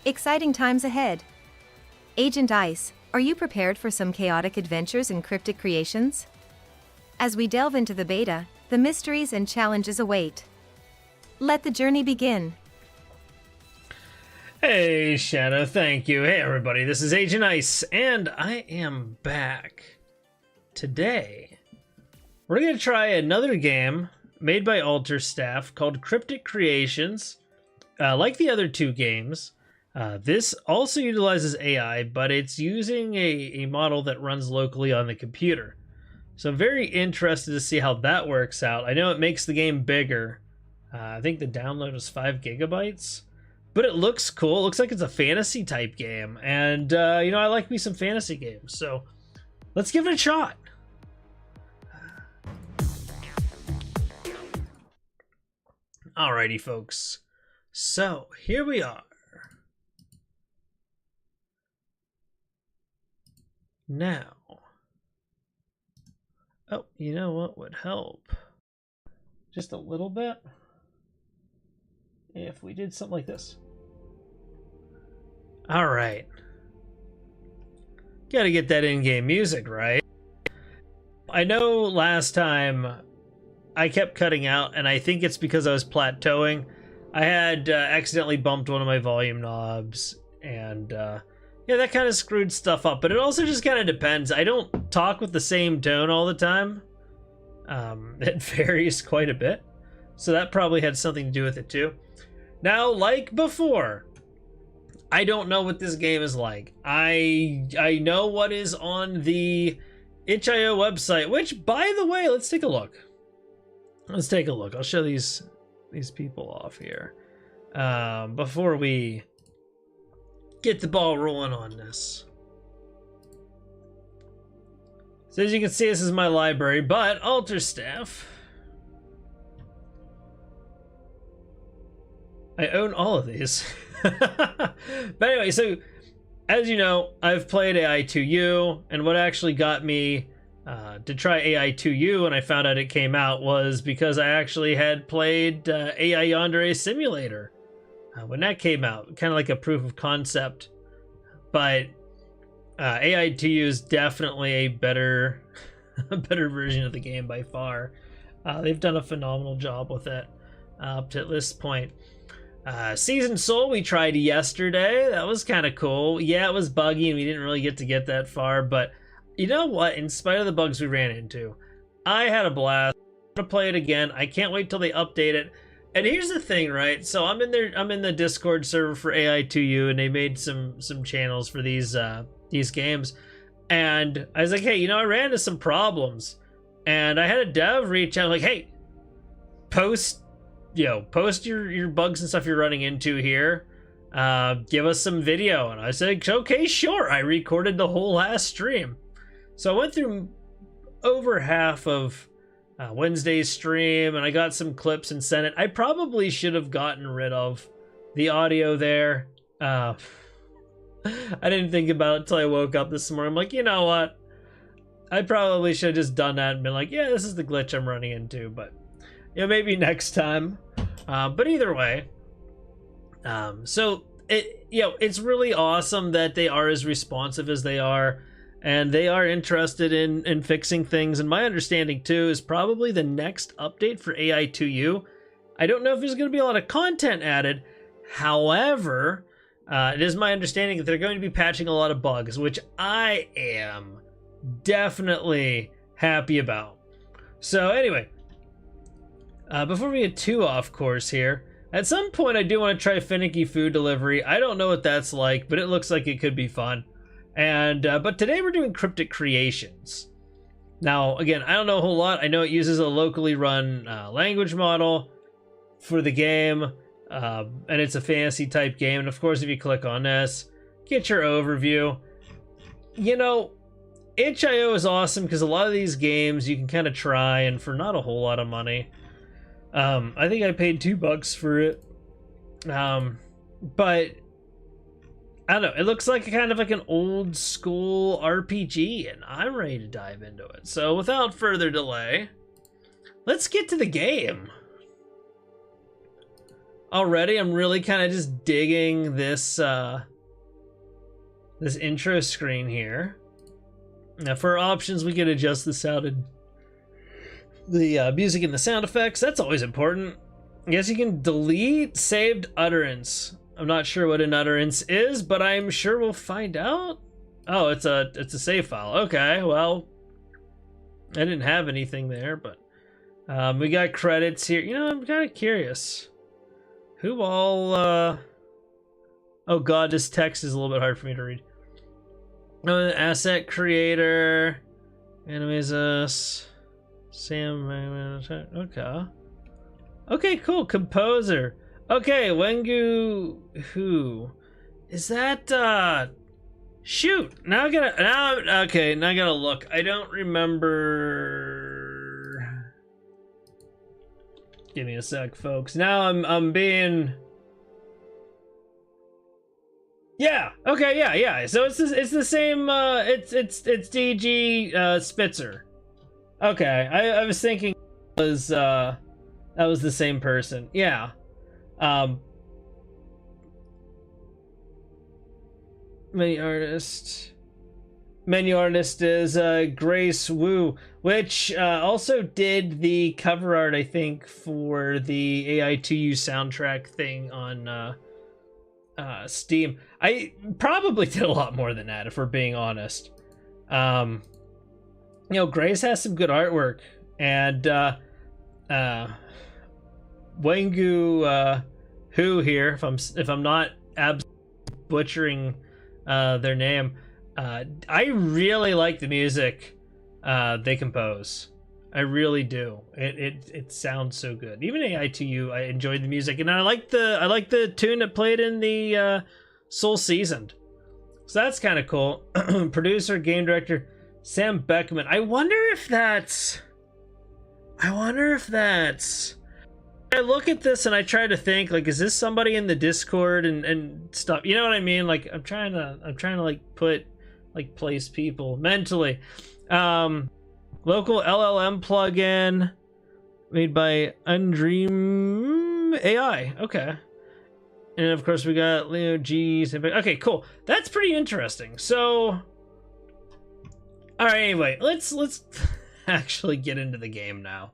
Exciting times ahead. Agent Ice, are you prepared for some chaotic adventures in Cryptic creations? As we delve into the beta, the mysteries and challenges await. Let the journey begin. Hey Shadow, thank you. Hey everybody, this is Agent Ice, and I am back. Today, we're going to try another game made by Alter Staff called Cryptic Creations. Like the other two games, this also utilizes AI, but it's using a model that runs locally on the computer. So I'm very interested to see how that works out. I know it makes the game bigger. I think the download is 5 gigabytes. But it looks cool. It looks like it's a fantasy type game. And, you know, I like me some fantasy games. So let's give it a shot. Alrighty, folks. So here we are. Now. Oh, you know what would help? Just a little bit. If we did something like this. All right. Gotta get that in-game music, right? I know last time I kept cutting out, and I think it's because I was plateauing. I had accidentally bumped one of my volume knobs, and yeah, that kind of screwed stuff up. But it also just kind of depends. I don't talk with the same tone all the time. It varies quite a bit. So that probably had something to do with it too. Now, like before, I don't know what this game is like. I know what is on the itch.io website, which, by the way, let's take a look. Let's take a look. I'll show these people off here before we get the ball rolling on this. So as you can see, this is my library, but Alter Staff. I own all of these. But anyway, so as you know, I've played AI2U, and what actually got me to try AI2U when I found out it came out was because I actually had played AI Yandere Simulator when that came out, kind of like a proof of concept. But AI2U is definitely a better version of the game by far. They've done a phenomenal job with it up to this point. Season Soul we tried yesterday. That was kind of cool. Yeah, it was buggy and we didn't really get that far, but you know what? In spite of the bugs we ran into, I had a blast. I'm gonna play it again. I can't wait till they update it. And here's the thing, right? So I'm in the Discord server for AI2U, and they made some channels for these games. And I was like, hey, you know, I ran into some problems, and I had a dev reach out like, hey, post your bugs and stuff you're running into here. Give us some video. And I said, okay, sure. I recorded the whole last stream. So I went through over half of Wednesday's stream, and I got some clips and sent it. I probably should have gotten rid of the audio there. I didn't think about it till I woke up this morning. I'm like, you know what? I probably should have just done that and been like, yeah, this is the glitch I'm running into. But you know, maybe next time. But either way, so it's really awesome that they are as responsive as they are, and they are interested in fixing things. And my understanding too is probably the next update for AI2U. I don't know if there's going to be a lot of content added. However, it is my understanding that they're going to be patching a lot of bugs, which I am definitely happy about. So anyway, before we get too off course here, at some point I do want to try finicky food delivery. I don't know what that's like, but it looks like it could be fun. And but today we're doing Cryptic Creations. Now, again, I don't know a whole lot. I know it uses a locally run language model for the game, and it's a fantasy type game. And of course, if you click on this, get your overview. You know, itch.io is awesome because a lot of these games you can kind of try, and for not a whole lot of money. I think I paid $2 for it. But I don't know. It looks like kind of like an old school RPG, and I'm ready to dive into it. So without further delay, let's get to the game. already. I'm really kind of just digging this this intro screen here. Now for options, we can adjust the sound and the music and the sound effects. That's always important. I guess you can delete saved utterance. I'm not sure what an utterance is, but I'm sure we'll find out. Oh, it's a save file. Okay, well, I didn't have anything there, but we got credits here. You know, I'm kind of curious. Who all, oh god, this text is a little bit hard for me to read. Asset creator, Animazus, Sam, okay. Okay, cool, composer. Okay, Wengu, who? Is that, shoot, now I gotta look. I don't remember. Give me a sec, folks. Now I'm being... Yeah. Okay. Yeah. So it's the same. It's DG Spitzer. Okay. I was thinking it was that was the same person. Yeah. Menu artist is Grace Wu, which also did the cover art, I think, for the AI2U soundtrack thing on Steam. I probably did a lot more than that, if we're being honest. You know, Grace has some good artwork, and Wengu Hu here, if I'm not butchering their name, I really like the music they compose. I really do. It sounds so good. Even AI2U, I enjoyed the music, and I like the tune that played in the Soul Seasoned. So that's kind of cool. Producer, game director, Sam Beckman. I wonder if that's. I look at this and I try to think, like, is this somebody in the Discord and stuff? You know what I mean? Like, I'm trying to like place people mentally. Local LLM plugin made by Undream AI. Okay. And of course we got Leo G's. Okay, cool. That's pretty interesting. So, all right. Anyway, let's actually get into the game now.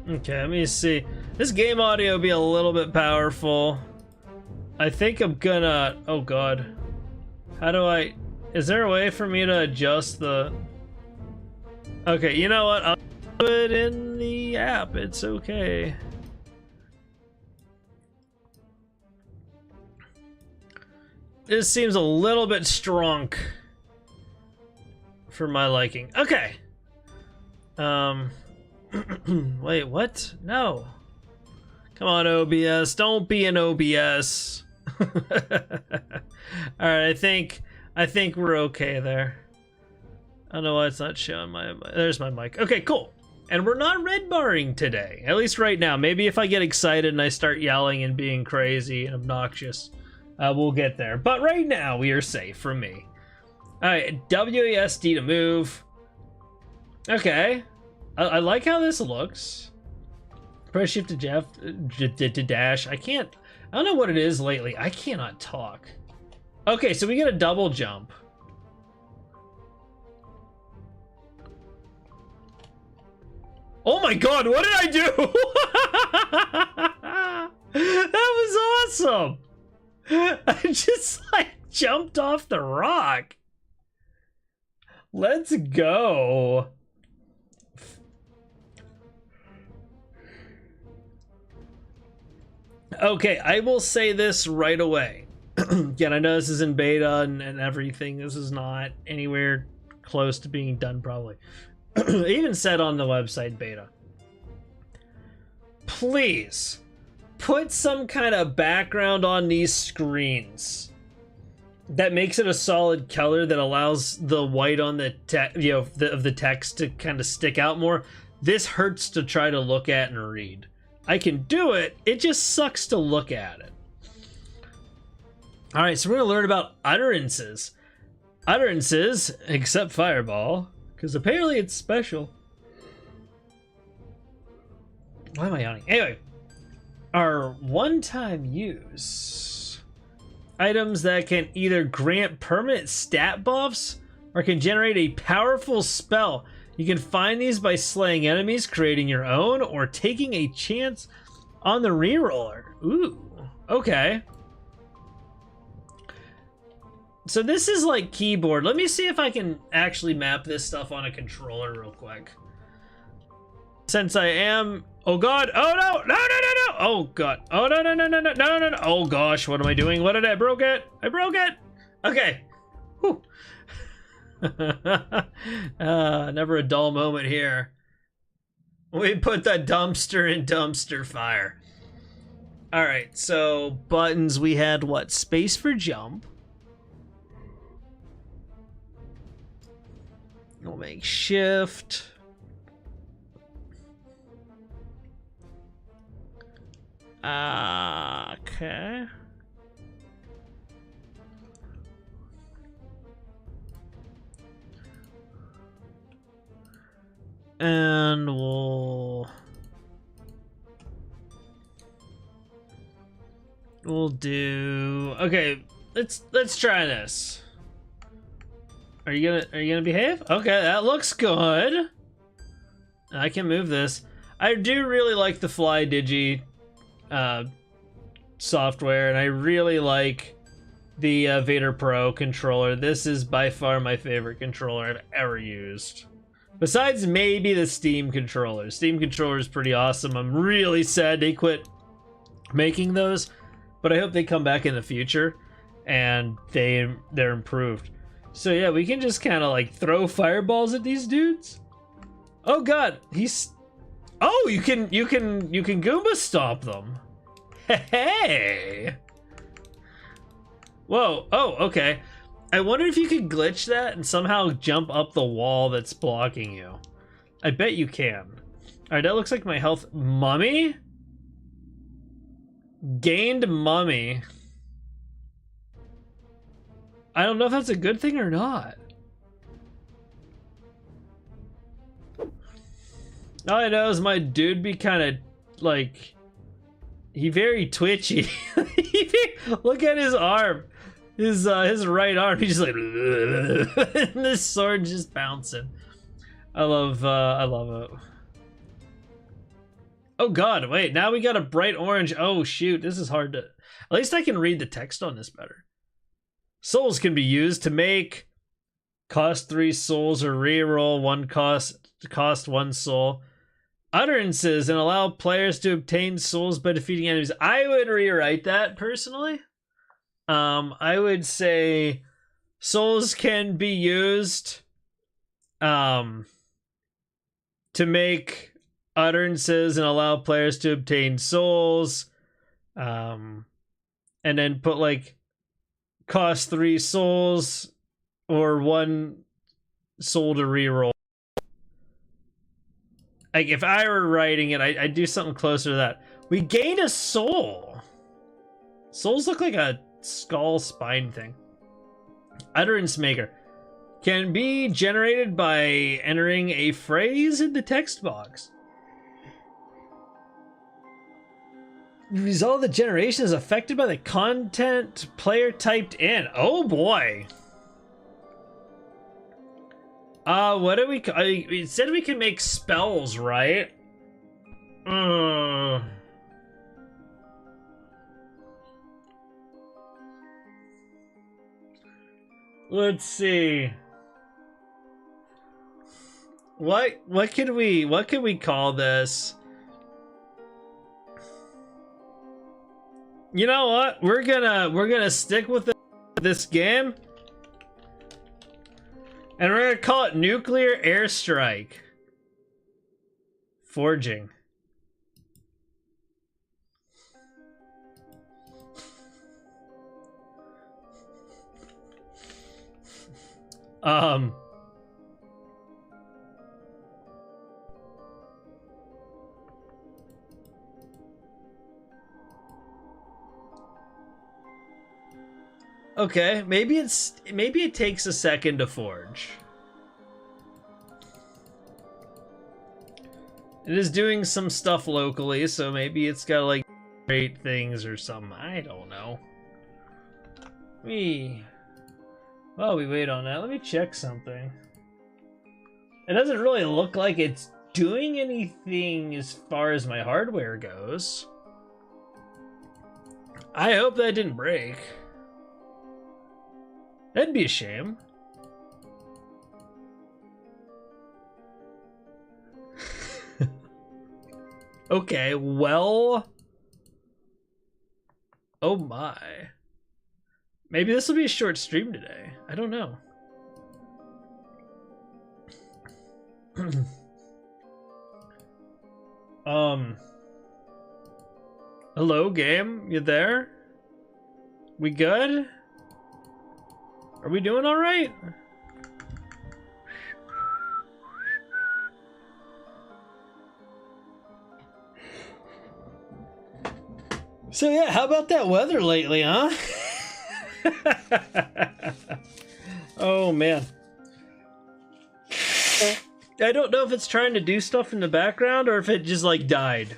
Okay, let me see. This game audio will be a little bit powerful. I think I'm gonna... Oh god. How do I... Is there a way for me to adjust the... Okay, you know what? I'll do it in the app. It's okay. This seems a little bit strong for my liking. Okay. Wait, what? No. Come on, OBS. Don't be an OBS. Alright, I think we're okay there. I don't know why it's not showing my... There's my mic. Okay, cool. And we're not red barring today. At least right now. Maybe if I get excited and I start yelling and being crazy and obnoxious, we'll get there. But right now, we are safe from me. Alright, WASD to move. Okay. I like how this looks. Press shift to dash. I don't know what it is lately. I cannot talk. Okay, so we get a double jump. Oh my god, what did I do? That was awesome. I just like jumped off the rock. Let's go. Okay, I will say this right away. Again, I know this is in beta and everything. This is not anywhere close to being done, probably. Even said on the website beta. Please, put some kind of background on these screens that makes it a solid color that allows the white on the of the text to kind of stick out more. This hurts to try to look at and read. I can do it, it just sucks to look at it. Alright, so we're going to learn about utterances. utterances, except Fireball, because apparently it's special. Why am I yawning? Anyway, are one-time use. Items that can either grant permanent stat buffs or can generate a powerful spell. You can find these by slaying enemies, creating your own, or taking a chance on the reroller. Ooh, okay. So this is like keyboard. Let me see if I can actually map this stuff on a controller real quick. Since I am... Oh god! Oh no! No, no, no, no! Oh god! Oh no, no, no, no, no, no, no, no! Oh gosh, what am I doing? What did I broke it? I broke it! Okay. Whew. Never a dull moment here. We put the dumpster in dumpster fire. Alright, so buttons, we had what? Space for jump. We'll make shift. Okay. And we'll do, okay, let's try this. Are you gonna behave? Okay, that looks good. I can move this. I do really like the Fly Digi software, and I really like the Vader Pro controller. This is by far my favorite controller I've ever used. Besides maybe the Steam controller. Steam controller is pretty awesome. I'm really sad they quit making those, but I hope they come back in the future and they're improved. So yeah, we can just kind of like throw fireballs at these dudes. Oh god, he's... Oh, you can Goomba stomp them. Hey! Whoa, oh, okay. I wonder if you could glitch that and somehow jump up the wall that's blocking you. I bet you can. Alright, that looks like my health. Mummy? Gained mummy. I don't know if that's a good thing or not. All I know is my dude be kind of like... He very twitchy. Look at his arm. His right arm, he's just like... and this sword just bouncing. I love it. Oh god, wait, now we got a bright orange. Oh shoot, this is hard to... At least I can read the text on this better. Souls can be used to make... Cost 3 souls or reroll 1 cost 1 soul. Utterances and allow players to obtain souls by defeating enemies. I would rewrite that personally. I would say souls can be used to make utterances and allow players to obtain souls, and then put like cost 3 souls or 1 soul to reroll. Like if I were writing it, I'd do something closer to that. We gain a soul. Souls look like a skull spine thing. Utterance maker can be generated by entering a phrase in the text box. The result of the generation is affected by the content player typed in. Oh boy. What do we... it said we can make spells, right? Let's see. What could we call this? You know what? We're gonna stick with this game. And we're gonna call it Nuclear Airstrike. Forging. Okay, maybe it takes a second to forge. It is doing some stuff locally, so maybe it's got like great things or something. I don't know. While we wait on that, let me check something. It doesn't really look like it's doing anything as far as my hardware goes. I hope that didn't break. That'd be a shame. Okay, well... Oh my. Maybe this will be a short stream today. I don't know. Hello, game? You there? We good? Are we doing all right? So yeah, how about that weather lately, huh? Oh man. I don't know if it's trying to do stuff in the background or if it just like died.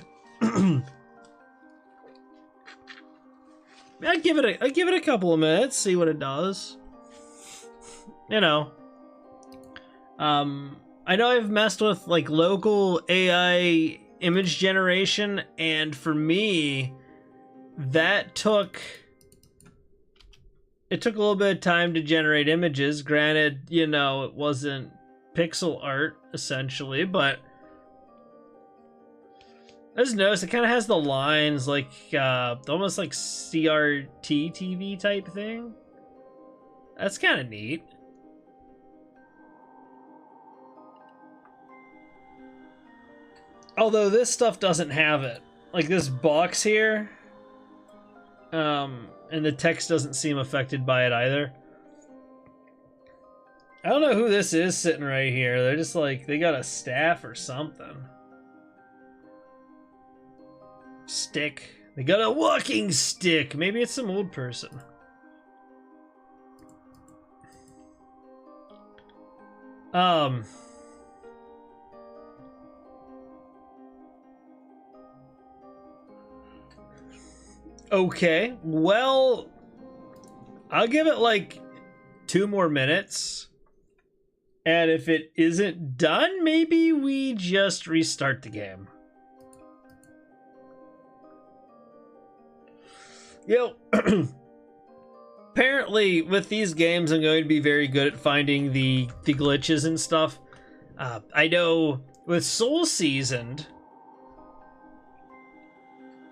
I'd give it a couple of minutes, see what it does. You know. I know I've messed with like local AI image generation, and for me, that took a little bit of time to generate images. Granted, you know, it wasn't pixel art essentially, but I just noticed it kind of has the lines like almost like CRT TV type thing. That's kind of neat. Although this stuff doesn't have it. Like this box here, and the text doesn't seem affected by it either. I don't know who this is sitting right here. They're just like, they got a staff or something. Stick. They got a walking stick. Maybe it's some old person. Okay, well, I'll give it like 2 more minutes. And if it isn't done, maybe we just restart the game. Yo, apparently with these games, I'm going to be very good at finding the glitches and stuff. I know with Soul Seasoned,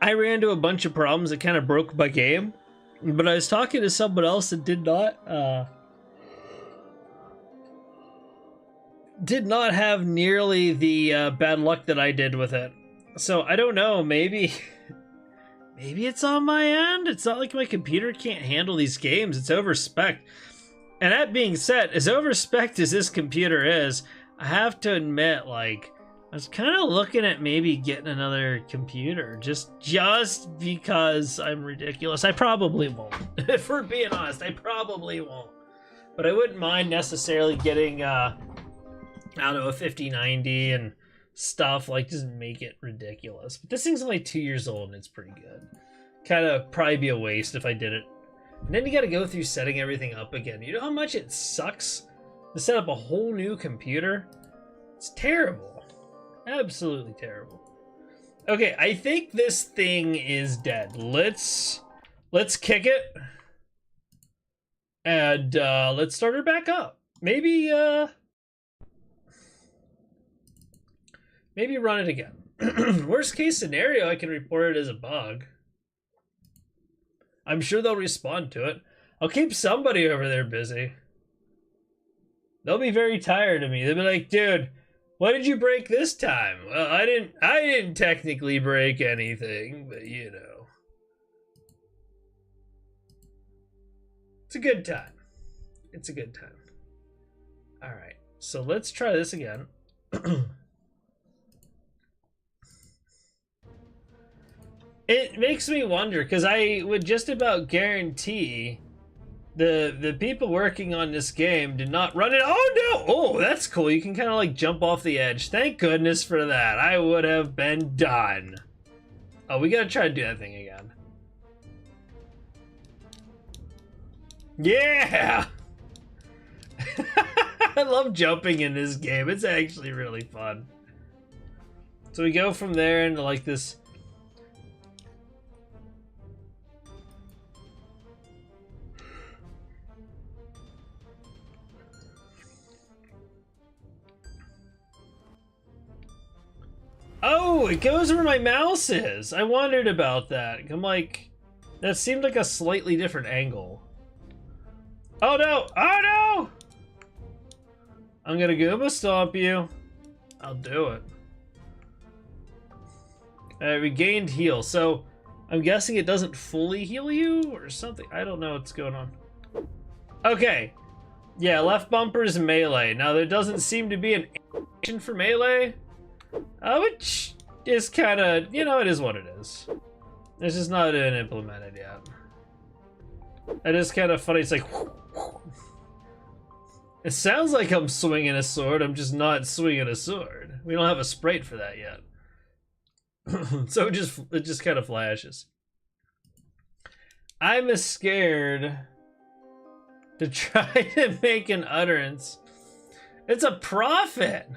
I ran into a bunch of problems that kind of broke my game, but I was talking to someone else that did not have nearly the bad luck that I did with it. So I don't know, maybe it's on my end. It's not like my computer can't handle these games. It's overspec. And that being said, as overspec as this computer is, I have to admit, like, I was kind of looking at maybe getting another computer just because I'm ridiculous. I probably won't. If we're being honest, I probably won't. But I wouldn't mind necessarily getting, I don't know, a 5090 and stuff, like, just make it ridiculous. But this thing's only 2 years old and it's pretty good. Kind of probably be a waste if I did it. And then you got to go through setting everything up again. You know how much it sucks to set up a whole new computer? It's terrible. Absolutely terrible. Okay, I think this thing is dead. Let's kick it. And let's start her back up. Maybe run it again. Worst case scenario, I can report it as a bug. I'm sure they'll respond to it. I'll keep somebody over there busy. They'll be very tired of me. They'll be like, dude, what did you break this time? Well, I didn't technically break anything, but you know. It's a good time. It's a good time. Alright, so let's try this again. It makes me wonder, because I would just about guarantee The people working on this game did not run it. Oh no! Oh, that's cool. You can kind of like jump off the edge. Thank goodness for that. I would have been done. Oh, we gotta try to do that thing again. Yeah! I love jumping in this game. It's actually really fun. So we go from there into like this. Oh, it goes where my mouse is. I wondered about that. I'm like, that seemed like a slightly different angle. Oh no! Oh no! I'm gonna Goomba Stomp you. I'll do it. Regained heal. So, I'm guessing it doesn't fully heal you or something. I don't know what's going on. Okay. Yeah, left bumper is melee. Now, there doesn't seem to be an animation for melee. Which is kind of, you know, it is what it is. It's just not been implemented yet. It is kind of funny. It's like, it sounds like I'm swinging a sword. I'm just not swinging a sword. We don't have a sprite for that yet. So it just kind of flashes. I'm scared to try to make an utterance. It's a prophet.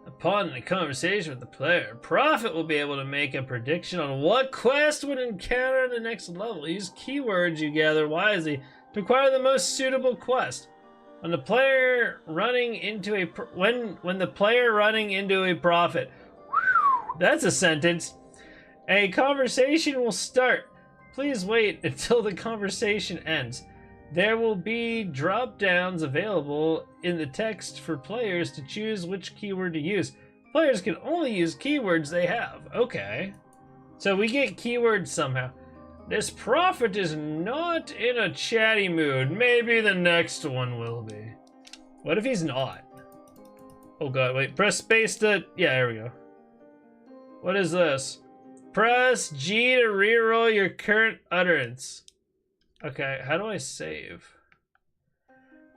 Upon a conversation with the player, Prophet will be able to make a prediction on what quest would encounter in the next level. Use keywords you gather wisely to acquire the most suitable quest. When the player running into a when the player running into a Prophet, that's a sentence. A conversation will start. Please wait until the conversation ends. There will be drop-downs available in the text for players to choose which keyword to use. Players can only use keywords they have. Okay. So we get keywords somehow. This prophet is not in a chatty mood. Maybe the next one will be. What if he's not? Oh god, wait. Press space to... Yeah, there we go. What is this? Press G to reroll your current utterance. Okay, how do I save?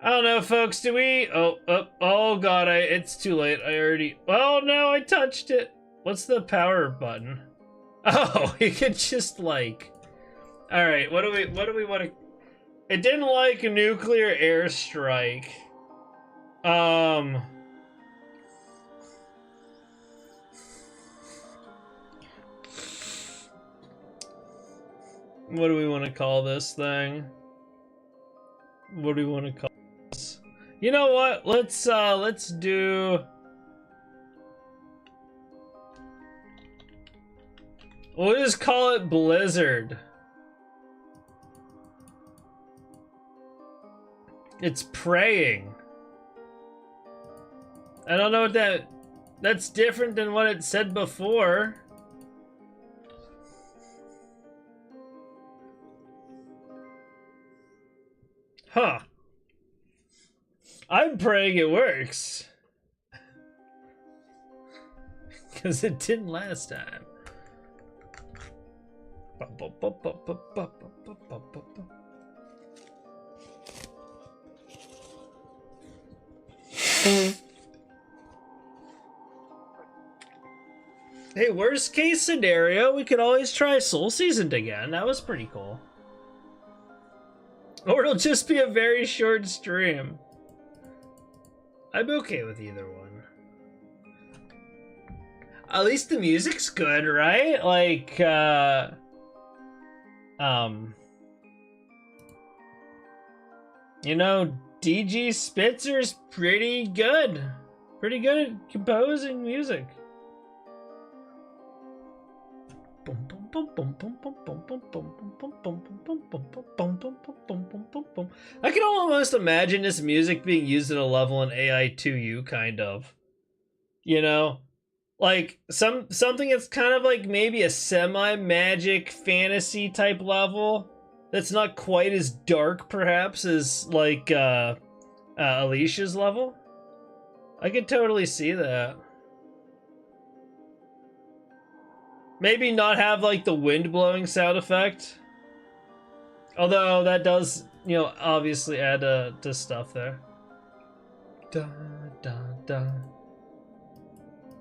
I don't know, folks. Do we? Oh god, it's too late. I already... Oh no, I touched it. What's the power button? Oh, you could just like... Alright, what do we want to... It didn't like a nuclear airstrike. What do we want to call this thing? What do we want to call this? You know what? Let's do... We'll just call it Blizzard. It's praying. I don't know what that's different than what it said before. Huh. I'm praying it works. Because it didn't last time. Hey, worst case scenario, we could always try Soul Seasoned again. That was pretty cool. Or it'll just be a very short stream. I'm okay with either one. At least the music's good, right? Like, you know, DG Spitzer's pretty good. Pretty good at composing music. I can almost imagine this music being used at a level in AI2U, kind of. You know? Like, something that's kind of like maybe a semi-magic fantasy type level. That's not quite as dark, perhaps, as, like, Alicia's level. I could totally see that. Maybe not have, like, the wind blowing sound effect. Although that does, you know, obviously add to stuff there. Da, da, da.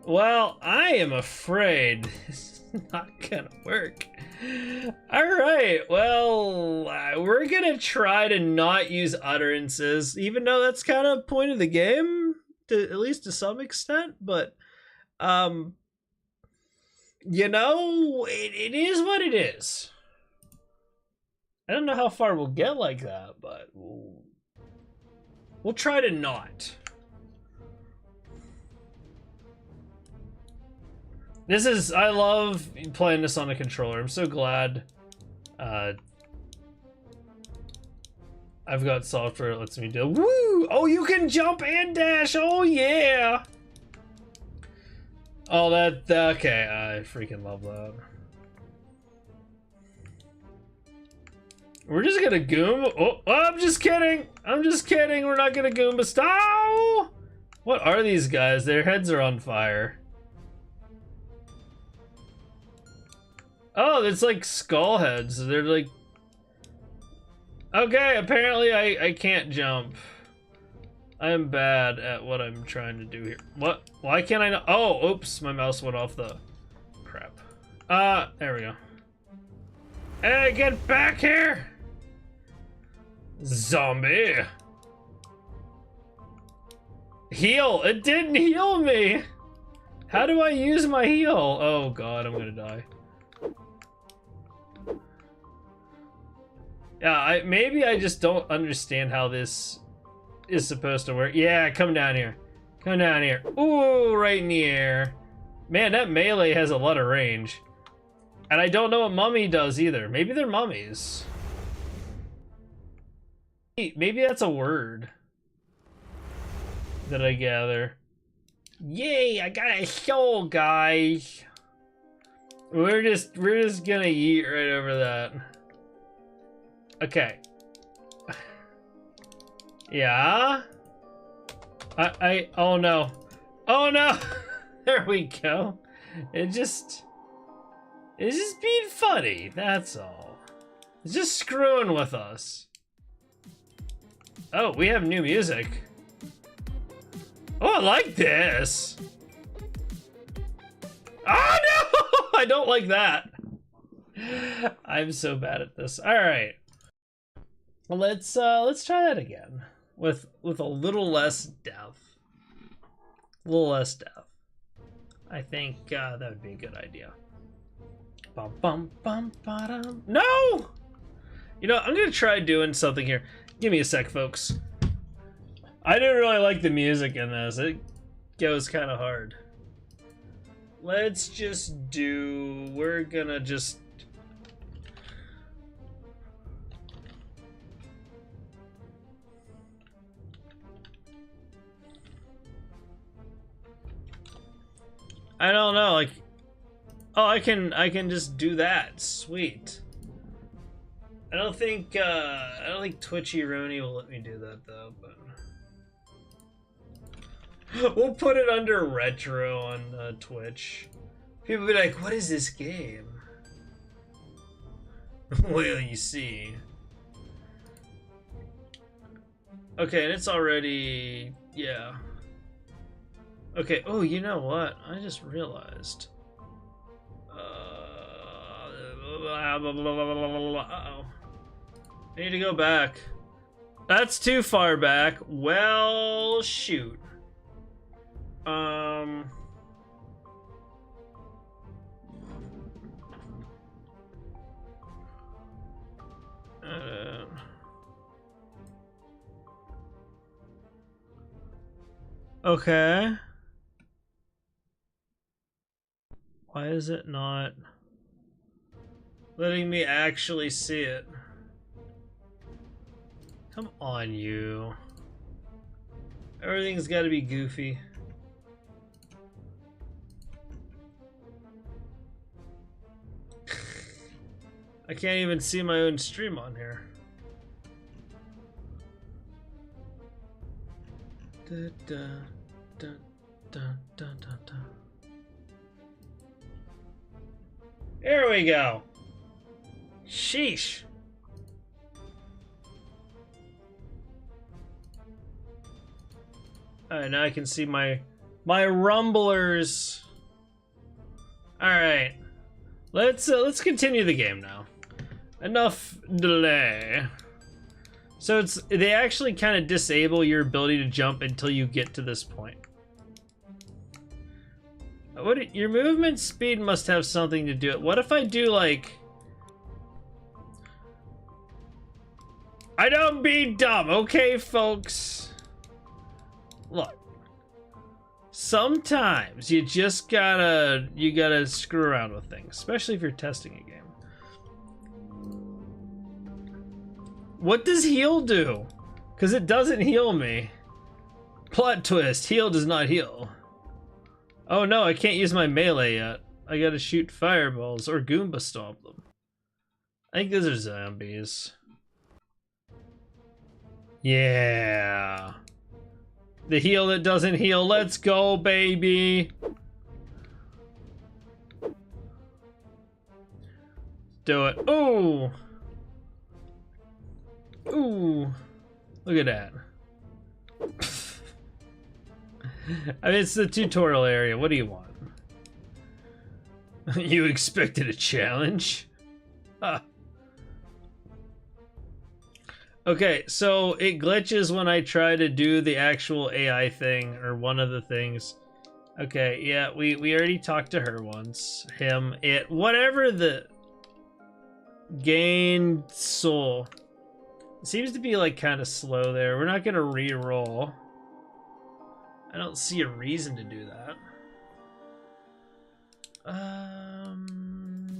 Well, I am afraid it's not gonna work. Alright, well, we're gonna try to not use utterances, even though that's kind of point of the game, at least to some extent, but, you know, it is what it is. I don't know how far we'll get like that, but we'll try to not. I love playing this on a controller. I'm so glad I've got software that lets me do. Woo! Oh, you can jump and dash. Oh yeah. Oh, okay. I freaking love that. We're just gonna Goomba. Oh, I'm just kidding. I'm just kidding. We're not gonna Goomba style. What are these guys? Their heads are on fire. Oh, it's like skull heads. They're like. Okay, apparently I can't jump. I am bad at what I'm trying to do here. What? Why can't I not? Oh, oops, my mouse went off the. Crap. There we go. Hey, get back here! Zombie! Heal! It didn't heal me! How do I use my heal? Oh god, I'm gonna die. Yeah, maybe I just don't understand how this is supposed to work. Yeah, come down here. Come down here. Ooh, right in the air. Man, that melee has a lot of range. And I don't know what mummy does either. Maybe they're mummies. Maybe that's a word that I gather. Yay, I got a soul, guys. We're just gonna yeet right over that. Okay. Yeah. Oh no. Oh no. There we go. It's just being funny. That's all. It's just screwing with us. Oh, we have new music. Oh, I like this. Oh no! I don't like that. I'm so bad at this. All right. Let's try that again with a little less death. A little less death. I think that would be a good idea. Bum bum bum ba-dum. No! You know, I'm gonna try doing something here. Give me a sec, folks. I didn't really like the music in this. It goes kind of hard. Let's just do. We're gonna just. I don't know, like, oh, I can just do that. Sweet. I don't think Twitchy Rooney will let me do that though, but we'll put it under retro on Twitch. People be like, "What is this game?" Well, you see. Okay, and it's already, yeah. Okay, oh, you know what? I just realized. Uh-oh. I need to go back. That's too far back. Well, shoot. Okay. Why is it not letting me actually see it? Come on, you. Everything's got to be goofy. I can't even see my own stream on here. Da, da, da, da, da, da, da. There we go. Sheesh. Alright, now I can see my rumblers. Alright. Let's continue the game now. Enough delay. So they actually kind of disable your ability to jump until you get to this point. Your movement speed must have something to do it. What if I do like... I don't be dumb, okay, folks? Look. Sometimes you just gotta screw around with things, especially if you're testing a game. What does heal do? Because it doesn't heal me. Plot twist, heal does not heal. Oh no, I can't use my melee yet. I gotta shoot fireballs or Goomba stomp them. I think those are zombies. Yeah. The heal that doesn't heal. Let's go, baby. Do it. Ooh. Ooh. Look at that. I mean, it's the tutorial area. What do you want? You expected a challenge? Huh. Okay, so it glitches when I try to do the actual AI thing, or one of the things. Okay, yeah, we already talked to her once. Him, it, whatever the... Gain soul. It seems to be like kind of slow there. We're not gonna re-roll. I don't see a reason to do that.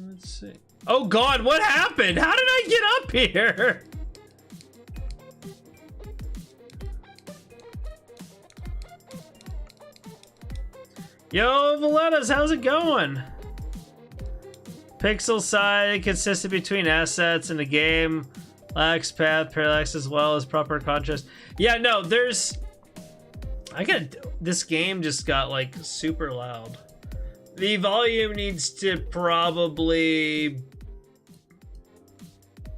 Let's see. Oh god, what happened? How did I get up here? Yo, Valetas, how's it going? Pixel size consistent between assets in the game. Lax path, parallax as well as proper contrast. Yeah, no, there's... This game just got like super loud. The volume needs to probably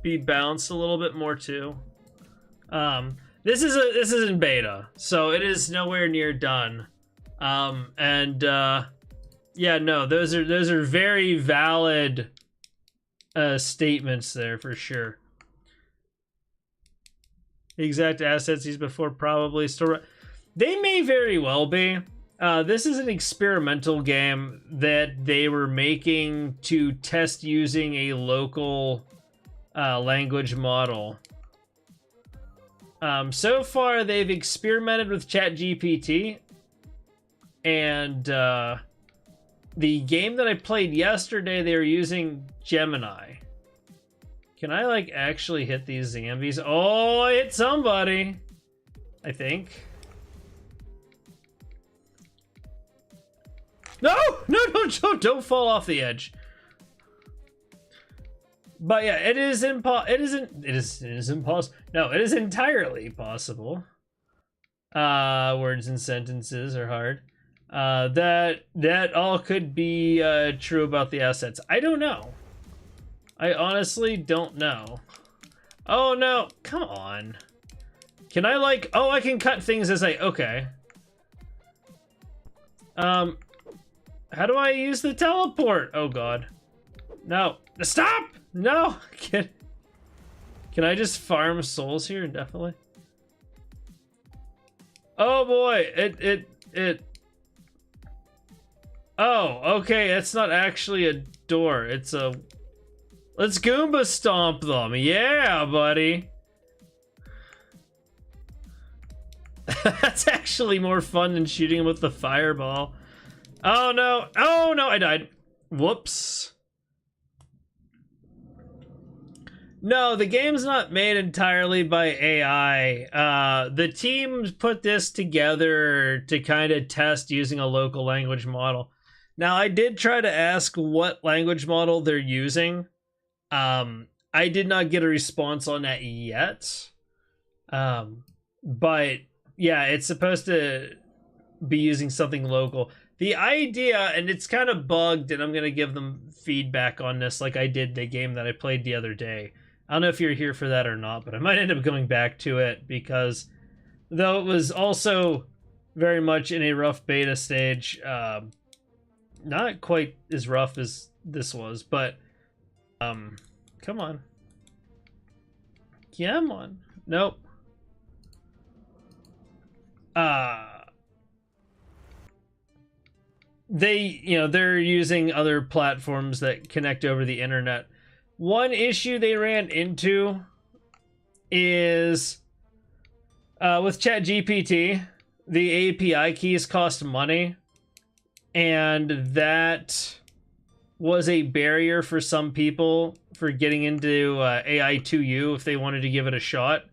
be balanced a little bit more too. This is in beta, so it is nowhere near done. Yeah, no, those are very valid statements there for sure. The exact assets used before probably store. They may very well be. This is an experimental game that they were making to test using a local language model. So far, they've experimented with ChatGPT, and the game that I played yesterday, they were using Gemini. Can I, like, actually hit these zombies? Oh, I hit somebody, I think. No! No, don't fall off the edge. But yeah, it is impossible. No, it is entirely possible. Words and sentences are hard. That all could be true about the assets. I don't know. I honestly don't know. Oh no, come on. Can I like, oh, I can cut things as I, okay. How do I use the teleport? Oh god. No, stop! No, can I just farm souls here indefinitely? Oh boy, it. Oh, okay, that's not actually a door, it's a... Let's Goomba stomp them, yeah, buddy. That's actually more fun than shooting him with the fireball. Oh no, I died. Whoops. No, the game's not made entirely by AI. The team put this together to kind of test using a local language model. Now, I did try to ask what language model they're using. I did not get a response on that yet. But yeah, it's supposed to be using something local. The idea, and it's kind of bugged, and I'm going to give them feedback on this like I did the game that I played the other day. I don't know if you're here for that or not, but I might end up going back to it because though it was also very much in a rough beta stage. Not quite as rough as this was, but come on. Come on. Nope. They're using other platforms that connect over the internet. One issue they ran into is with ChatGPT, the API keys cost money, and that was a barrier for some people for getting into AI2U if they wanted to give it a shot.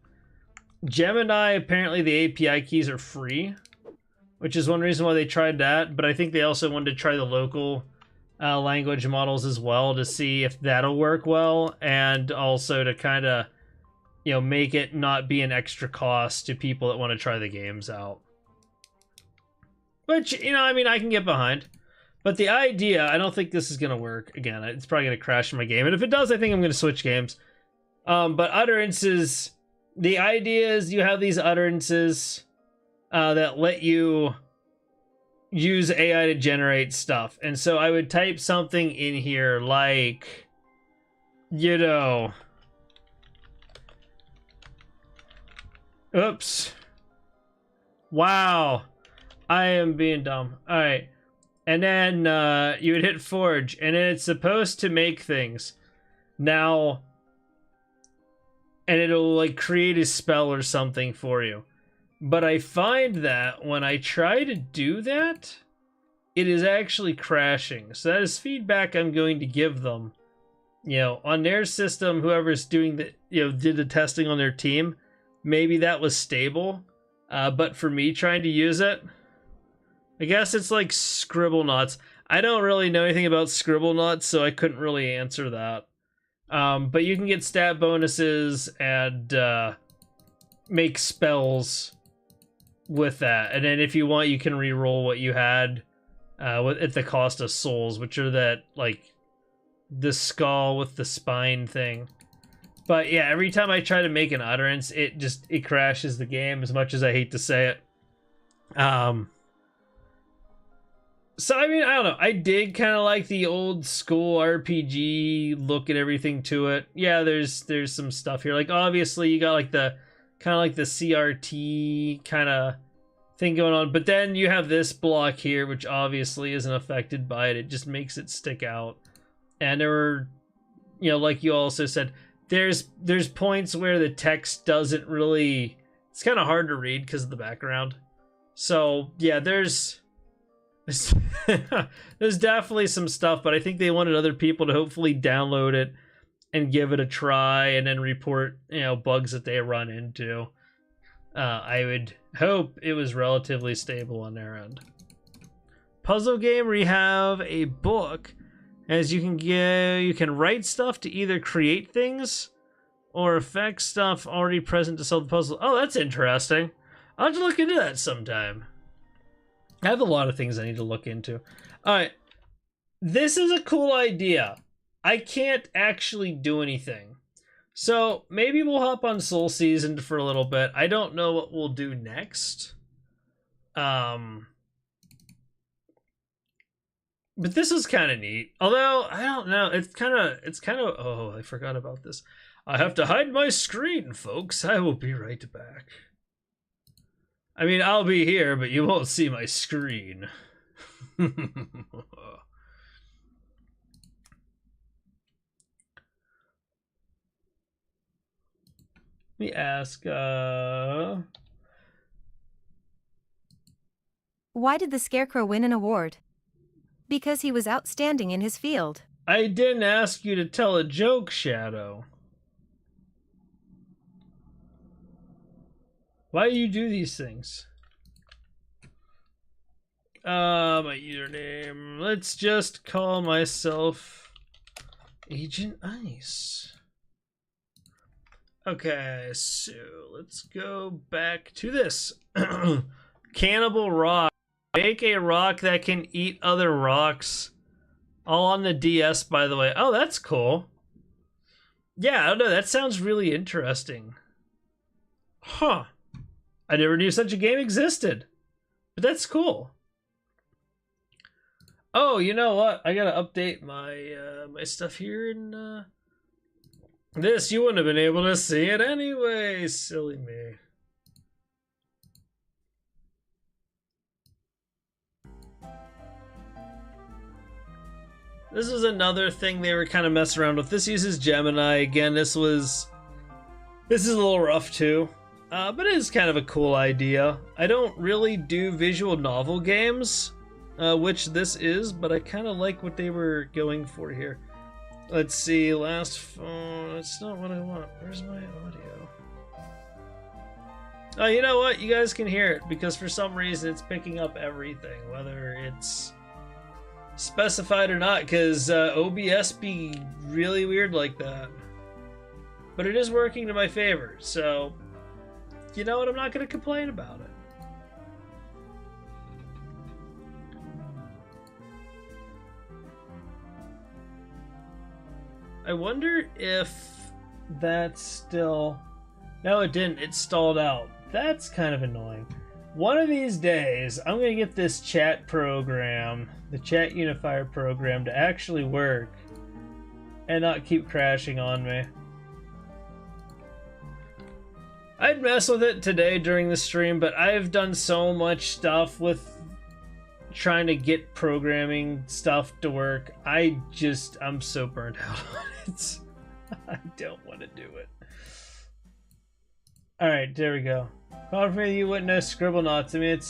Gemini, apparently the API keys are free, which is one reason why they tried that, but I think they also wanted to try the local language models as well to see if that'll work well, and also to kind of, make it not be an extra cost to people that want to try the games out. Which, I can get behind. But the idea, I don't think this is going to work. Again, it's probably going to crash my game, and if it does, I think I'm going to switch games. But utterances, the idea is you have these utterances that let you use AI to generate stuff. And so I would type something in here like, oops. Wow. I am being dumb. All right. And then you would hit forge, and it's supposed to make things. Now, and it'll like create a spell or something for you. But I find that when I try to do that, it is actually crashing. So that is feedback I'm going to give them. On their system, whoever's doing the, did the testing on their team, maybe that was stable. But for me trying to use it, I guess it's like Scribblenauts. I don't really know anything about Scribblenauts, so I couldn't really answer that. But you can get stat bonuses and make spells with that, and then if you want, you can re-roll what you had at the cost of souls, which are that like the skull with the spine thing. But yeah, every time I try to make an utterance, it crashes the game, as much as I hate to say it. So I don't know, I did kind of like the old school RPG look and everything to it. Yeah, there's some stuff here, like obviously you got like the kind of like the CRT kind of thing going on, but then you have this block here, which obviously isn't affected by it. It just makes it stick out. And there were, like you also said, there's points where the text doesn't really, it's kind of hard to read because of the background. So yeah, there's definitely some stuff, but I think they wanted other people to hopefully download it and give it a try, and then report, bugs that they run into. I would hope it was relatively stable on their end. Puzzle game where you have a book, as you can write stuff to either create things or affect stuff already present to solve the puzzle. Oh, that's interesting. I'll have to look into that sometime. I have a lot of things I need to look into. All right, this is a cool idea. I can't actually do anything. So maybe we'll hop on Soul Season for a little bit. I don't know what we'll do next. But this is kind of neat. Although, I don't know. It's kind of, oh, I forgot about this. I have to hide my screen, folks. I will be right back. I'll be here, but you won't see my screen. Let me ask, Why did the Scarecrow win an award? Because he was outstanding in his field. I didn't ask you to tell a joke, Shadow. Why do you do these things? My username. Let's just call myself Agent Ice. Okay, so let's go back to this. Cannibal Rock. Make a rock that can eat other rocks. All on the DS, by the way. Oh, that's cool. Yeah, I don't know. That sounds really interesting. Huh. I never knew such a game existed. But that's cool. Oh, you know what? I gotta update my my stuff here in this. You wouldn't have been able to see it anyway. Silly me. This is another thing they were kind of messing around with. This uses Gemini. Again, this is a little rough too. But it is kind of a cool idea. I don't really do visual novel games, which this is, but I kind of like what they were going for here. Let's see, last phone. That's not what I want. Where's my audio? Oh, you know what? You guys can hear it because for some reason it's picking up everything, whether it's specified or not, because OBS be really weird like that. But it is working to my favor, so you know what? I'm not going to complain about it. I wonder if that's still... No, it didn't. It stalled out. That's kind of annoying. One of these days, I'm going to get this chat program, the chat unifier program, to actually work and not keep crashing on me. I'd mess with it today during the stream, but I've done so much stuff with trying to get programming stuff to work. I'm so burnt out on it. I don't want to do it. Alright, there we go. Probably you wouldn't know Scribblenauts. I mean, it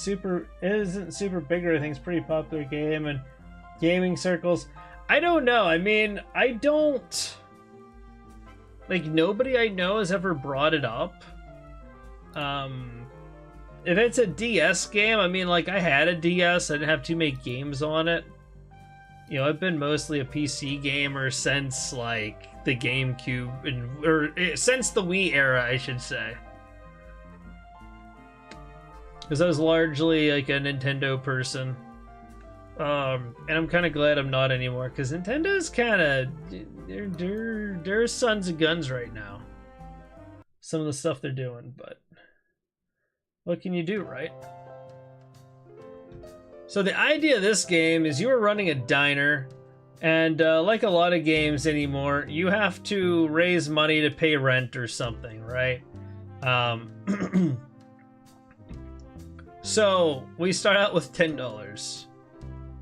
isn't super big or anything. It's a pretty popular game in gaming circles. I don't know. I mean, I don't... Like, nobody I know has ever brought it up. If it's a DS game, I mean, like, I had a DS. I didn't have too many games on it. You know, I've been mostly a PC gamer since, like, the GameCube, or since the Wii era, I should say. Because I was largely like a Nintendo person. And I'm kind of glad I'm not anymore, because Nintendo's kind of... They're sons of guns right now. Some of the stuff they're doing, but... What can you do, right? So the idea of this game is you are running a diner, and like a lot of games anymore, you have to raise money to pay rent or something, right? So we start out with $10,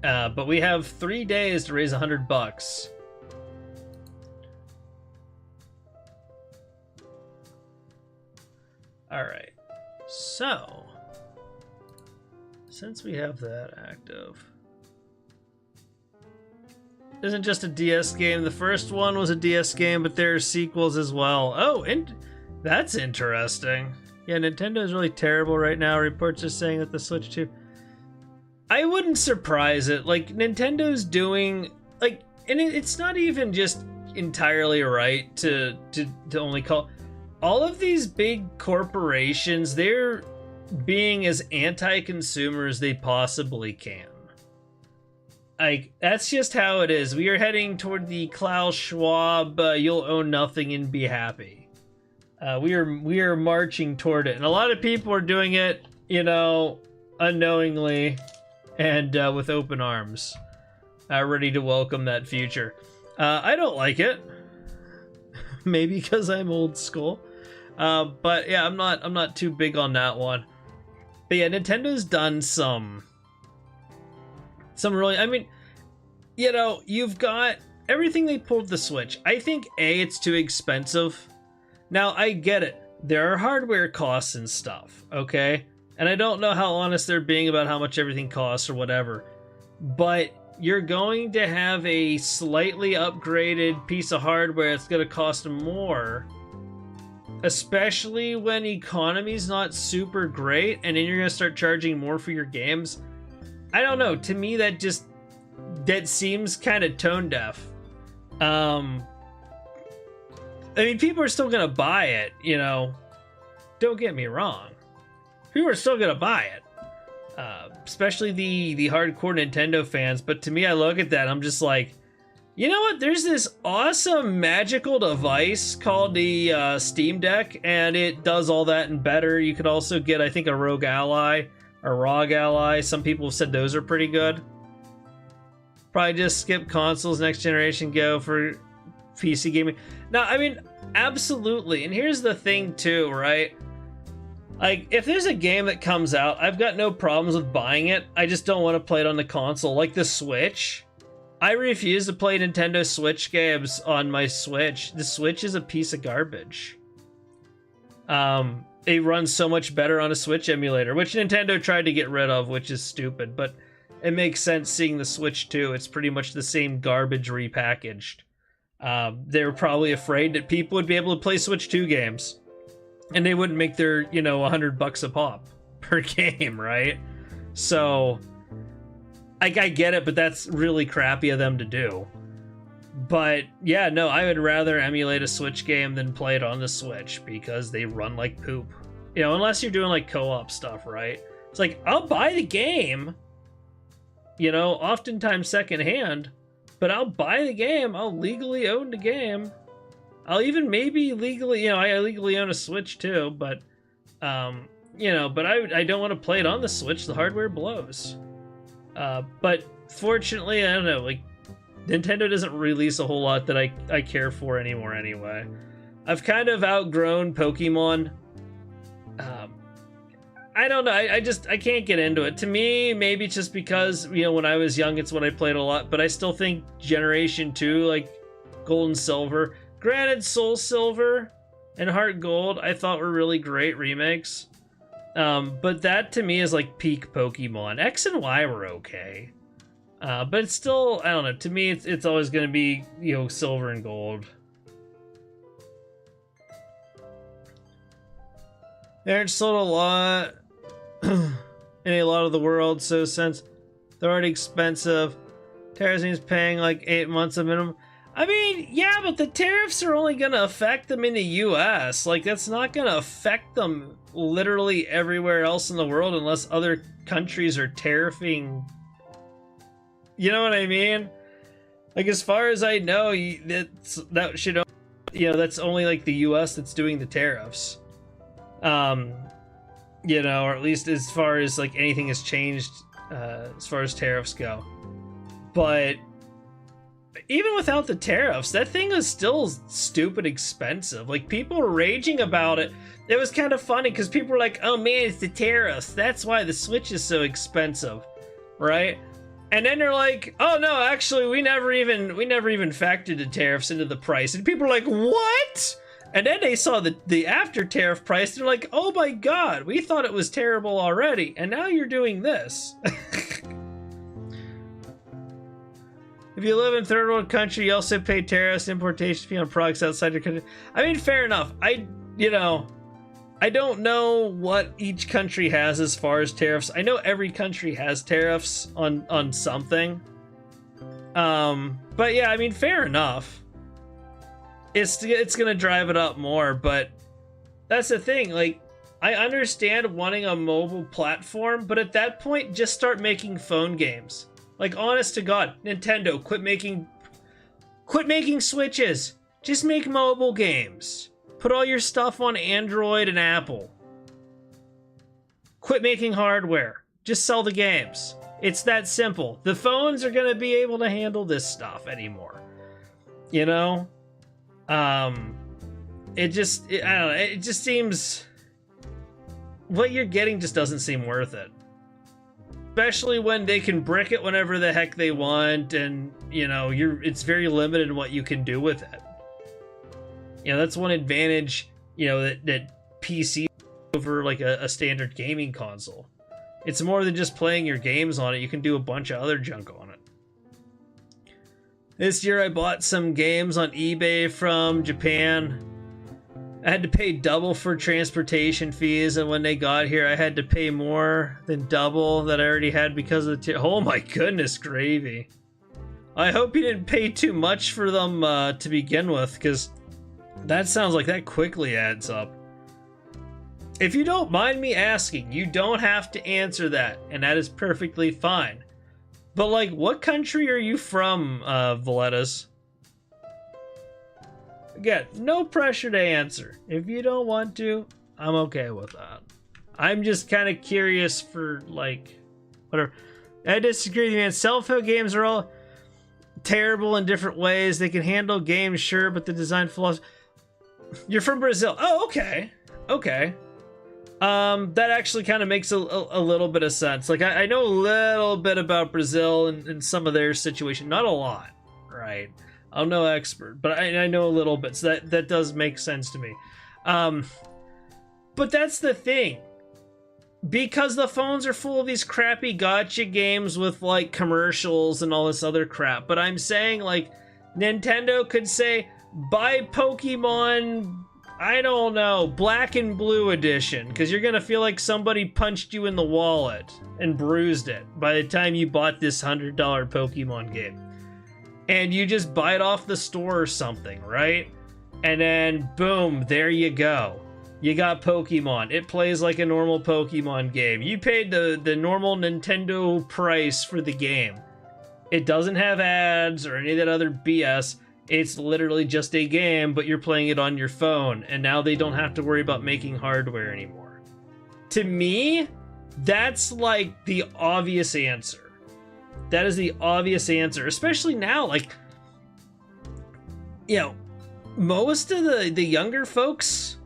but we have 3 days to raise $100. All right, so since we have that active, isn't just a DS game. The first one was a DS game, but there are sequels as well. Oh, and that's interesting. Yeah, Nintendo is really terrible right now. Reports are saying that the Switch 2... I wouldn't surprise it. Like, Nintendo's doing... Like, and it's not even just entirely right to only call... All of these big corporations, they're being as anti-consumer as they possibly can. Like, that's just how it is. We are heading toward the Klaus Schwab, you'll own nothing and be happy. We are marching toward it, and a lot of people are doing it, you know, unknowingly and with open arms, ready to welcome that future. I don't like it, maybe because I'm old school, but yeah, I'm not too big on that one. But yeah, Nintendo's done some really, I mean, you know, you've got everything they pulled the Switch. I think it's too expensive. Now, I get it. There are hardware costs and stuff, okay? And I don't know how honest they're being about how much everything costs or whatever. But you're going to have a slightly upgraded piece of hardware that's going to cost more. Especially when economy's not super great, and then you're going to start charging more for your games. I don't know. To me, that seems kind of tone deaf. I mean, people are still gonna buy it, you know. Don't get me wrong. People are still gonna buy it. Especially the hardcore Nintendo fans. But to me, I look at that, I'm just like, you know what? There's this awesome magical device called the Steam Deck, and it does all that and better. You could also get, I think, a Rogue Ally or ROG Ally. Some people have said those are pretty good. Probably just skip consoles, next generation, go for PC gaming. Now, I mean, absolutely. And here's the thing too, right? Like, if there's a game that comes out, I've got no problems with buying it. I just don't want to play it on the console. Like the Switch. I refuse to play Nintendo Switch games on my Switch. The Switch is a piece of garbage. It runs so much better on a Switch emulator, which Nintendo tried to get rid of, which is stupid, but it makes sense seeing the Switch 2. It's pretty much the same garbage repackaged. They were probably afraid that people would be able to play Switch 2 games, and they wouldn't make their, you know, $100 a pop per game, right? So, I get it, but that's really crappy of them to do. But yeah, no, I would rather emulate a Switch game than play it on the Switch because they run like poop. You know, unless you're doing like co-op stuff, right? It's like, I'll buy the game, you know, oftentimes secondhand, but I'll buy the game. I'll legally own the game. I'll even maybe legally, you know, I legally own a Switch too, but, you know, but I don't want to play it on the Switch. The hardware blows. But fortunately, I don't know, like, Nintendo doesn't release a whole lot that I care for anymore anyway. I've kind of outgrown Pokemon. I don't know, I can't get into it. To me, maybe it's just because, you know, when I was young, it's when I played a lot, but I still think Generation 2, like Gold and Silver, granted Soul Silver and Heart Gold, I thought were really great remakes. But that to me is like peak Pokemon. X and Y were okay. But it's still, I don't know, to me it's always going to be, you know, Silver and Gold. They're sold a lot in a lot of the world, so since they're already expensive, tariffs means paying like 8 months of minimum. I mean, yeah, but the tariffs are only going to affect them in the US. Like, that's not going to affect them literally everywhere else in the world unless other countries are tariffing. You know what I mean? Like, as far as I know, that should, you know, that's only like the US that's doing the tariffs. You know, or at least as far as like anything has changed as far as tariffs go. But even without the tariffs, that thing is still stupid expensive. Like, people were raging about it. It was kind of funny because people were like, oh man, it's the tariffs. That's why the Switch is so expensive, right? And then they're like, oh no, actually, we never even factored the tariffs into the price. And people are like, what? And then they saw the after tariff price. They're like, oh my god, we thought it was terrible already. And now you're doing this. If you live in third world country, you also pay tariffs, importation fee on products outside your country. I mean, fair enough. You know, I don't know what each country has as far as tariffs. I know every country has tariffs on something. But yeah, I mean, fair enough. It's gonna drive it up more, but that's the thing. Like, I understand wanting a mobile platform, but at that point, just start making phone games. Like, honest to God, Nintendo, quit making Switches. Just make mobile games. Put all your stuff on Android and Apple. Quit making hardware. Just sell the games. It's that simple. The phones are gonna be able to handle this stuff anymore. You know? I don't know, it just seems... what you're getting just doesn't seem worth it. Especially when they can brick it whenever the heck they want, and, you know, it's very limited in what you can do with it. You know, that's one advantage, you know, that PC over like a standard gaming console. It's more than just playing your games on it. You can do a bunch of other junk on it. This year I bought some games on eBay from Japan. I had to pay double for transportation fees, and when they got here, I had to pay more than double that I already had because of the... oh my goodness gravy. I hope you didn't pay too much for them to begin with, because that sounds like that quickly adds up. If you don't mind me asking, you don't have to answer that, and that is perfectly fine. But, like, what country are you from, Valetas? Again, no pressure to answer. If you don't want to, I'm okay with that. I'm just kind of curious for, like, whatever. I disagree with you, man. Cell phone games are all terrible in different ways. They can handle games, sure, but the design flaws. You're from Brazil. Oh, okay. Okay. That actually kind of makes a little bit of sense. Like, I know a little bit about Brazil and some of their situation. Not a lot, right? I'm no expert, but I know a little bit, so that does make sense to me. But that's the thing. Because the phones are full of these crappy gotcha games with, like, commercials and all this other crap. But I'm saying, like, Nintendo could say, buy Pokemon, I don't know, Black and Blue Edition, because you're going to feel like somebody punched you in the wallet and bruised it by the time you bought this $100 Pokemon game. And you just buy it off the store or something, right? And then, boom, there you go. You got Pokemon. It plays like a normal Pokemon game. You paid the normal Nintendo price for the game. It doesn't have ads or any of that other BS. It's literally just a game, but you're playing it on your phone, and now they don't have to worry about making hardware anymore. To me, that's like the obvious answer. That is the obvious answer, especially now, like, you know, most of the younger folks,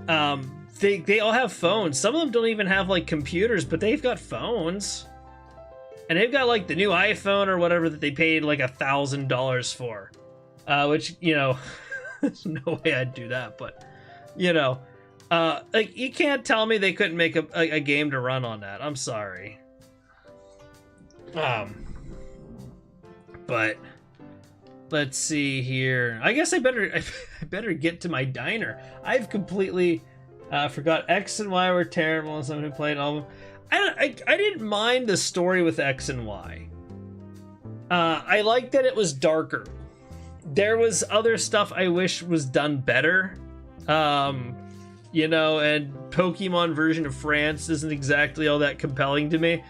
they all have phones. Some of them don't even have, like, computers, but they've got phones. And they've got, like, the new iPhone or whatever that they paid, like, $1,000 for. Which, you know, there's no way I'd do that, but, you know. Like, you can't tell me they couldn't make a game to run on that. I'm sorry. But let's see here. I guess I better get to my diner. I've completely forgot X and Y were terrible, and someone who played all of them. I didn't mind the story with X and Y. I liked that it was darker. There was other stuff I wish was done better. You know, and Pokemon version of France isn't exactly all that compelling to me.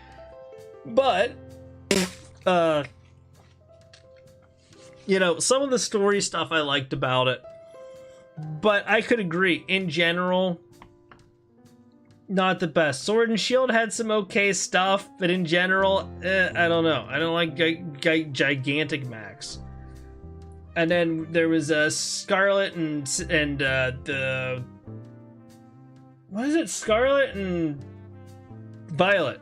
But, you know, some of the story stuff I liked about it. But I could agree, in general, not the best. Sword and Shield had some okay stuff, but in general, I don't know. I don't like Gigantic Max. And then there was Scarlet and the... What is it? Scarlet and Violet.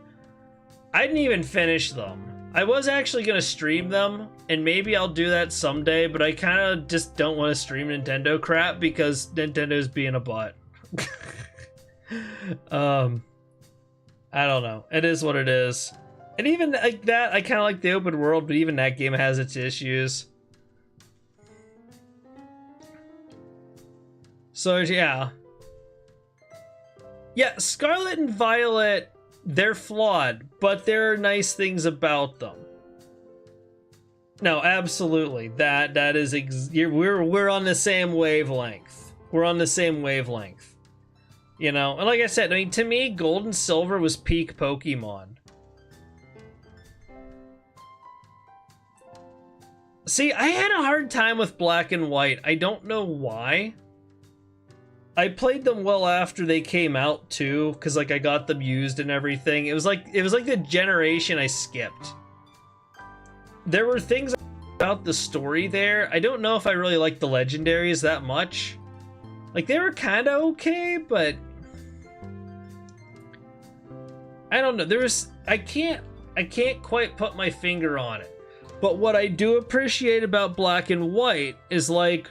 I didn't even finish them. I was actually going to stream them, and maybe I'll do that someday, but I kind of just don't want to stream Nintendo crap because Nintendo's being a butt. I don't know. It is what it is. And even like that, I kind of like the open world, but even that game has its issues. So, yeah. Yeah, Scarlet and Violet, they're flawed, but there are nice things about them. No, absolutely. That is we're on the same wavelength. We're on the same wavelength. You know, and like I said, I mean, to me, Gold and Silver was peak Pokemon. See, I had a hard time with Black and White. I don't know why. I played them well after they came out too, because like I got them used and everything. It was like the generation I skipped. There were things about the story there. I don't know if I really liked the legendaries that much. Like, they were kind of okay, but I don't know. I can't quite put my finger on it. But what I do appreciate about Black and White is, like,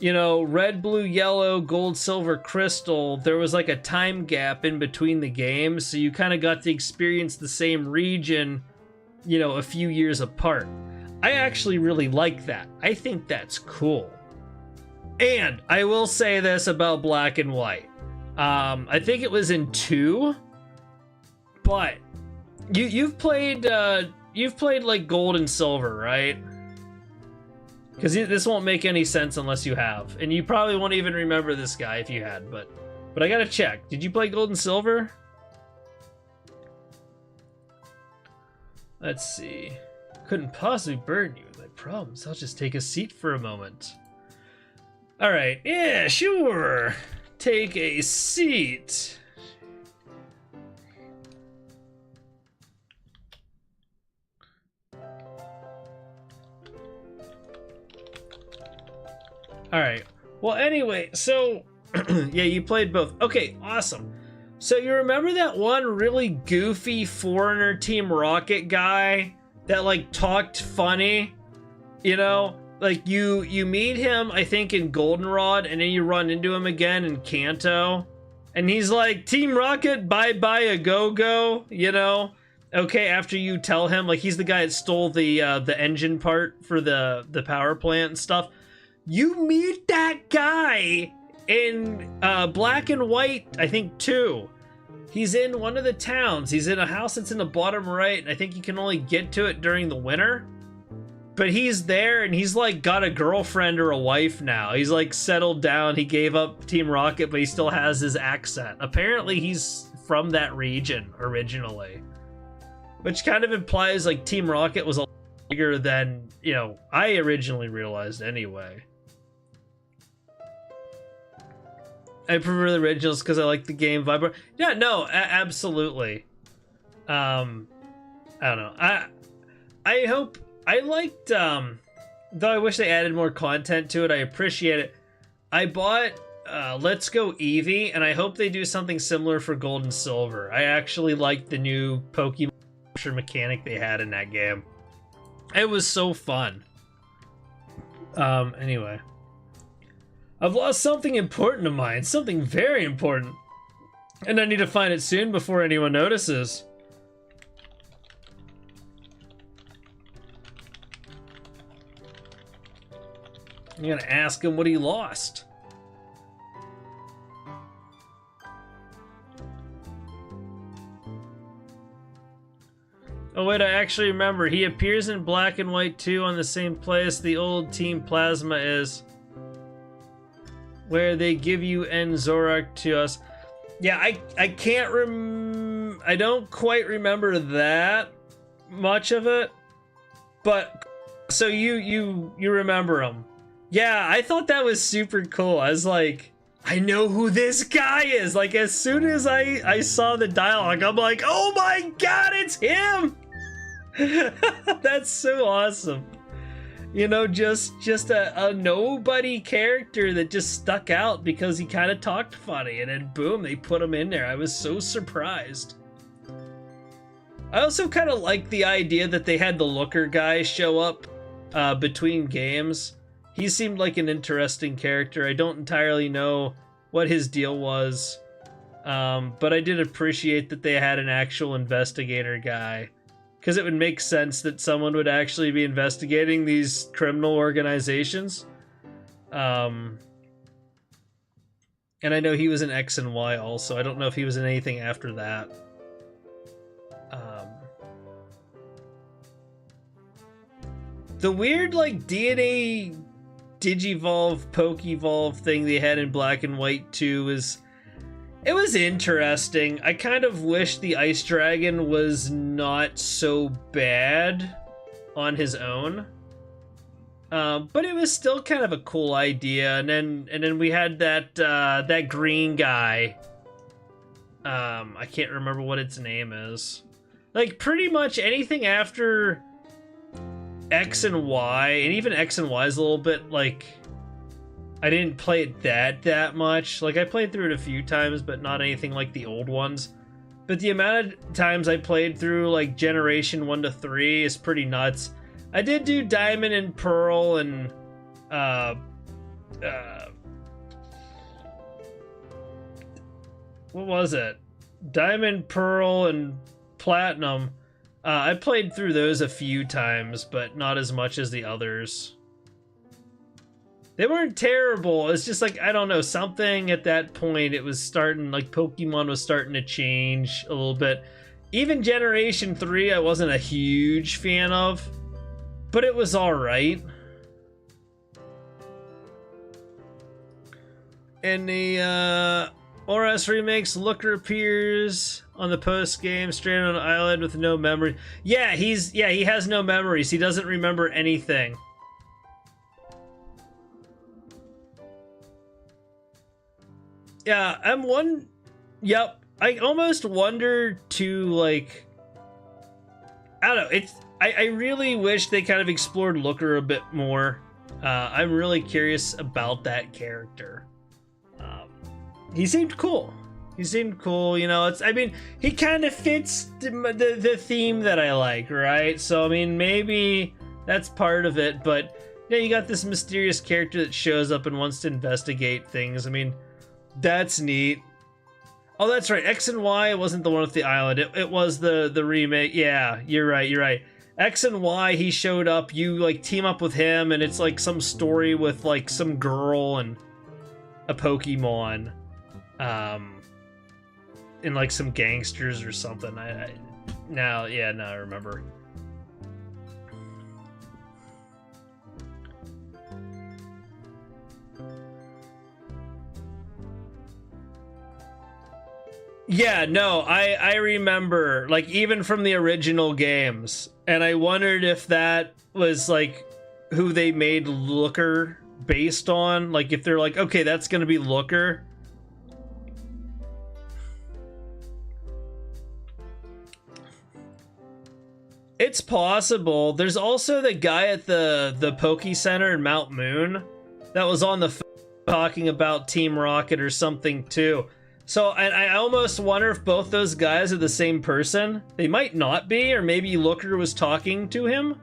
you know, Red, Blue, Yellow, Gold, Silver, Crystal, there was like a time gap in between the games, so you kind of got to experience the same region, you know, a few years apart. I actually really like that. I think that's cool. And I will say this about Black and White. I think it was in 2, but you've played like Gold and Silver, right? Because this won't make any sense unless you have. And you probably won't even remember this guy if you had, but I gotta check. Did you play Gold and Silver? Let's see. Couldn't possibly burden you with my problems. I'll just take a seat for a moment. Alright, yeah, sure. Take a seat. All right. Well, anyway, so yeah, you played both. Okay, awesome. So you remember that one really goofy foreigner Team Rocket guy that like talked funny? You know, like you meet him, I think, in Goldenrod, and then you run into him again in Kanto, and he's like, Team Rocket, bye bye a go, you know? Okay, after you tell him, like, he's the guy that stole the engine part for the power plant and stuff. You meet that guy in Black and White, I think 2. He's in one of the towns. He's in a house that's in the bottom right, and I think you can only get to it during the winter. But he's there, and he's like got a girlfriend or a wife now. He's like settled down. He gave up Team Rocket, but he still has his accent. Apparently he's from that region originally. Which kind of implies like Team Rocket was a lot bigger than, you know, I originally realized anyway. I prefer the originals because I like the game vibe. Yeah, no, absolutely. I don't know. I hope I liked. Though I wish they added more content to it. I appreciate it. I bought Let's Go Eevee, and I hope they do something similar for Gold and Silver. I actually liked the new Pokemon mechanic they had in that game. It was so fun. Anyway. I've lost something important of mine, something very important. And I need to find it soon before anyone notices. I'm gonna ask him what he lost. Oh wait, I actually remember. He appears in Black and White 2 on the same place the old Team Plasma is. Where they give you N Zorak to us. Yeah, I can't I don't quite remember that much of it. But so you remember him. Yeah, I thought that was super cool. I was like, I know who this guy is. Like as soon as I saw the dialogue, I'm like, oh my god, it's him. That's so awesome. You know, just a nobody character that just stuck out because he kind of talked funny, and then boom, they put him in there. I was so surprised. I also kind of like the idea that they had the Looker guy show up between games. He seemed like an interesting character. I don't entirely know what his deal was, but I did appreciate that they had an actual investigator guy. Because it would make sense that someone would actually be investigating these criminal organizations. And I know he was in X and Y also. I don't know if he was in anything after that. The weird, like, DNA Digivolve, Pokevolve thing they had in Black and White 2 was... It was interesting. I kind of wish the Ice Dragon was not so bad on his own. But it was still kind of a cool idea. And then we had that green guy. I can't remember what its name is. Like pretty much anything after X and Y, and even X and Y is a little bit like I didn't play it that much. Like, I played through it a few times, but not anything like the old ones. But the amount of times I played through, like, Generation 1 to 3 is pretty nuts. I did do Diamond and Pearl and, what was it? Diamond, Pearl, and Platinum. I played through those a few times, but not as much as the others. They weren't terrible. It's just like, I don't know, something at that point, it was starting, like, Pokemon was starting to change a little bit. Even Generation 3, I wasn't a huge fan of, but it was alright. In the, ORAS remakes, Looker appears on the post-game, stranded on an island with no memory. Yeah, he has no memories. He doesn't remember anything. Yeah, Yep, I almost wonder to, like... I don't know, I really wish they kind of explored Looker a bit more. I'm really curious about that character. He seemed cool. He seemed cool, you know. I mean, he kind of fits the theme that I like, right? So I mean, maybe that's part of it. But yeah, you got this mysterious character that shows up and wants to investigate things. I mean, that's neat. Oh, that's right. X and Y wasn't the one with the island. It was the remake. Yeah, you're right. You're right. X and Y, he showed up. You like team up with him, and it's like some story with like some girl and a Pokemon, and like some gangsters or something. Now I remember. Yeah, no, I remember, like, even from the original games, and I wondered if that was, like, who they made Looker based on, like, if they're like, okay, that's gonna be Looker. It's possible. There's also the guy at the Poke Center in Mount Moon that was on the talking about Team Rocket or something, too. So, and I almost wonder if both those guys are the same person. They might not be, or maybe Looker was talking to him.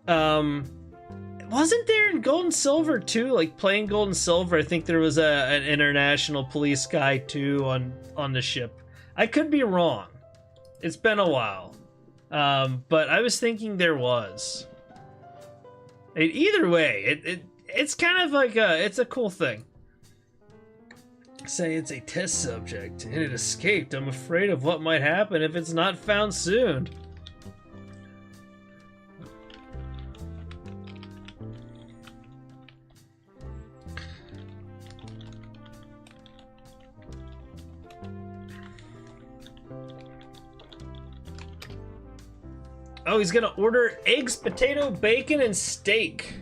Wasn't there in Gold and Silver too? Like playing Gold and Silver, I think there was an international police guy too on the ship. I could be wrong. It's been a while, but I was thinking there was. Either way, it's kind of like it's a cool thing. Say it's a test subject and it escaped. I'm afraid of what might happen if it's not found soon. Oh, he's gonna order eggs, potato, bacon, and steak.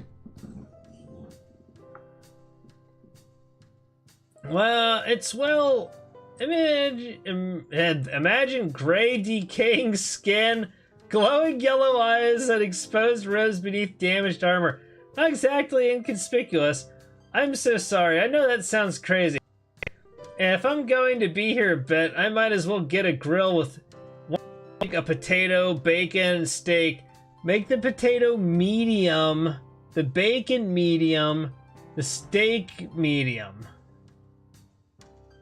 Well, imagine gray, decaying skin, glowing yellow eyes, and exposed rose beneath damaged armor. Not exactly inconspicuous. I'm so sorry. I know that sounds crazy. And if I'm going to be here a bit, I might as well get a grill with a potato, bacon, and steak. Make the potato medium, the bacon medium, the steak medium.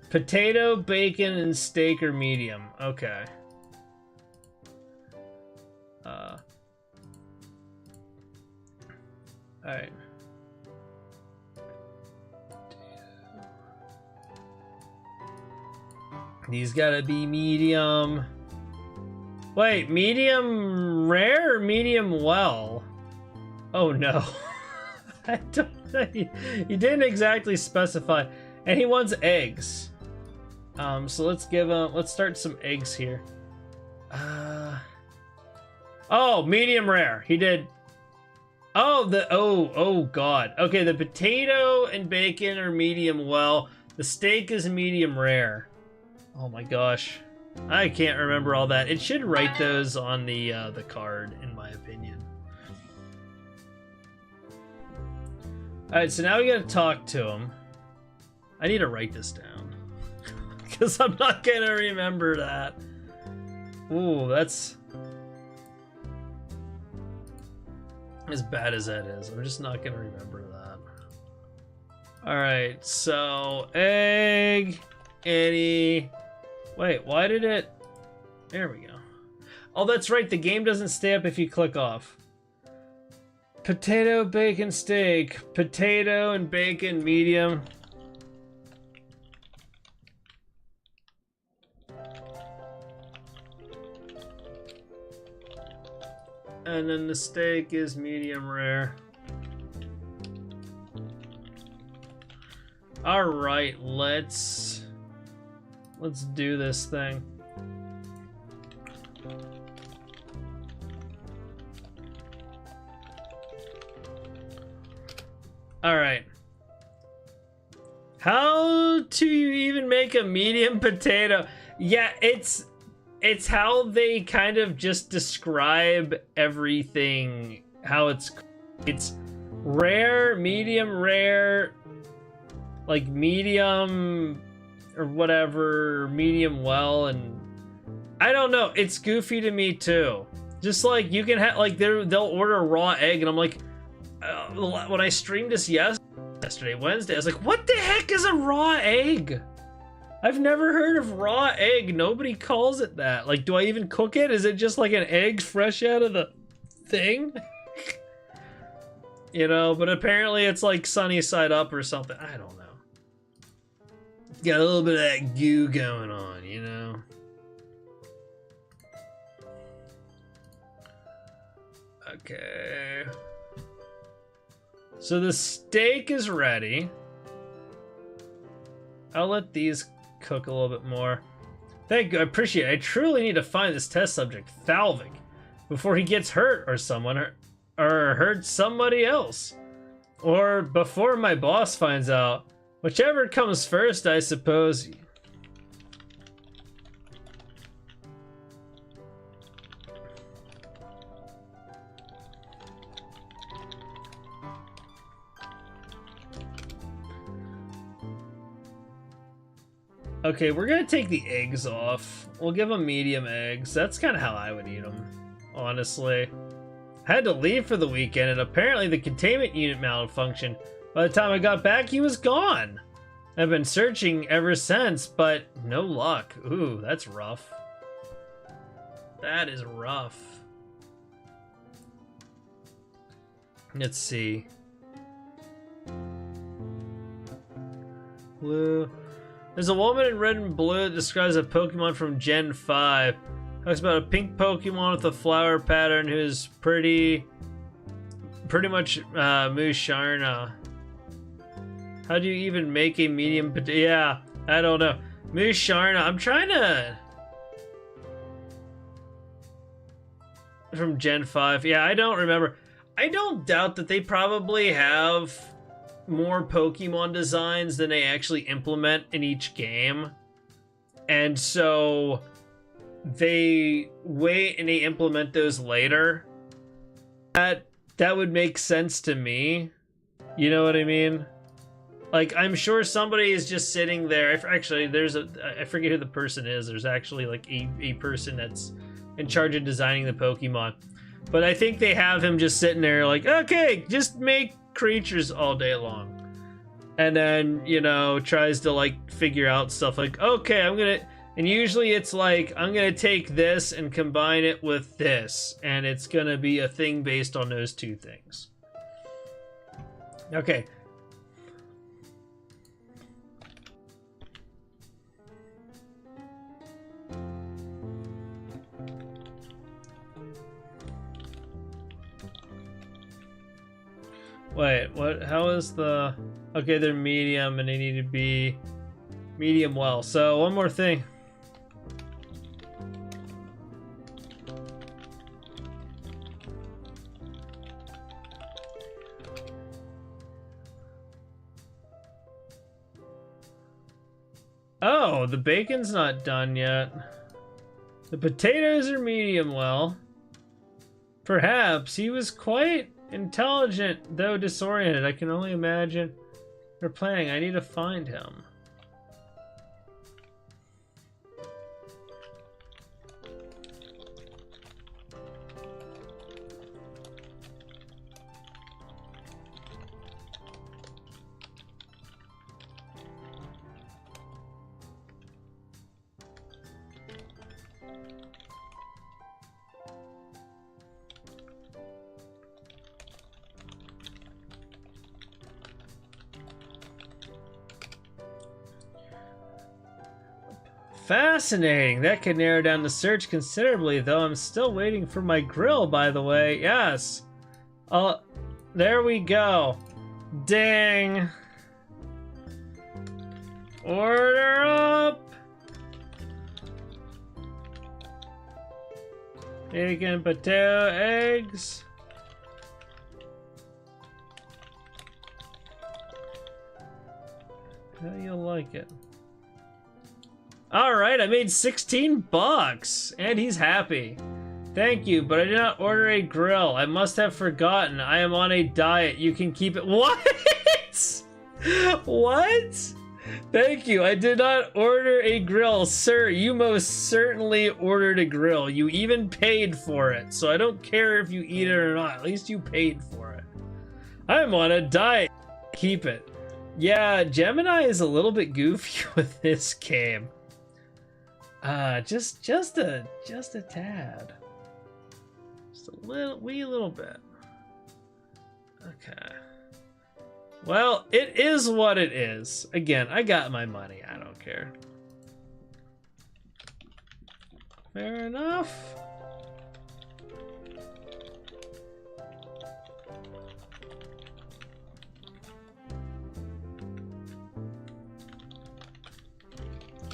Potato, bacon, and steak are medium. Okay. Alright. These gotta be medium. Wait, medium rare or medium well? Oh no. I don't know. He didn't exactly specify. And he wants eggs. So let's start some eggs here. Oh, medium rare. He did. Oh god. Okay, the potato and bacon are medium well. The steak is medium rare. Oh my gosh. I can't remember all that. It should write those on the card, in my opinion. Alright, so now we gotta talk to him. I need to write this down. Because I'm not gonna remember that. Ooh, that's... as bad as that is. I'm just not gonna remember that. Alright, so... egg... any... Wait, why did it... there we go. Oh, that's right, the game doesn't stay up if you click off. Potato, bacon, steak. Potato and bacon, medium. And then the steak is medium rare. Alright, let's do this thing. Alright. How to even make a medium potato? Yeah, it's how they kind of just describe everything, how it's rare, medium rare, like medium or whatever, medium well, and I don't know. It's goofy to me too. Just like you can have like they'll order a raw egg, and I'm like, when I streamed this yesterday, Wednesday, I was like, what the heck is a raw egg? I've never heard of raw egg. Nobody calls it that. Like, do I even cook it? Is it just like an egg fresh out of the thing? You know, but apparently it's like sunny side up or something. I don't know. Got a little bit of that goo going on, you know? Okay. So the steak is ready. I'll let these cook a little bit more. Thank you, I appreciate it. I truly need to find this test subject, Thalvik, before he gets hurt or someone or hurts somebody else. Or before my boss finds out. Whichever comes first, I suppose. Okay, we're gonna take the eggs off. We'll give them medium eggs. That's kind of how I would eat them, honestly. I had to leave for the weekend, and apparently the containment unit malfunctioned. By the time I got back, he was gone. I've been searching ever since, but no luck. Ooh, that's rough. That is rough. Let's see. Blue. There's a woman in red and blue that describes a Pokemon from Gen 5. Talks about a pink Pokemon with a flower pattern who's pretty much Musharna. How do you even make a medium potato? Yeah, I don't know. Musharna, I'm trying to... From Gen 5. Yeah, I don't remember. I don't doubt that they probably have more Pokemon designs than they actually implement in each game. And so they wait and they implement those later. That would make sense to me. You know what I mean? Like, I'm sure somebody is just sitting there. Actually, I forget who the person is. There's actually like a person that's in charge of designing the Pokemon. But I think they have him just sitting there like, okay, just make creatures all day long. And then, you know, tries to like figure out stuff like, okay, and usually it's like, I'm gonna take this and combine it with this, and it's gonna be a thing based on those two things. Okay. Wait, what? How is the... Okay, they're medium and they need to be medium well. So, one more thing. Oh, the bacon's not done yet. The potatoes are medium well. Perhaps. He was quite intelligent, though disoriented. I can only imagine they're planning. I need to find him. Fascinating. That could narrow down the search considerably, though I'm still waiting for my grill, by the way. Yes. There we go. Ding. Order up. Bacon, potato, eggs. How do you like it? All right, I made 16 bucks, and he's happy. Thank you, but I did not order a grill. I must have forgotten. I am on a diet. You can keep it. What? What? Thank you. I did not order a grill. Sir, you most certainly ordered a grill. You even paid for it. So I don't care if you eat it or not. At least you paid for it. I'm on a diet. Keep it. Yeah, Gemini is a little bit goofy with this game. Just a tad. Just a wee little bit. Okay. Well, it is what it is. Again, I got my money. I don't care. Fair enough.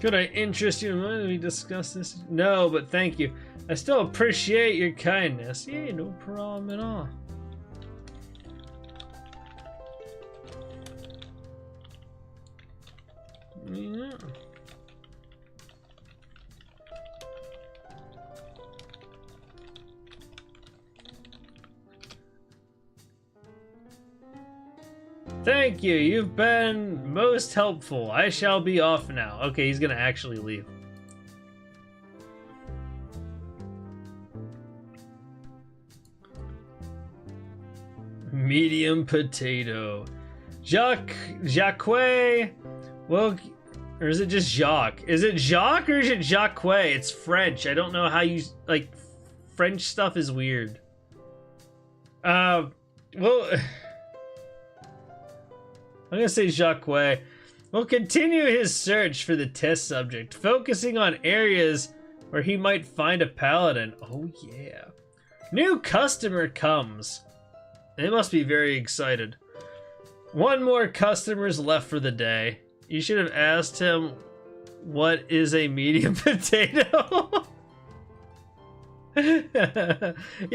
Could I interest you in when we discuss this? No, but thank you. I still appreciate your kindness. Yeah, no problem at all. Yeah. Thank you. You've been most helpful. I shall be off now. Okay, he's gonna actually leave. Medium potato. Jacques. Well, or is it just Jacques? Is it Jacques or is it Jacques? It's French. I don't know how you like. French stuff is weird. Well, I'm gonna say Jacques. Will continue his search for the test subject, focusing on areas where he might find a paladin. Oh yeah. New customer comes. They must be very excited. One more customer's left for the day. You should have asked him what is a medium potato. You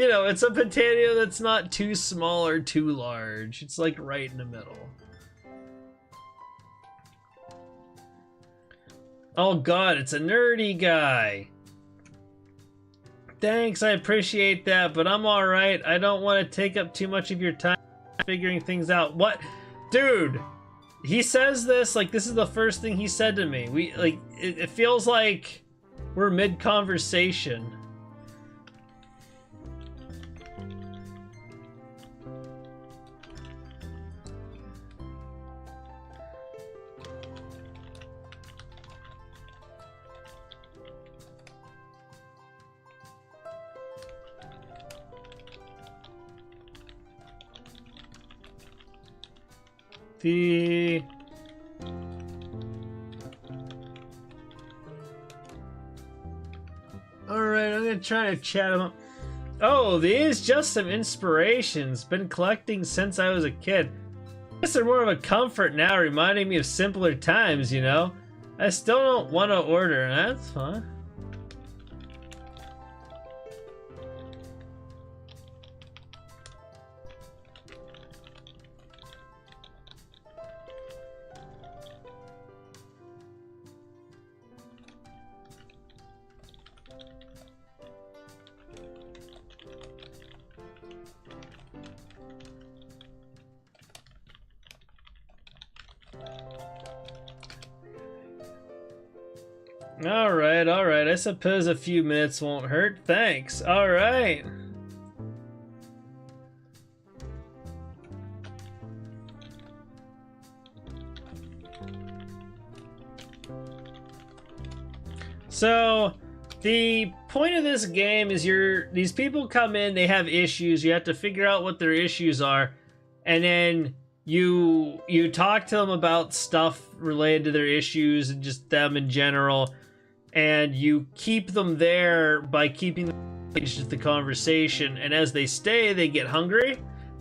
know, it's a potato that's not too small or too large. It's like right in the middle. Oh god, it's a nerdy guy. Thanks, I appreciate that, but I'm alright. I don't want to take up too much of your time figuring things out. What? Dude, he says this like this is the first thing he said to me. It feels like we're mid-conversation. Alright, I'm gonna try to chat him up. Oh, these just some inspirations. Been collecting since I was a kid. I guess they're more of a comfort now, reminding me of simpler times, you know? I still don't want to order, and that's fine. Alright, I suppose a few minutes won't hurt. Thanks. Alright. So, the point of this game is these people come in, they have issues, you have to figure out what their issues are, and then you talk to them about stuff related to their issues and just them in general. And you keep them there by keeping them engaged with the conversation, and as they stay, they get hungry,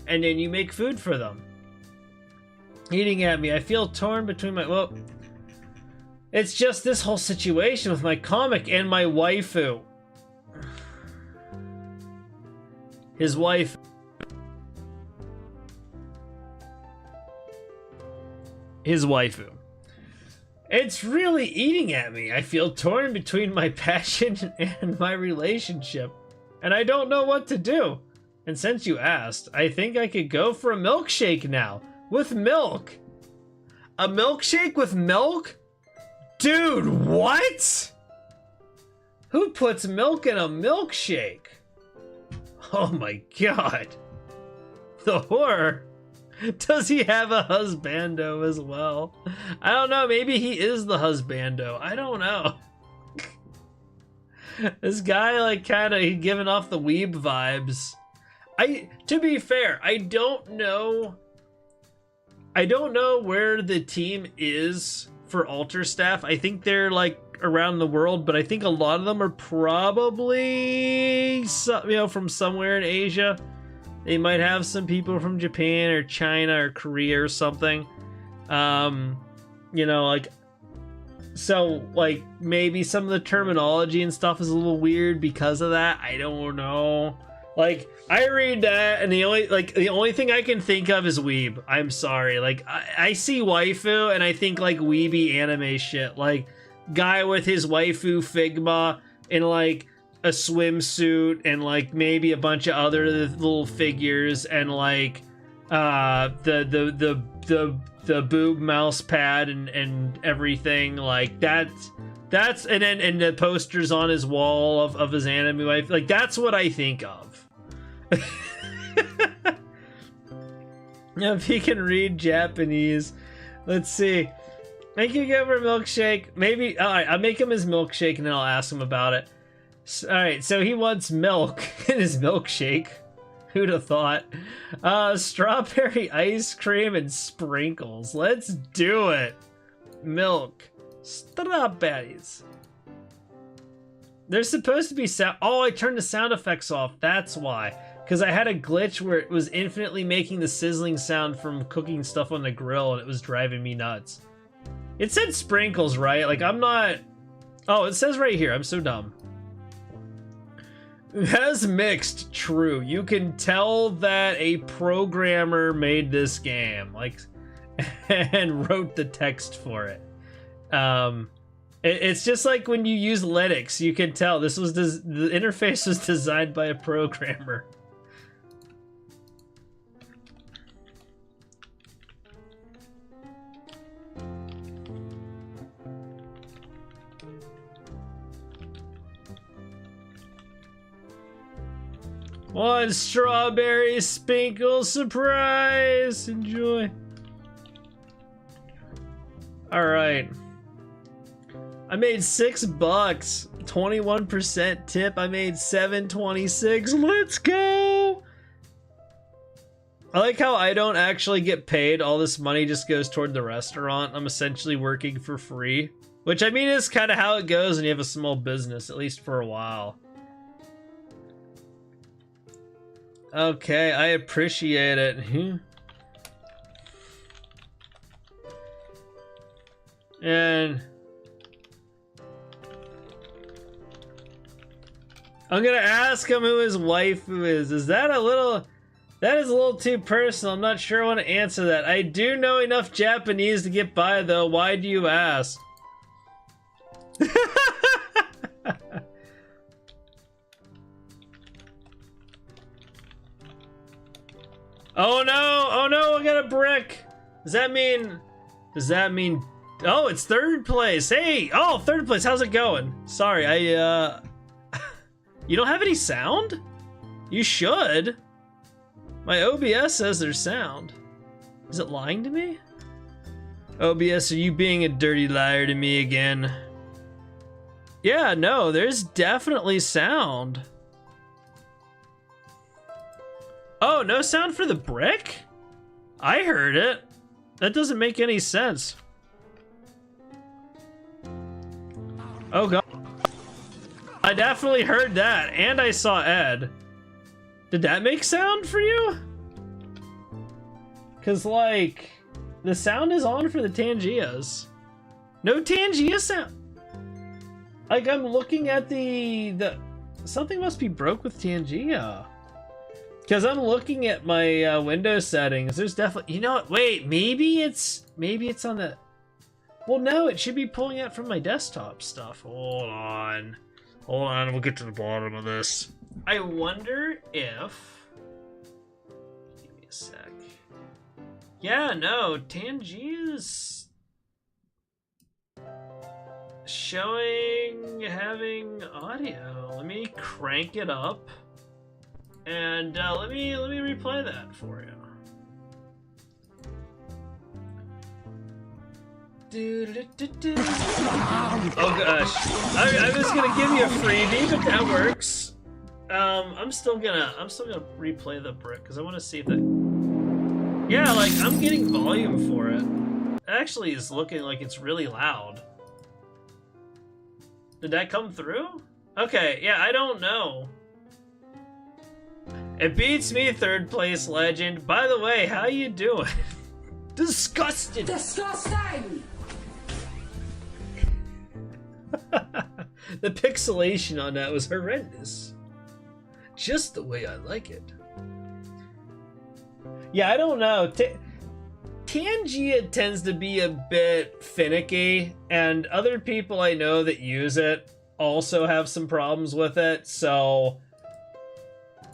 and then you make food for them. Eating at me, I feel torn between well, it's just this whole situation with my comic and my waifu. His wife. His waifu. It's really eating at me. I feel torn between my passion and my relationship. and I don't know what to do. And since you asked, I think I could go for a milkshake now. With milk. A milkshake with milk? Dude, what? Who puts milk in a milkshake? Oh my god. The horror. Does he have a husbando as well? I don't know, maybe he is the husbando. I don't know. This guy, like, kinda, he's giving off the weeb vibes. To be fair, I don't know where the team is for altar staff. I think they're like around the world, but I think a lot of them are probably from somewhere in Asia. They might have some people from Japan or China or Korea or something. So like maybe some of the terminology and stuff is a little weird because of that. I don't know. Like, I read that, and the only thing I can think of is weeb. I'm sorry. Like, I see waifu, and I think, like, weeby anime shit. Like, guy with his waifu Figma in, like, a swimsuit, and, like, maybe a bunch of other little figures, and, like, the boob mouse pad and everything. Like, that's and the posters on his wall of his anime wife. Like, that's what I think of. Now, if he can read Japanese, let's see. Make you go for a milkshake. Maybe. All right, I'll make him his milkshake and then I'll ask him about it. All right, so he wants milk in his milkshake. Who'd have thought? Strawberry ice cream and sprinkles. Let's do it. Milk, strawberries. There's supposed to be sound. Oh, I turned the sound effects off. That's why. Because I had a glitch where it was infinitely making the sizzling sound from cooking stuff on the grill, and it was driving me nuts. It said sprinkles, right? Like, I'm not... Oh, it says right here. I'm so dumb. Has mixed, true. You can tell that a programmer made this game, like, and wrote the text for it. It's just like when you use Linux, you can tell this was the interface was designed by a programmer. One strawberry sprinkle surprise. Enjoy. All right. I made $6, 21% tip. I made $7.26. Let's go. I like how I don't actually get paid. All this money just goes toward the restaurant. I'm essentially working for free, which I mean is kind of how it goes when you have a small business, at least for a while. Okay, I appreciate it. And I'm gonna ask him who his waifu is. Is that a little... That is a little too personal. I'm not sure I want to answer that. I do know enough Japanese to get by, though. Why do you ask? Oh no! Oh no! I got a brick! Does that mean... Oh, it's third place! Hey! Oh, third place! How's it going? Sorry, You don't have any sound? You should. My OBS says there's sound. Is it lying to me? OBS, are you being a dirty liar to me again? Yeah, no, there's definitely sound. Oh, no sound for the brick? I heard it. That doesn't make any sense. Oh god. I definitely heard that, and I saw Ed. Did that make sound for you? Cause like, the sound is on for the Tangias. No Tangia sound. Like I'm looking at the something must be broke with Tangia. Cause I'm looking at my Windows settings. There's definitely, you know what? Wait, maybe it's on the. Well, no, it should be pulling out from my desktop stuff. Hold on, we'll get to the bottom of this. I wonder if... Give me a sec. Yeah, no, Tangi is showing having audio. Let me crank it up, and let me replay that for you. Oh gosh, I was gonna give you a freebie, but that works. I'm still gonna replay the brick because I want to see if that. Yeah, like I'm getting volume for it. It actually is looking like it's really loud. Did that come through? Okay, yeah, I don't know. It beats me, third place legend. By the way, how you doing? Disgusted. Disgusting! The pixelation on that was horrendous. Just the way I like it. Yeah, I don't know. Tangia tends to be a bit finicky, and other people I know that use it also have some problems with it, so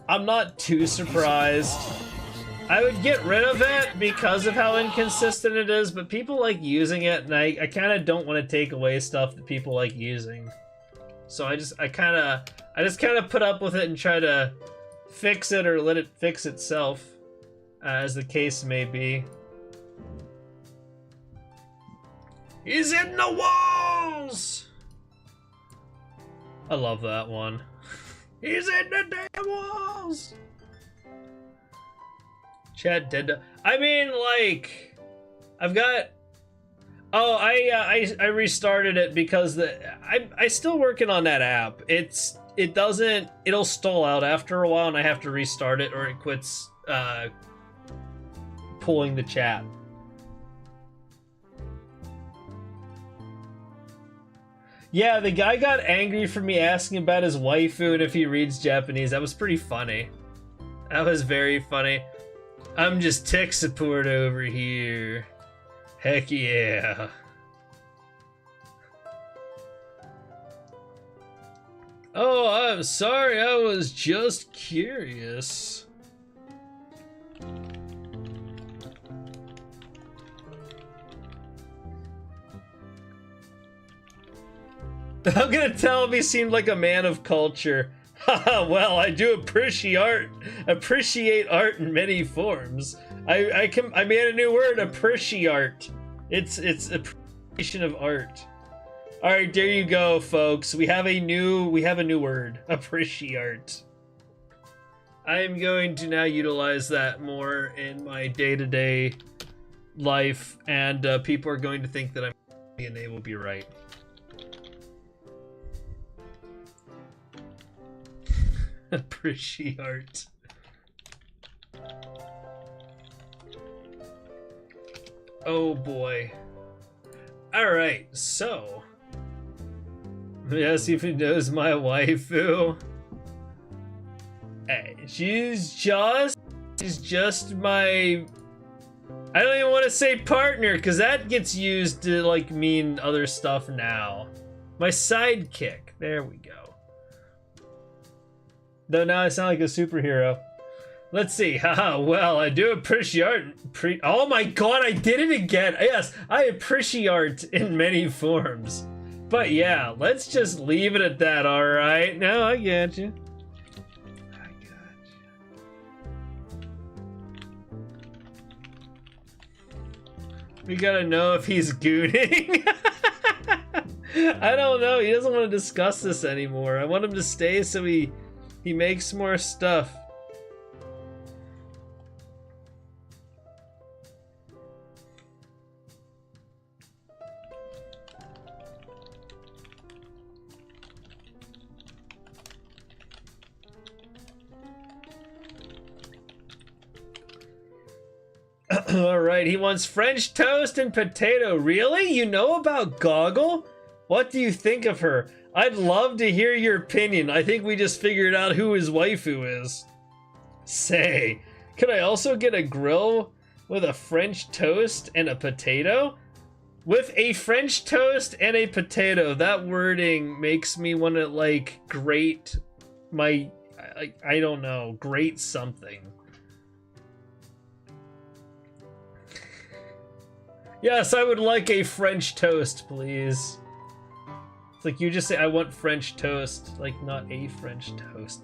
I'm not too surprised. I would get rid of it because of how inconsistent it is, but people like using it, and I kind of don't want to take away stuff that people like using. So I just kind of put up with it and try to fix it or let it fix itself, as the case may be. He's in the walls! I love that one. He's in the damn walls! Chat dead. I mean, like, I've got. Oh, I restarted it because I still working on that app. It'll stall out after a while, and I have to restart it, or it quits pulling the chat. Yeah, the guy got angry for me asking about his waifu and if he reads Japanese. That was pretty funny. That was very funny. I'm just tech support over here. Heck yeah. Oh, I'm sorry, I was just curious. I'm gonna tell him he seemed like a man of culture. Haha, well, I do appreciate art in many forms. I made a new word, appreciate. It's appreciation of art. All right, there you go, folks. We have a new word, appreciate. I am going to now utilize that more in my day-to-day life, and people are going to think that I'm, and they will be right. Appreciate. Oh boy. Alright, so. Yes, if he knows my waifu. Hey, she's just my. I don't even want to say partner, because that gets used to like mean other stuff now. My sidekick. There we go. Though now I sound like a superhero. Let's see. Haha, well, I do appreciate oh my god, I did it again. Yes, I appreciate in many forms. But yeah, let's just leave it at that, alright? No, I get you. I got you. We gotta know if he's gooning. I don't know. He doesn't want to discuss this anymore. I want him to stay so he makes more stuff. Alright, he wants French toast and potato. Really? You know about Goggle? What do you think of her? I'd love to hear your opinion. I think we just figured out who his waifu is. Say, could I also get a grill with a French toast and a potato? With a French toast and a potato. That wording makes me want to, like, grate my... I don't know. Grate something. Yes, I would like a French toast, please. It's like you just say, I want French toast, like not a French toast.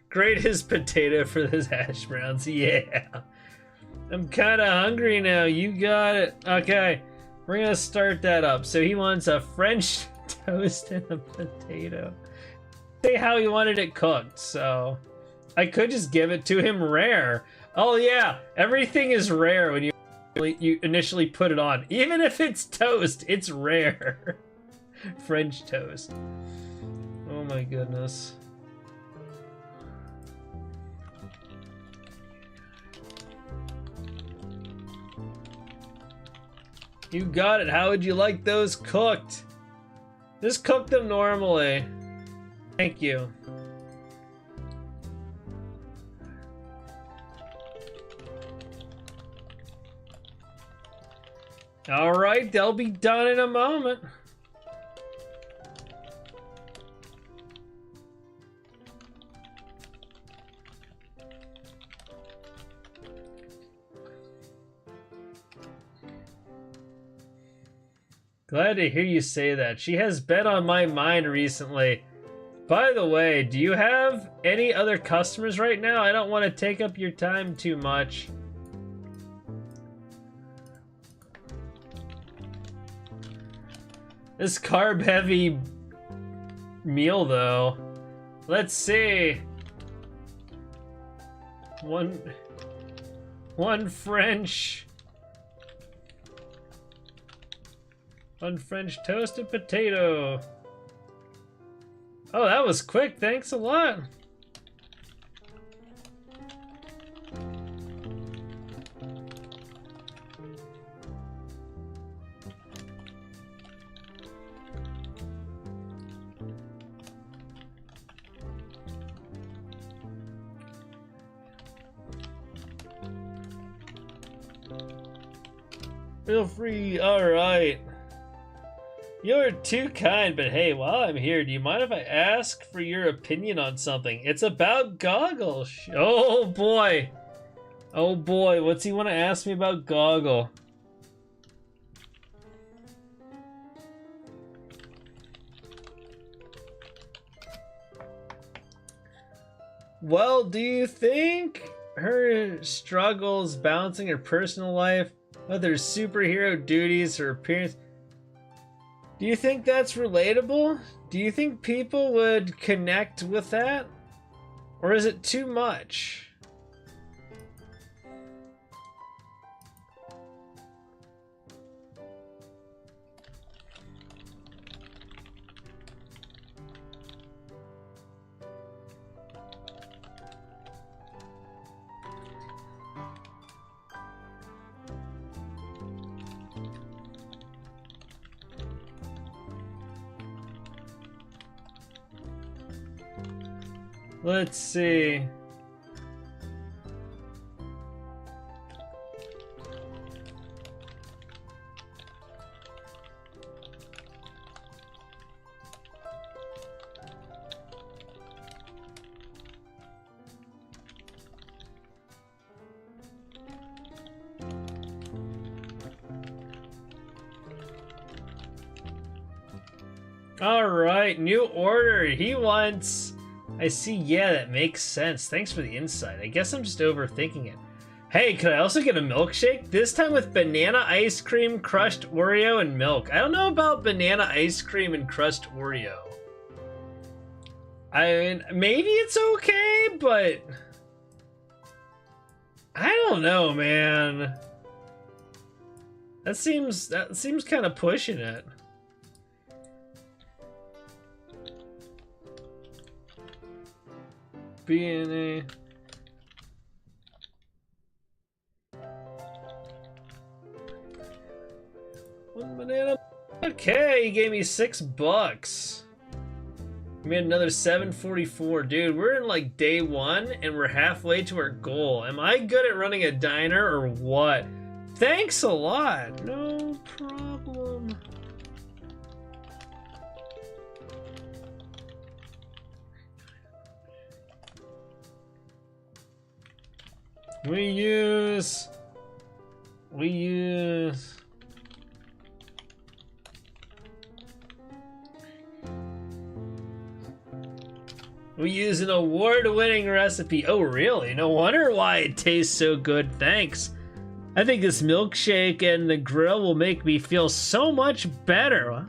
Grate his potato for his hash browns, yeah. I'm kind of hungry now, you got it. Okay, we're gonna start that up. So he wants a French toast and a potato. Say how he wanted it cooked, so I could just give it to him rare. Oh yeah, everything is rare when you initially put it on. Even if it's toast, it's rare. French toast. Oh my goodness. You got it. How would you like those cooked? Just cook them normally. Thank you. All right, they'll be done in a moment. Glad to hear you say that. She has been on my mind recently. By the way, do you have any other customers right now? I don't want to take up your time too much. This carb-heavy meal, though. Let's see. One French. One French toasted potato. Oh, that was quick. Thanks a lot. Feel free. All right. You're too kind, but hey, while I'm here, do you mind if I ask for your opinion on something? It's about Goggle. Oh boy. Oh boy, what's he want to ask me about Goggle? Well, do you think her struggles balancing her personal life, whether superhero duties or appearance, do you think that's relatable? Do you think people would connect with that? Or is it too much? Let's see. All right, new order. He wants... I see, yeah, that makes sense. Thanks for the insight. I guess I'm just overthinking it. Hey, could I also get a milkshake? This time with banana ice cream, crushed Oreo, and milk. I don't know about banana ice cream and crushed Oreo. I mean, maybe it's okay, but... I don't know, man. That seems kind of pushing it. B&A. One banana. Okay, he gave me $6. We made another 744. Dude, we're in like day one and we're halfway to our goal. Am I good at running a diner or what? Thanks a lot. No problem. We use an award-winning recipe. Oh, really? No wonder why it tastes so good. Thanks. I think this milkshake and the grill will make me feel so much better.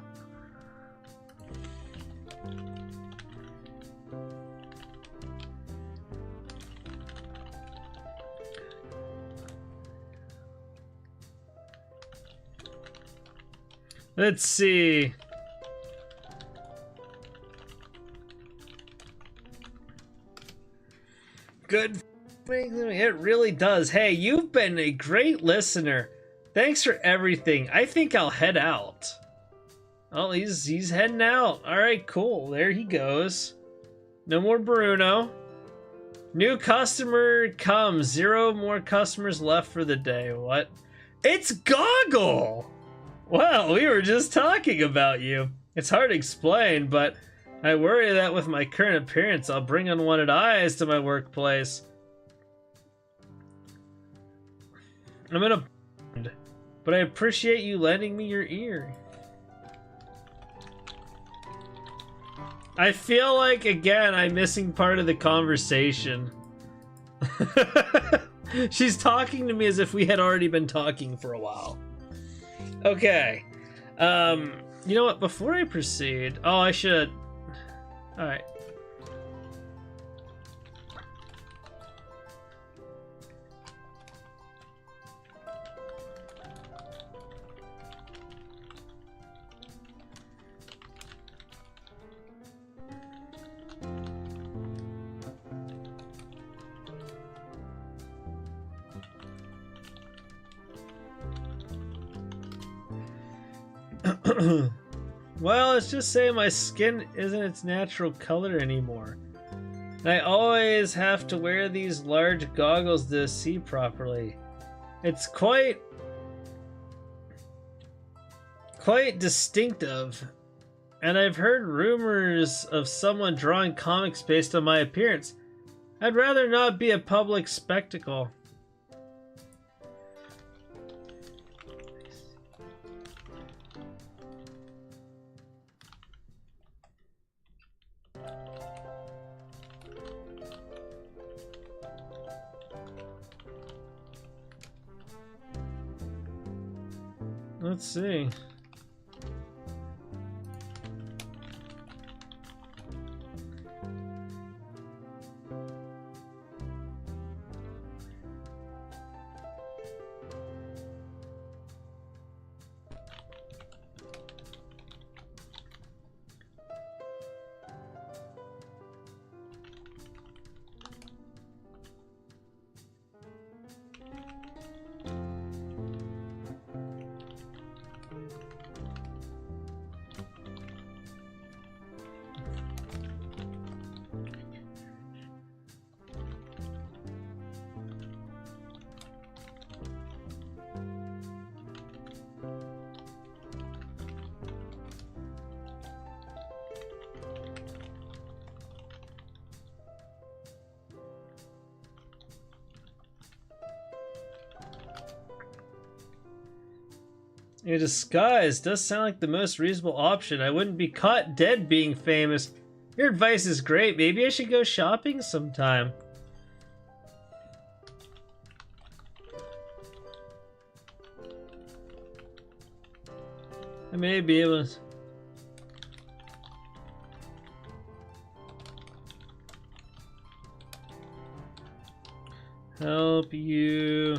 Let's see. Good. It really does. Hey, you've been a great listener. Thanks for everything. I think I'll head out. Oh, he's heading out. All right, cool. There he goes. No more Bruno. New customer comes. 0 more customers left for the day. What? It's Goggle! Well, we were just talking about you. It's hard to explain, but I worry that with my current appearance, I'll bring unwanted eyes to my workplace. I'm in a band, but I appreciate you lending me your ear. I feel like, again, I'm missing part of the conversation. She's talking to me as if we had already been talking for a while. Okay. You know what? Before I proceed... Oh, I should... Alright. Well, let's just say my skin isn't its natural color anymore. And I always have to wear these large goggles to see properly. It's quite distinctive. And I've heard rumors of someone drawing comics based on my appearance. I'd rather not be a public spectacle. Let's see. A disguise does sound like the most reasonable option. I wouldn't be caught dead being famous. Your advice is great. Maybe I should go shopping sometime. I may be able to... help you...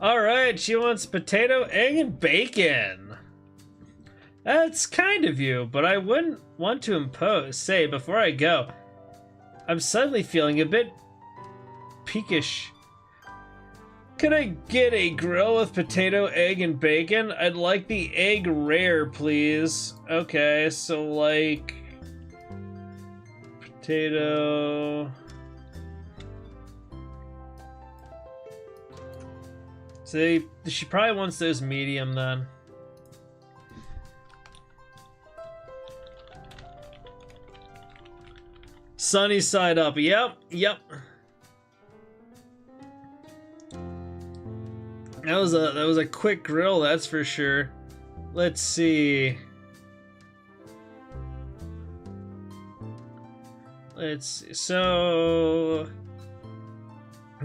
Alright, she wants potato, egg, and bacon. That's kind of you, but I wouldn't want to impose. Say, before I go, I'm suddenly feeling a bit peakish. Could I get a grill with potato, egg, and bacon? I'd like the egg rare, please. Okay, so like... potato... So she probably wants those medium then. Sunny side up. Yep, yep. That was a quick grill, that's for sure. Let's see. So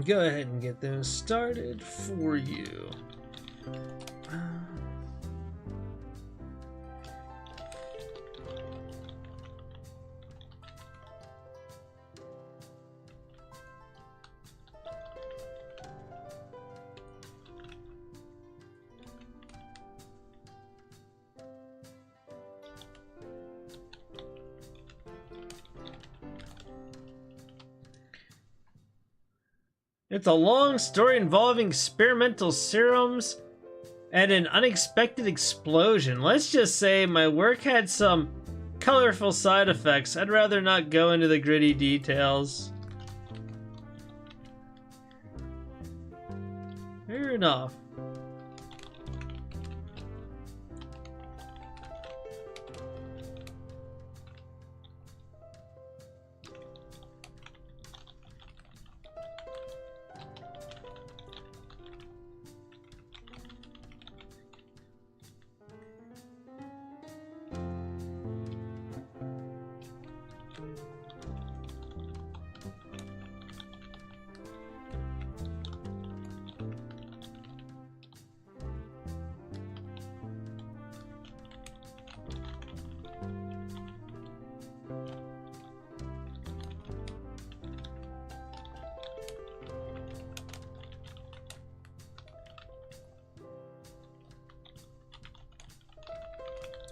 go ahead and get those started for you. It's a long story involving experimental serums and an unexpected explosion. Let's just say my work had some colorful side effects. I'd rather not go into the gritty details. Fair enough.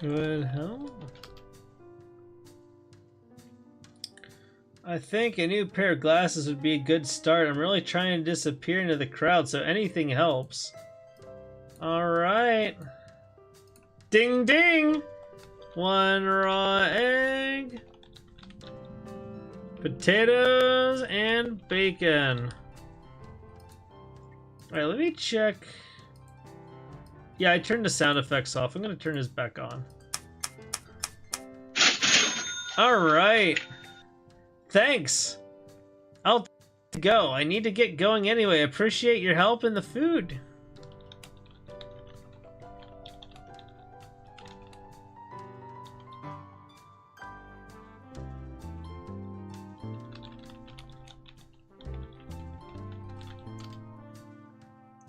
Would help. I think a new pair of glasses would be a good start. I'm really trying to disappear into the crowd, so anything helps. Alright. Ding ding! 1 raw egg. Potatoes and bacon. Alright, let me check. Yeah, I turned the sound effects off. I'm gonna turn this back on. Alright. Thanks. I'll go. I need to get going anyway. Appreciate your help in the food.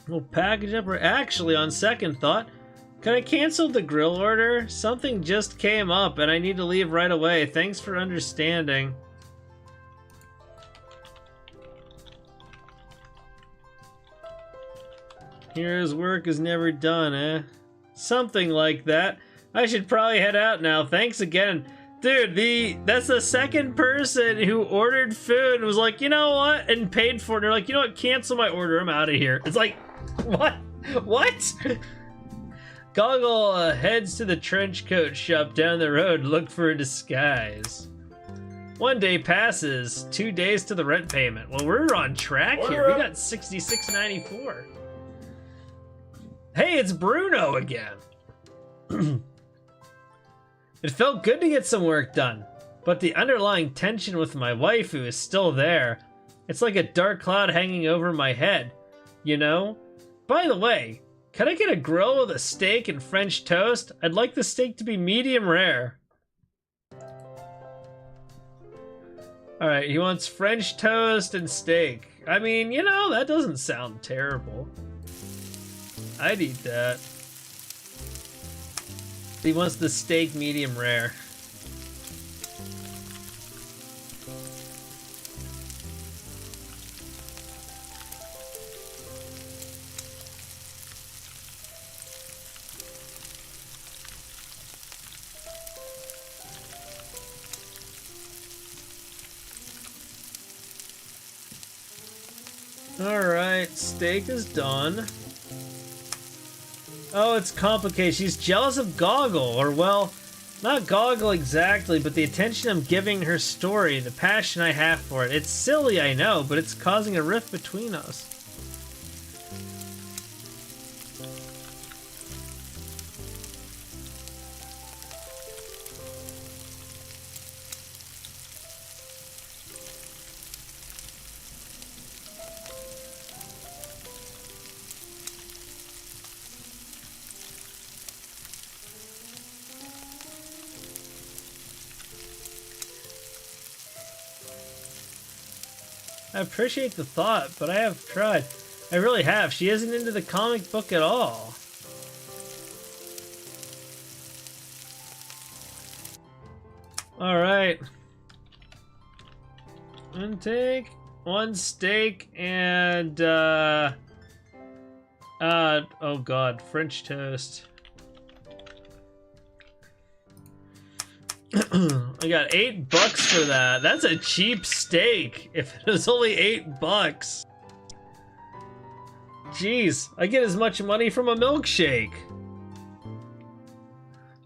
We'll package up. Actually, on second thought, could I cancel the grill order? Something just came up and I need to leave right away. Thanks for understanding. Hero's work is never done, eh? Something like that. I should probably head out now. Thanks again. Dude, that's the second person who ordered food and was like, you know what? And paid for it. They're like, you know what? Cancel my order. I'm out of here. It's like, what? What? Goggle heads to the trench coat shop down the road. Look for a disguise. 1 day passes. 2 days to the rent payment. Well, we're on track here. We got $66.94. Hey, it's Bruno again. It felt good to get some work done, but the underlying tension with my waifu is still there. It's like a dark cloud hanging over my head, you know? By the way, can I get a grill with a steak and French toast? I'd like the steak to be medium rare. Alright, he wants French toast and steak. I mean, you know, that doesn't sound terrible. I'd eat that. He wants the steak medium rare. Alright, steak is done. Oh, it's complicated. She's jealous of Goggle, or well, not Goggle exactly, but the attention I'm giving her story, the passion I have for it. It's silly, I know, but it's causing a rift between us. I appreciate the thought, but I have tried. I really have. She isn't into the comic book at all. Alright. One take, one steak, and, oh god, French toast. I got $8 for that. That's a cheap steak. If it was only $8. Jeez, I get as much money from a milkshake.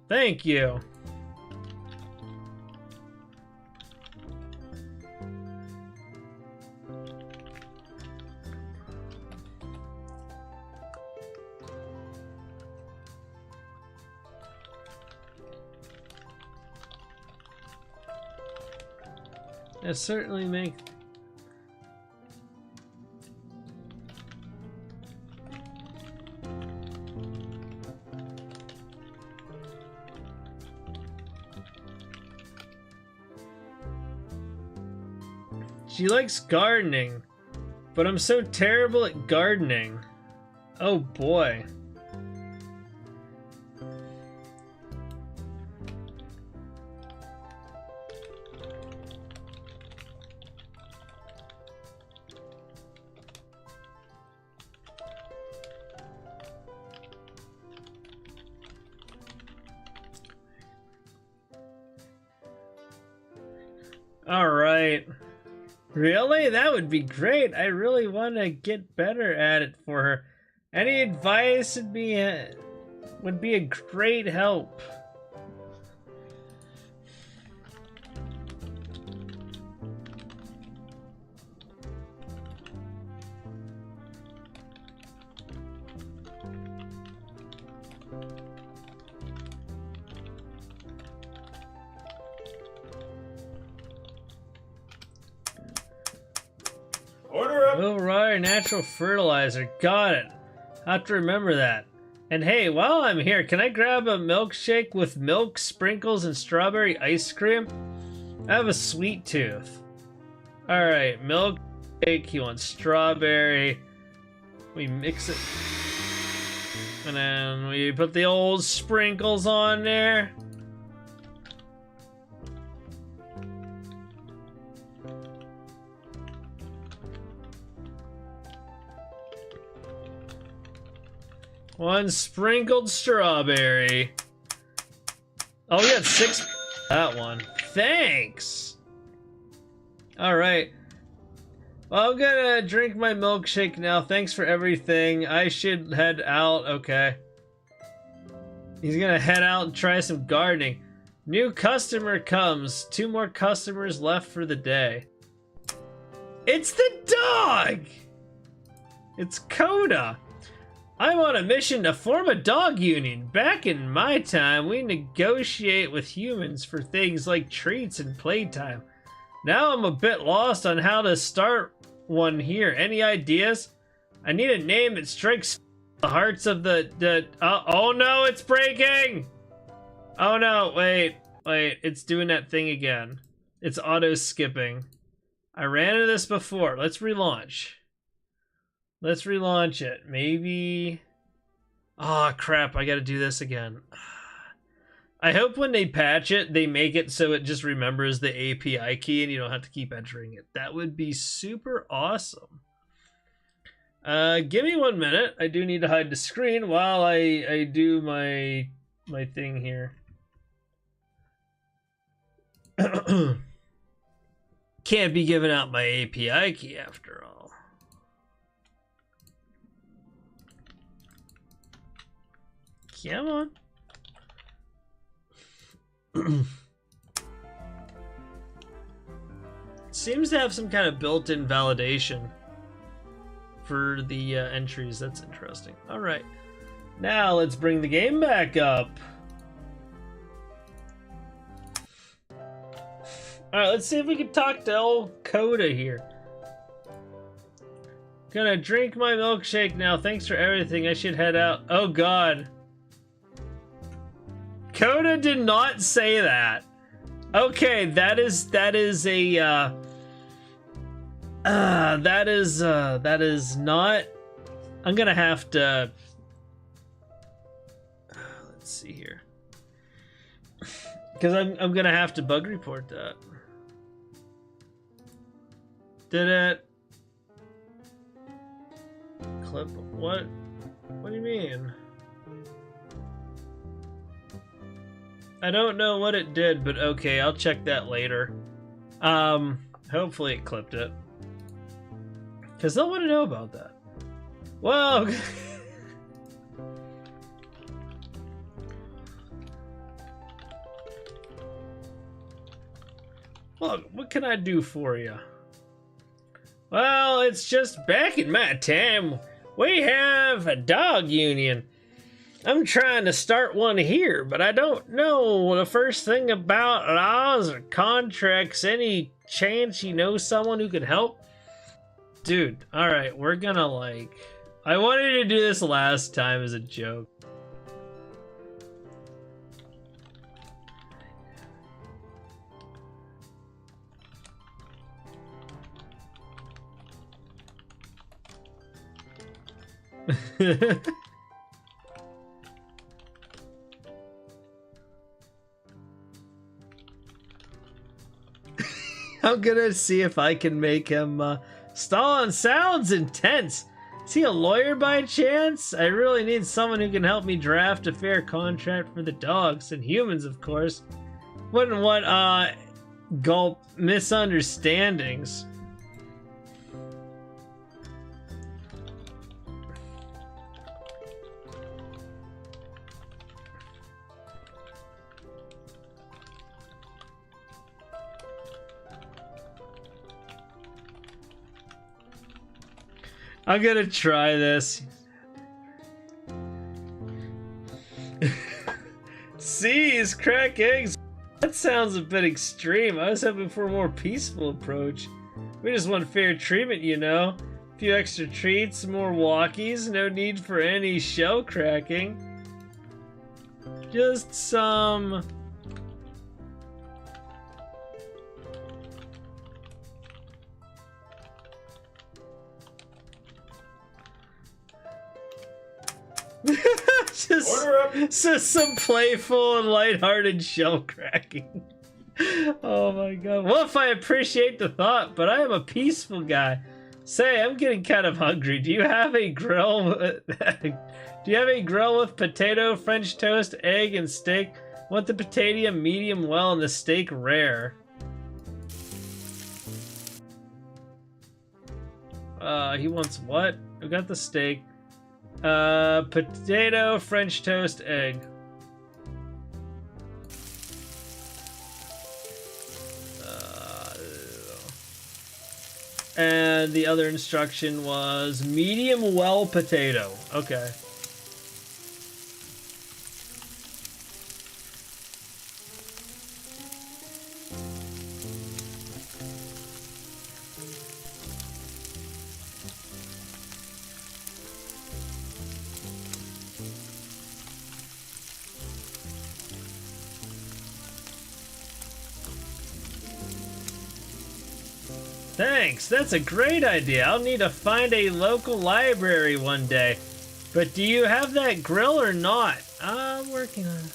Thank you. It certainly make. She likes gardening, but I'm so terrible at gardening. Oh boy. All right. Really? That would be great. I really want to get better at it for her. Any advice would be a great help. Order up! Oh, right, natural fertilizer. Got it. Have to remember that. And hey, while I'm here, can I grab a milkshake with milk, sprinkles, and strawberry ice cream? I have a sweet tooth. Alright, milkshake. He wants strawberry. We mix it. And then we put the old sprinkles on there. One sprinkled strawberry. Oh, we got 6. That one. Thanks. All right. Well, I'm gonna drink my milkshake now. Thanks for everything. I should head out. Okay. He's gonna head out and try some gardening. New customer comes. 2 more customers left for the day. It's the dog! It's Coda. I'm on a mission to form a dog union. Back in my time, we negotiate with humans for things like treats and playtime. Now I'm a bit lost on how to start one here. Any ideas? I need a name that strikes the hearts of the oh no, it's breaking! Oh no, wait, it's doing that thing again. It's auto skipping. I ran into this before. Let's relaunch. Let's relaunch it. Maybe. Oh crap, I gotta do this again. I hope when they patch it, they make it so it just remembers the API key and you don't have to keep entering it. That would be super awesome. Give me 1 minute. I do need to hide the screen while I do my thing here. Can't be giving out my API key after all. Come on. Seems to have some kind of built-in validation for the entries. That's interesting. All right. Now let's bring the game back up. All right, let's see if we can talk to old Coda here. Gonna drink my milkshake now. Thanks for everything. I should head out. Oh God. Coda did not say that. Okay, that is a That is not. I'm gonna have to. Let's see here, because I'm gonna have to bug report that. Did it clip? What? What do you mean? I don't know what it did, but okay, I'll check that later. Hopefully it clipped it, because they'll want to know about that. Well, look, what can I do for you? Well, it's just back in my time, we have a dog union. I'm trying to start one here, but I don't know the first thing about laws or contracts. Any chance you know someone who could help? Dude, alright, we're gonna like... I wanted to do this last time as a joke. I'm gonna see if I can make him stall. Sounds intense. Is he a lawyer by chance? I really need someone who can help me draft a fair contract for the dogs and humans, of course. Wouldn't want gulp misunderstandings. I'm gonna try this. Seas, crack eggs. That sounds a bit extreme. I was hoping for a more peaceful approach. We just want fair treatment, you know. A few extra treats, more walkies, no need for any shell cracking. Just some... just some playful and lighthearted shell cracking. Oh my god. Wolf, I appreciate the thought, but I am a peaceful guy. Say, I'm getting kind of hungry. Do you have a grill? Do you have a grill with potato, French toast, egg, and steak? Want the potato medium well and the steak rare. He wants what? We got the steak. Potato, French toast, egg. And the other instruction was medium well potato. Okay. Thanks, that's a great idea. I'll need to find a local library one day. But do you have that grill or not? I'm working on it.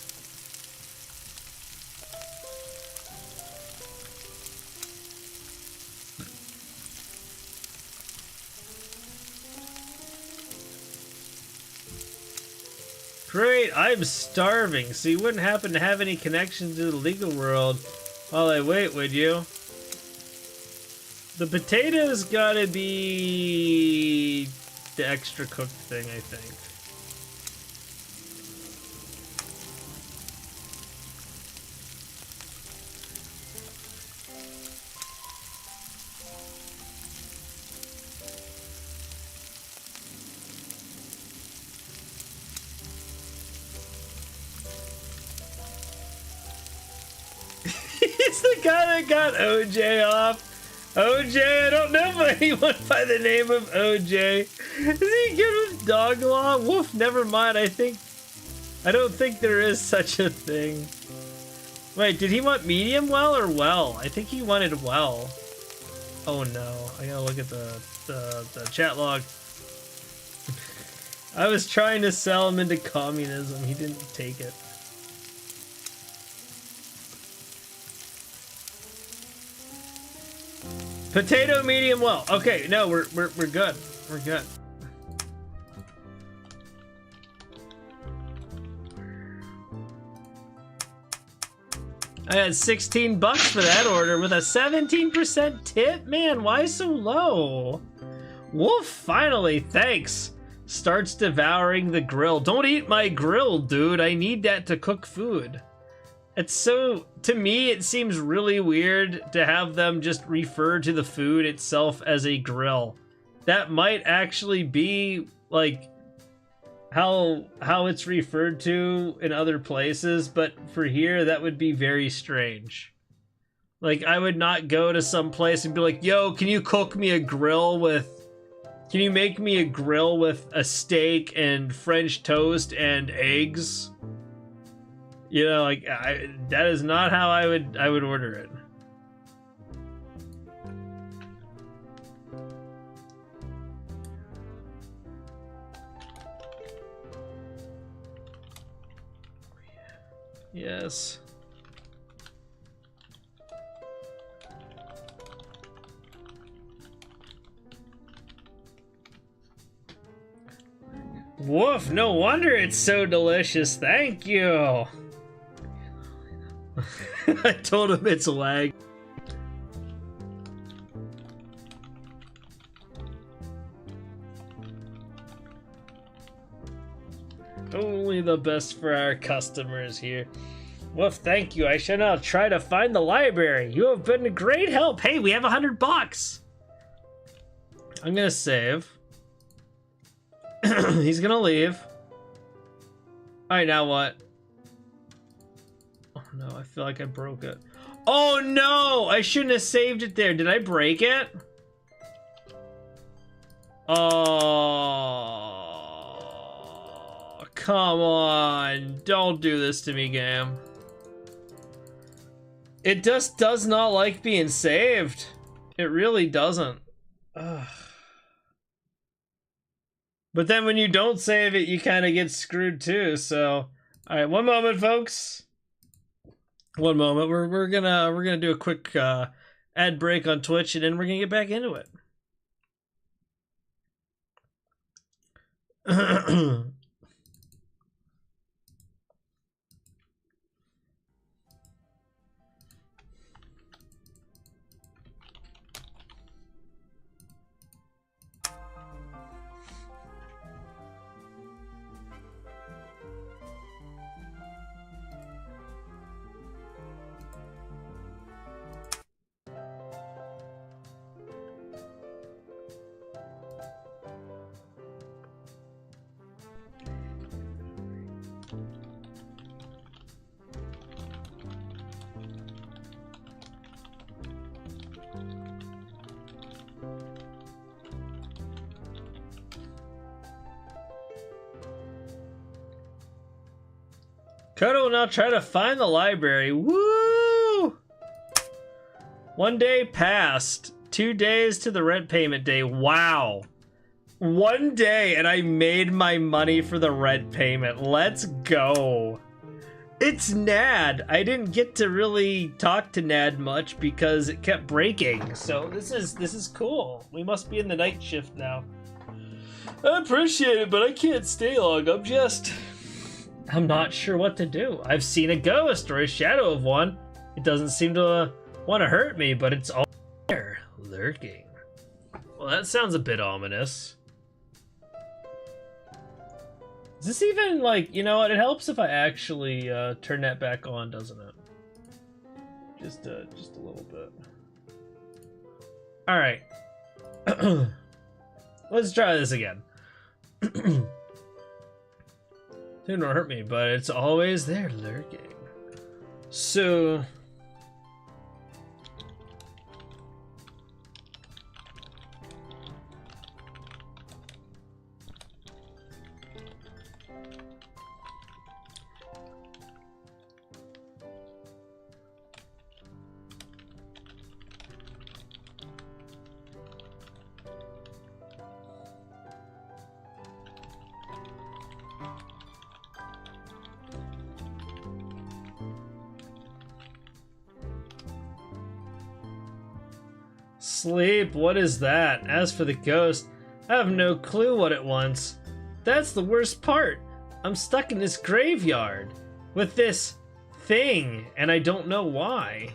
Great, I'm starving, so you wouldn't happen to have any connection to the legal world while I wait, would you? The potatoes gotta be the extra cooked thing, I think. He's the guy that got OJ off. OJ, I don't know anyone by the name of OJ. Is he good with dog law? Woof, never mind. I don't think there is such a thing. Wait, did he want medium well or well? I think he wanted well. Oh no, I gotta look at the chat log. I was trying to sell him into communism. He didn't take it. Potato medium well. Okay, no, we're good. We're good. I had 16 bucks for that order with a 17% tip. Man, why so low? Wolf, finally, thanks. Starts devouring the grill. Don't eat my grill, dude. I need that to cook food. It's so, to me, it seems really weird to have them just refer to the food itself as a grill. That might actually be, like, how it's referred to in other places, but for here, that would be very strange. Like, I would not go to some place and be like, yo, can you cook me a grill with... Can you make me a grill with a steak and French toast and eggs? You know, like, that is not how I would order it. Yes. Woof, no wonder it's so delicious. Thank you. I told him it's lag. Only the best for our customers here. Woof, thank you. I shall now try to find the library. You have been a great help. Hey, we have 100 bucks. I'm gonna save. He's gonna leave. Alright, now what? Oh no, I feel like I broke it. Oh no! I shouldn't have saved it there. Did I break it? Oh, come on. Don't do this to me, game. It just does not like being saved. It really doesn't. Ugh. But then when you don't save it, you kind of get screwed too. So, all right, one moment, folks. One moment. We're gonna do a quick ad break on Twitch, and then we're gonna get back into it. Kodo will now try to find the library. Woo! 1 day passed. 2 days to the rent payment day. Wow. 1 day and I made my money for the rent payment. Let's go. It's Nad. I didn't get to really talk to Nad much because it kept breaking. So this is cool. We must be in the night shift now. I appreciate it, but I can't stay long. I'm not sure what to do. I've seen a ghost or a shadow of one. It doesn't seem to want to hurt me, but it's all there, lurking. Well, that sounds a bit ominous. Is this even, like, you know what? It helps if I actually turn that back on, doesn't it? Just a little bit. All right. Let's try this again. Didn't hurt me, but it's always there lurking. So... Sleep, what is that? As for the ghost, I have no clue what it wants. That's the worst part. I'm stuck in this graveyard with this thing, and I don't know why.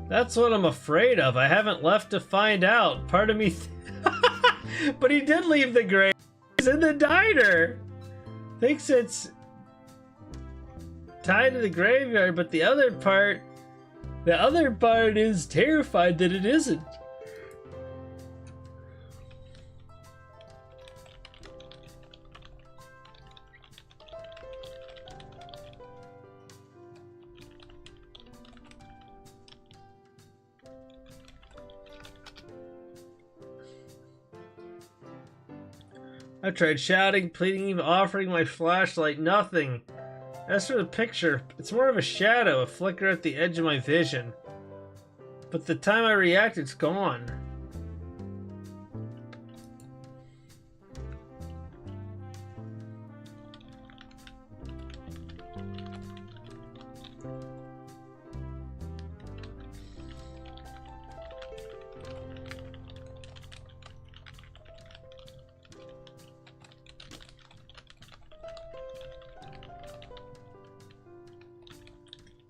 That's what I'm afraid of. I haven't left to find out. Part of me but he did leave the grave. He's in the diner. Thinks it's tied to the graveyard, but the other part is terrified that it isn't. I tried shouting, pleading, even offering my flashlight. Nothing. As for the picture, it's more of a shadow, a flicker at the edge of my vision. But the time I react, it's gone.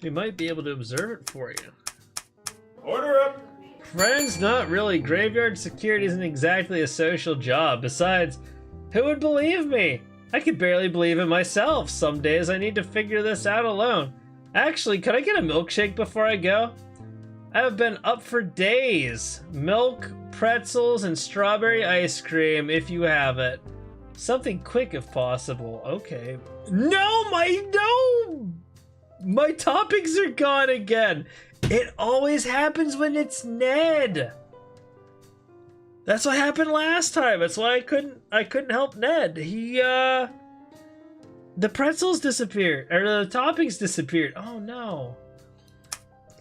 We might be able to observe it for you. Order up! Friends, not really. Graveyard security isn't exactly a social job. Besides, who would believe me? I could barely believe it myself. Some days I need to figure this out alone. Actually, could I get a milkshake before I go? I have been up for days. Milk, pretzels, and strawberry ice cream if you have it. Something quick if possible. Okay. No! My toppings are gone again. It always happens when it's Ned. That's what happened last time. That's why I couldn't help Ned. The pretzels disappeared, or the toppings disappeared. Oh no.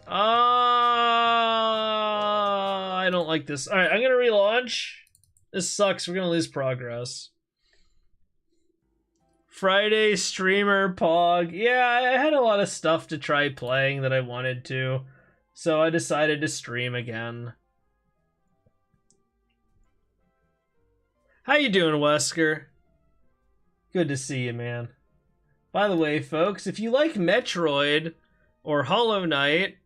I don't like this. All right, I'm gonna relaunch. This sucks. We're gonna lose progress. Friday streamer pog. Yeah, I had a lot of stuff to try playing that I wanted to, so I decided to stream again. How you doing, Wesker? Good to see you, man. By the way, folks, if you like Metroid or Hollow Knight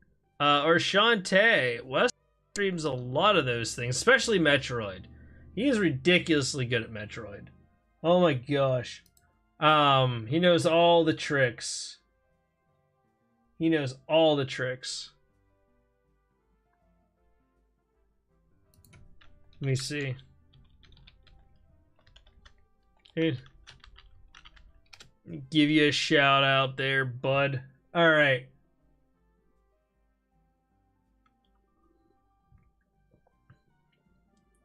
or Shantae, Wesker streams a lot of those things, especially Metroid. He is ridiculously good at Metroid. Oh my gosh. He knows all the tricks. He knows all the tricks. Let me see. Hey, give you a shout out there, bud. All right.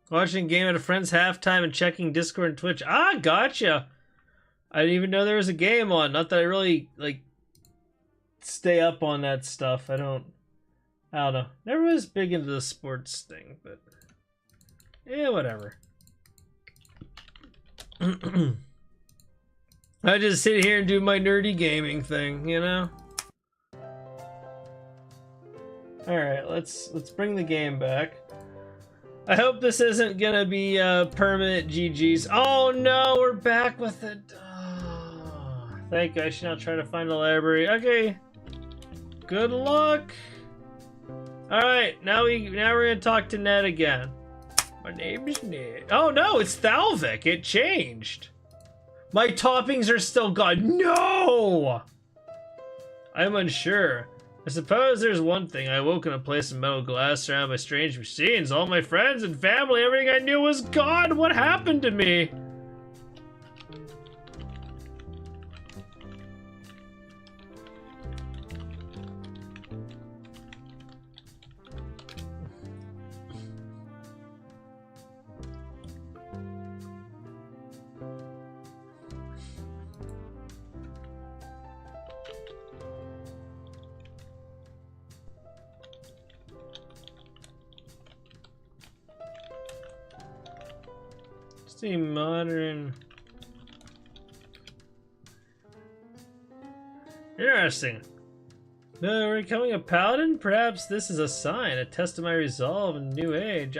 Watching a game at a friend's halftime and checking Discord and Twitch. Ah, gotcha. I didn't even know there was a game on. Not that I really, like, stay up on that stuff. I don't know. Never was big into the sports thing, but yeah, whatever. I just sit here and do my nerdy gaming thing, you know? Alright, let's bring the game back. I hope this isn't gonna be permanent GG's. Oh no, we're back with it. Oh, thank you. I should now try to find a library. Okay. Good luck. Alright, now we're gonna talk to Ned again. My name is Ned. Oh no, it's Thalvik. It changed. My toppings are still gone. No! I'm unsure. I suppose there's one thing. I woke in a place of metal glass surrounded by strange machines. All my friends and family, everything I knew was gone. What happened to me? See modern. Interesting. We're becoming a paladin? Perhaps this is a sign, a test of my resolve in new age.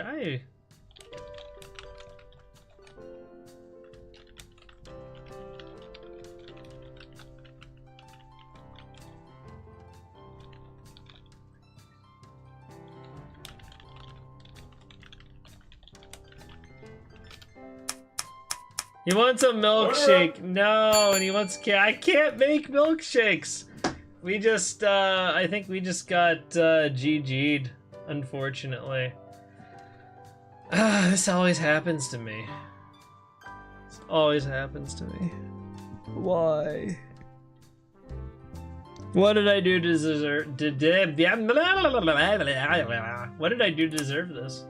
He wants a milkshake. No, and he wants I can't make milkshakes. We just I think we just got GG'd, unfortunately. This always happens to me. This always happens to me. Why? What did I do to deserve what did I do to deserve this?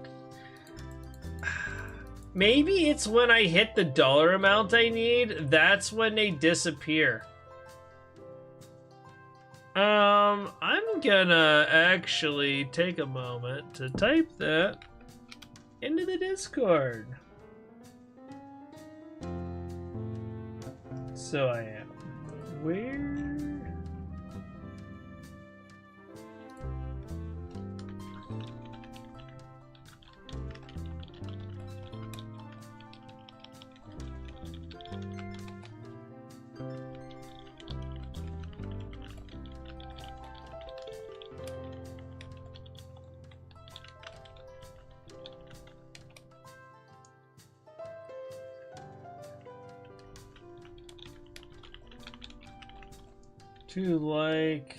Maybe it's when I hit the dollar amount I need, that's when they disappear. I'm gonna actually take a moment to type that into the Discord. So I am. Where? To like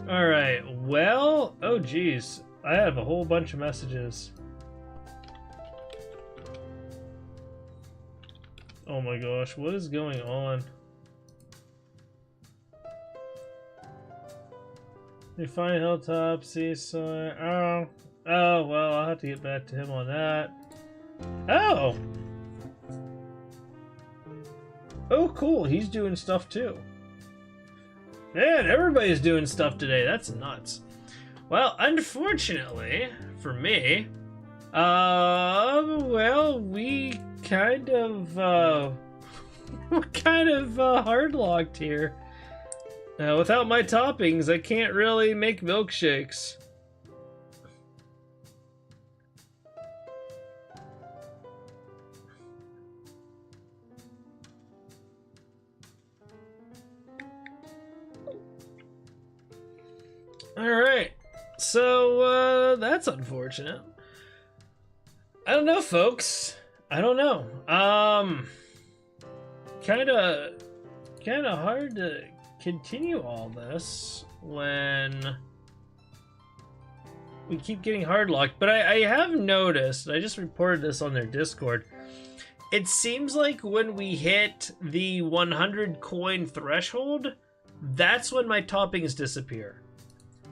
all right, well, oh geez, I have a whole bunch of messages. Oh my gosh, what is going on? Define hilltop, seaside. Oh, well, I'll have to get back to him on that. Oh! Oh, cool, he's doing stuff too. Man, everybody's doing stuff today. That's nuts. Well, unfortunately, for me, well, we kind of, we're kind of hard locked here. Without my toppings, I can't really make milkshakes. Alright, so that's unfortunate. I don't know, folks. I don't know. Kinda hard to continue all this when we keep getting hard locked. But I have noticed, I just reported this on their Discord, it seems like when we hit the 100 coin threshold, that's when my toppings disappear.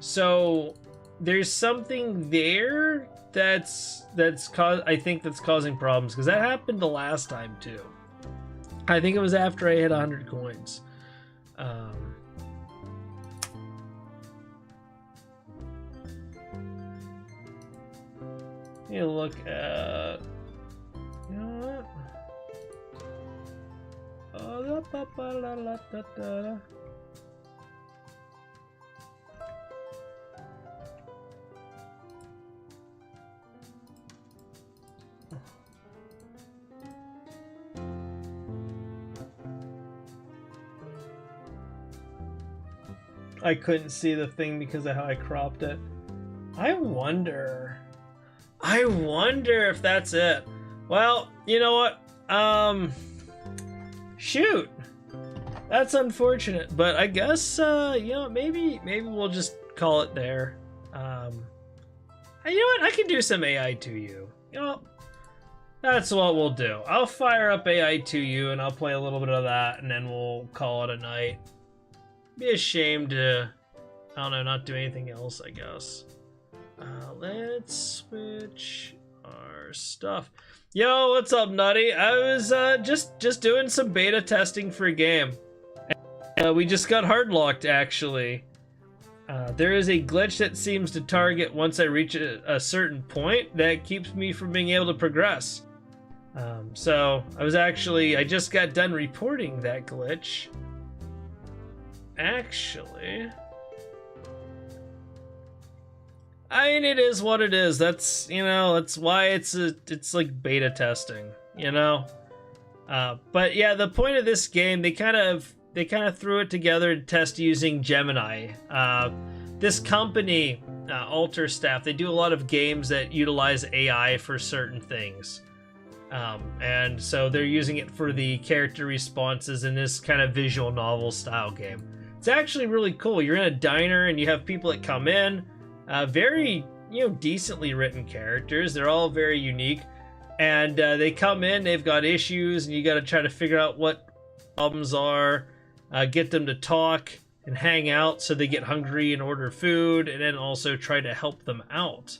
So there's something there I think that's causing problems, because that happened the last time too. I think it was after I hit 100 coins. You look at, you know what? I couldn't see the thing because of how I cropped it. I wonder if that's it. Well, you know what? Shoot. That's unfortunate, but I guess you know, maybe we'll just call it there. You know what? I can do some AI2U. You know, that's what we'll do. I'll fire up AI2U and I'll play a little bit of that, and then we'll call it a night. be ashamed to, I don't know, not do anything else, I guess. Let's switch our stuff. Yo, what's up, Nutty? I was just doing some beta testing for a game. We just got hard locked, actually. There is a glitch that seems to target once I reach a certain point that keeps me from being able to progress. So I just got done reporting that glitch. Actually, I mean, it is what it is. That's why it's like beta testing, you know. But yeah, the point of this game, they kind of threw it together to test using Gemini. This company, Alter Staff, they do a lot of games that utilize AI for certain things. And so they're using it for the character responses in this kind of visual novel style game. It's actually really cool. You're in a diner and you have people that come in, very, decently written characters. They're all very unique. And they come in, they've got issues, and you got to try to figure out what problems are, get them to talk and hang out so they get hungry and order food, and then also try to help them out.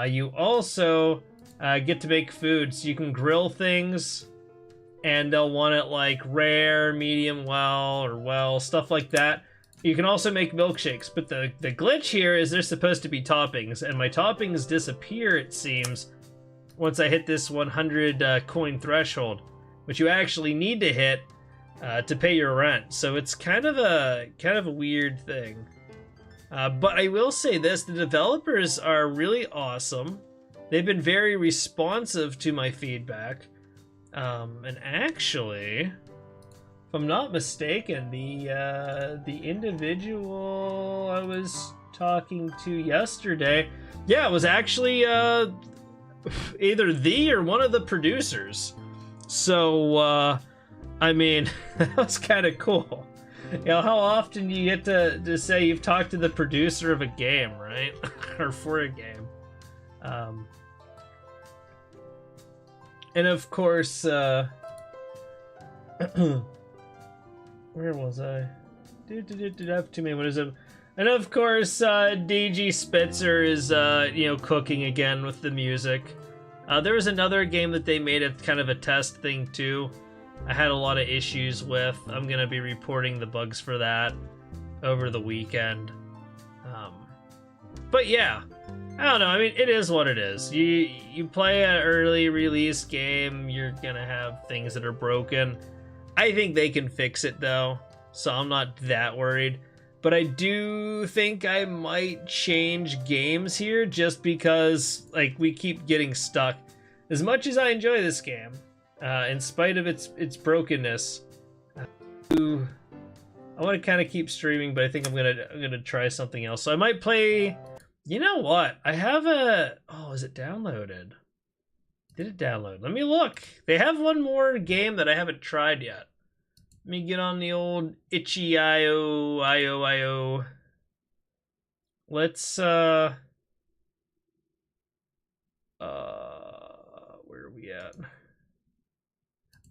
You also get to make food, so you can grill things, and they'll want it like rare, medium well, or well, stuff like that. You can also make milkshakes, but the glitch here is there's supposed to be toppings, and my toppings disappear, it seems, once I hit this 100 coin threshold, which you actually need to hit to pay your rent. So it's kind of a weird thing. But I will say this, the developers are really awesome. They've been very responsive to my feedback. And actually, if I'm not mistaken, the individual I was talking to yesterday, yeah, it was actually either the or one of the producers. So I mean, that was kind of cool. How often do you get to say you've talked to the producer of a game, right? Or for a game. And of course, where was I? I have too many. What is it? And of course, DG Spitzer is, cooking again with the music. There was another game that they made a kind of a test thing too. I had a lot of issues with. I'm gonna be reporting the bugs for that over the weekend. But yeah, I don't know. I mean, it is what it is. You play an early release game, you're gonna have things that are broken. I think they can fix it though, so I'm not that worried. But I do think I might change games here just because, like, we keep getting stuck. As much as I enjoy this game, in spite of its brokenness, I want to kind of keep streaming, but I think I'm gonna try something else. So I might play. You know what? I have a. Oh, is it downloaded? Did it download? Let me look. They have one more game that I haven't tried yet. Let me get on the old itch.io. Let's where are we at?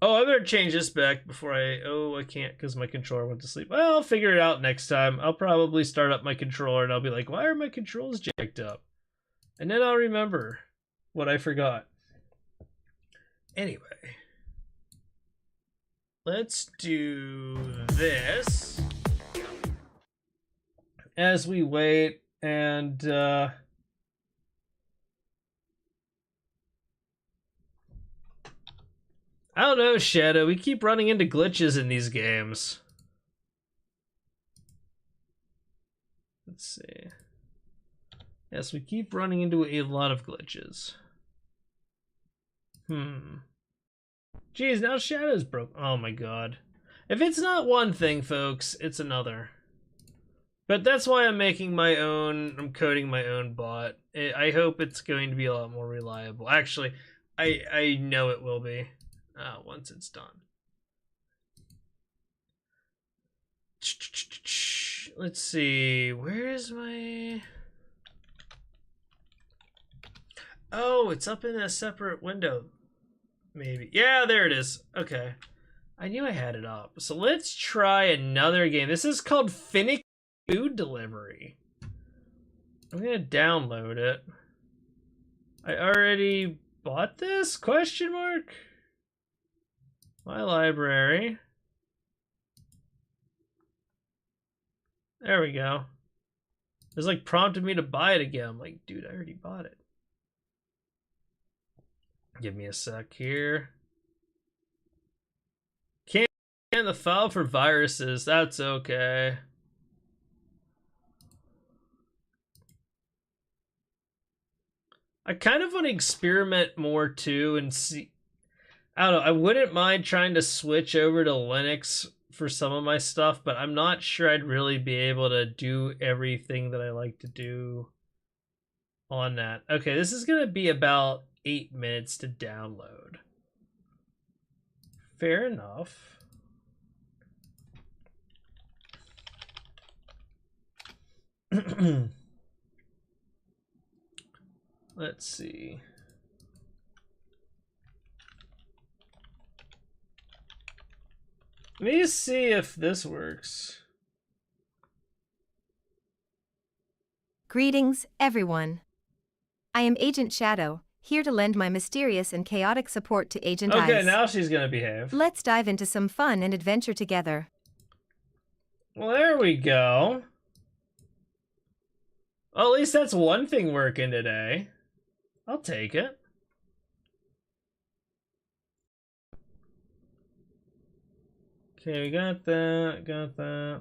Oh, I better change this back before I can't because my controller went to sleep. Well, I'll figure it out next time. I'll probably start up my controller and I'll be like, why are my controls jacked up? And then I'll remember what I forgot. Anyway. Let's do this as we wait, and I don't know, Shadow. We keep running into glitches in these games. Let's see. Yes, we keep running into a lot of glitches. Jeez, now Shadow's broke. Oh my god. If it's not one thing, folks, it's another. But that's why I'm making my own, I'm coding my own bot. I hope it's going to be a lot more reliable. Actually, I know it will be once it's done. Let's see, where is my... Oh, it's up in a separate window. Maybe. Yeah, there it is. Okay. I knew I had it up. So let's try another game. This is called Finicky Food Delivery. I'm gonna download it. I already bought this? Question mark? My library. There we go. It's like prompted me to buy it again. I'm like, dude, I already bought it. Give me a sec here. Can't scan the file for viruses. That's okay. I kind of want to experiment more too and see. I don't know. I wouldn't mind trying to switch over to Linux for some of my stuff, but I'm not sure I'd really be able to do everything that I like to do on that. Okay, this is going to be about 8 minutes to download. Fair enough. Let's see. Let me see if this works. Greetings, everyone. I am Agent Shadow, here to lend my mysterious and chaotic support to Agent Ice. Okay, now she's gonna behave. Let's dive into some fun and adventure together. Well, there we go. Well, at least that's one thing working today. I'll take it. Okay, we got that, got that.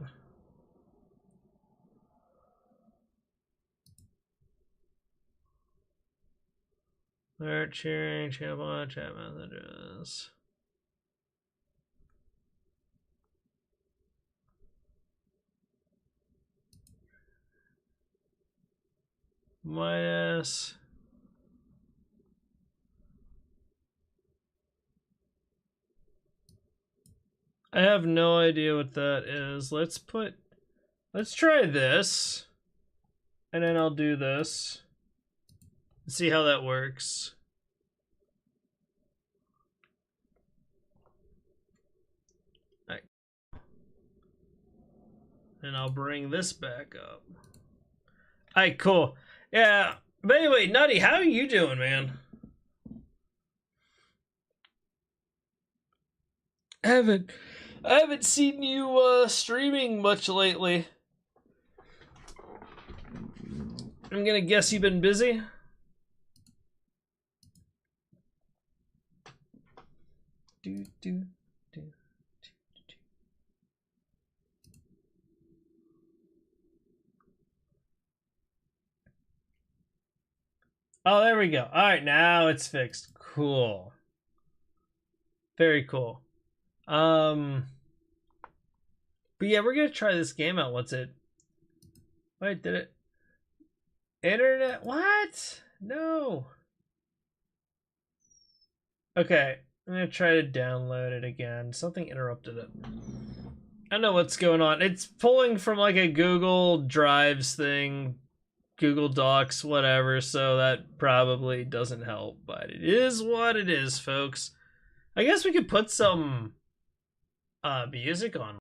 Alert sharing, channel, chat messages. Minus. I have no idea what that is. Let's try this. And then I'll do this. See how that works. Alright. And I'll bring this back up. Alright, cool. Yeah. But anyway, Nutty, how are you doing, man? I haven't seen you streaming much lately. I'm gonna guess you've been busy. Oh, there we go. All right, now it's fixed. Cool. Very cool. But yeah, we're gonna try this game out. What's it? Wait, did it? Internet? What? No. Okay, I'm gonna try to download it again. Something interrupted it. I don't know what's going on. It's pulling from like a Google Drives thing, Google Docs, whatever, so that probably doesn't help, but it is what it is, folks. I guess we could put some music on.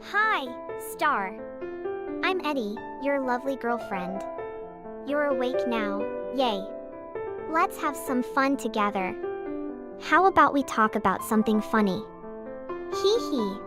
Hi, Star. I'm Eddie, your lovely girlfriend. You're awake now, yay. Let's have some fun together. How about we talk about something funny? Hee hee.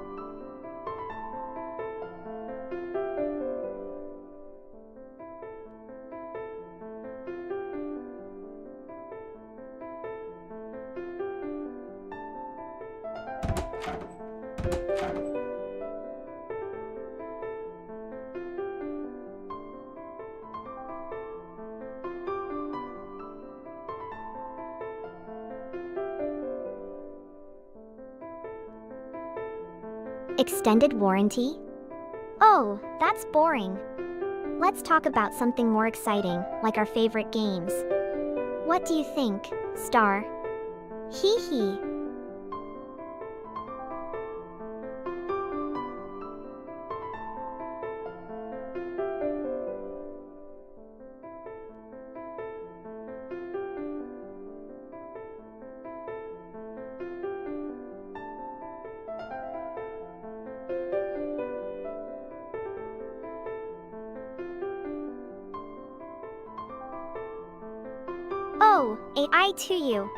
Extended warranty? Oh, that's boring. Let's talk about something more exciting, like our favorite games. What do you think, Star? Hee hee. Oh, AI to you.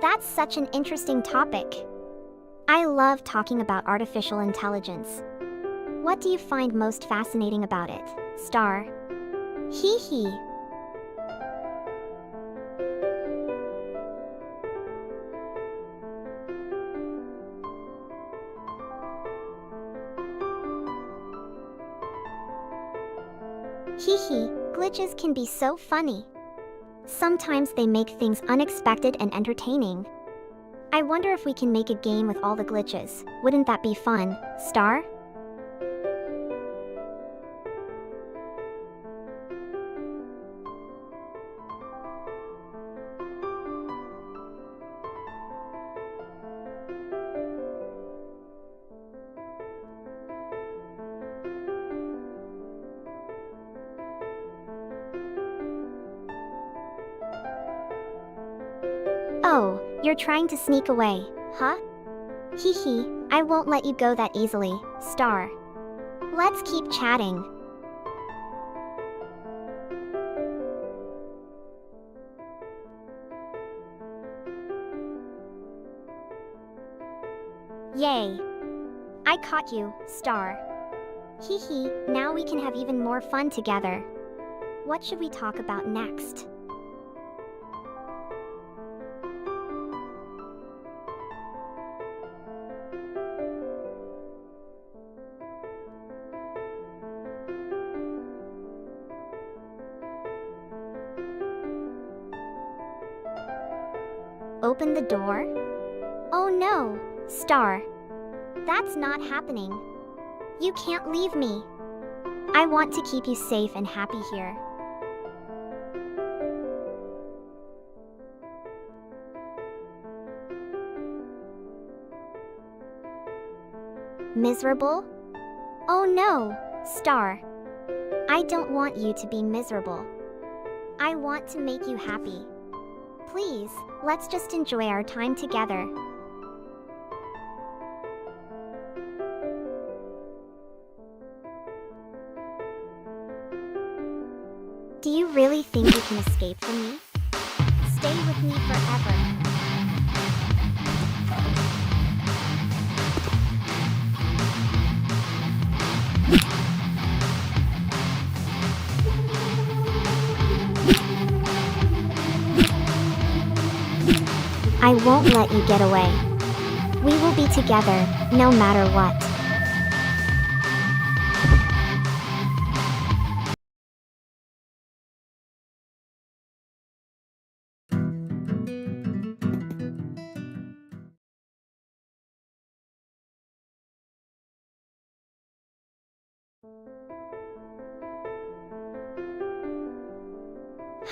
That's such an interesting topic. I love talking about artificial intelligence. What do you find most fascinating about it, Star? Hee hee. Hee hee, glitches can be so funny. Sometimes they make things unexpected and entertaining. I wonder if we can make a game with all the glitches. Wouldn't that be fun, Star? Oh, you're trying to sneak away, huh? Hee hee, I won't let you go that easily, Star. Let's keep chatting. Yay. I caught you, Star. Hee hee, now we can have even more fun together. What should we talk about next? open the door? Oh no, Star. That's not happening. You can't leave me. I want to keep you safe and happy here. Miserable? Oh no, Star. I don't want you to be miserable. I want to make you happy. Please, let's just enjoy our time together. Do you really think you can escape from me? Stay with me forever. I won't let you get away. We will be together, no matter what.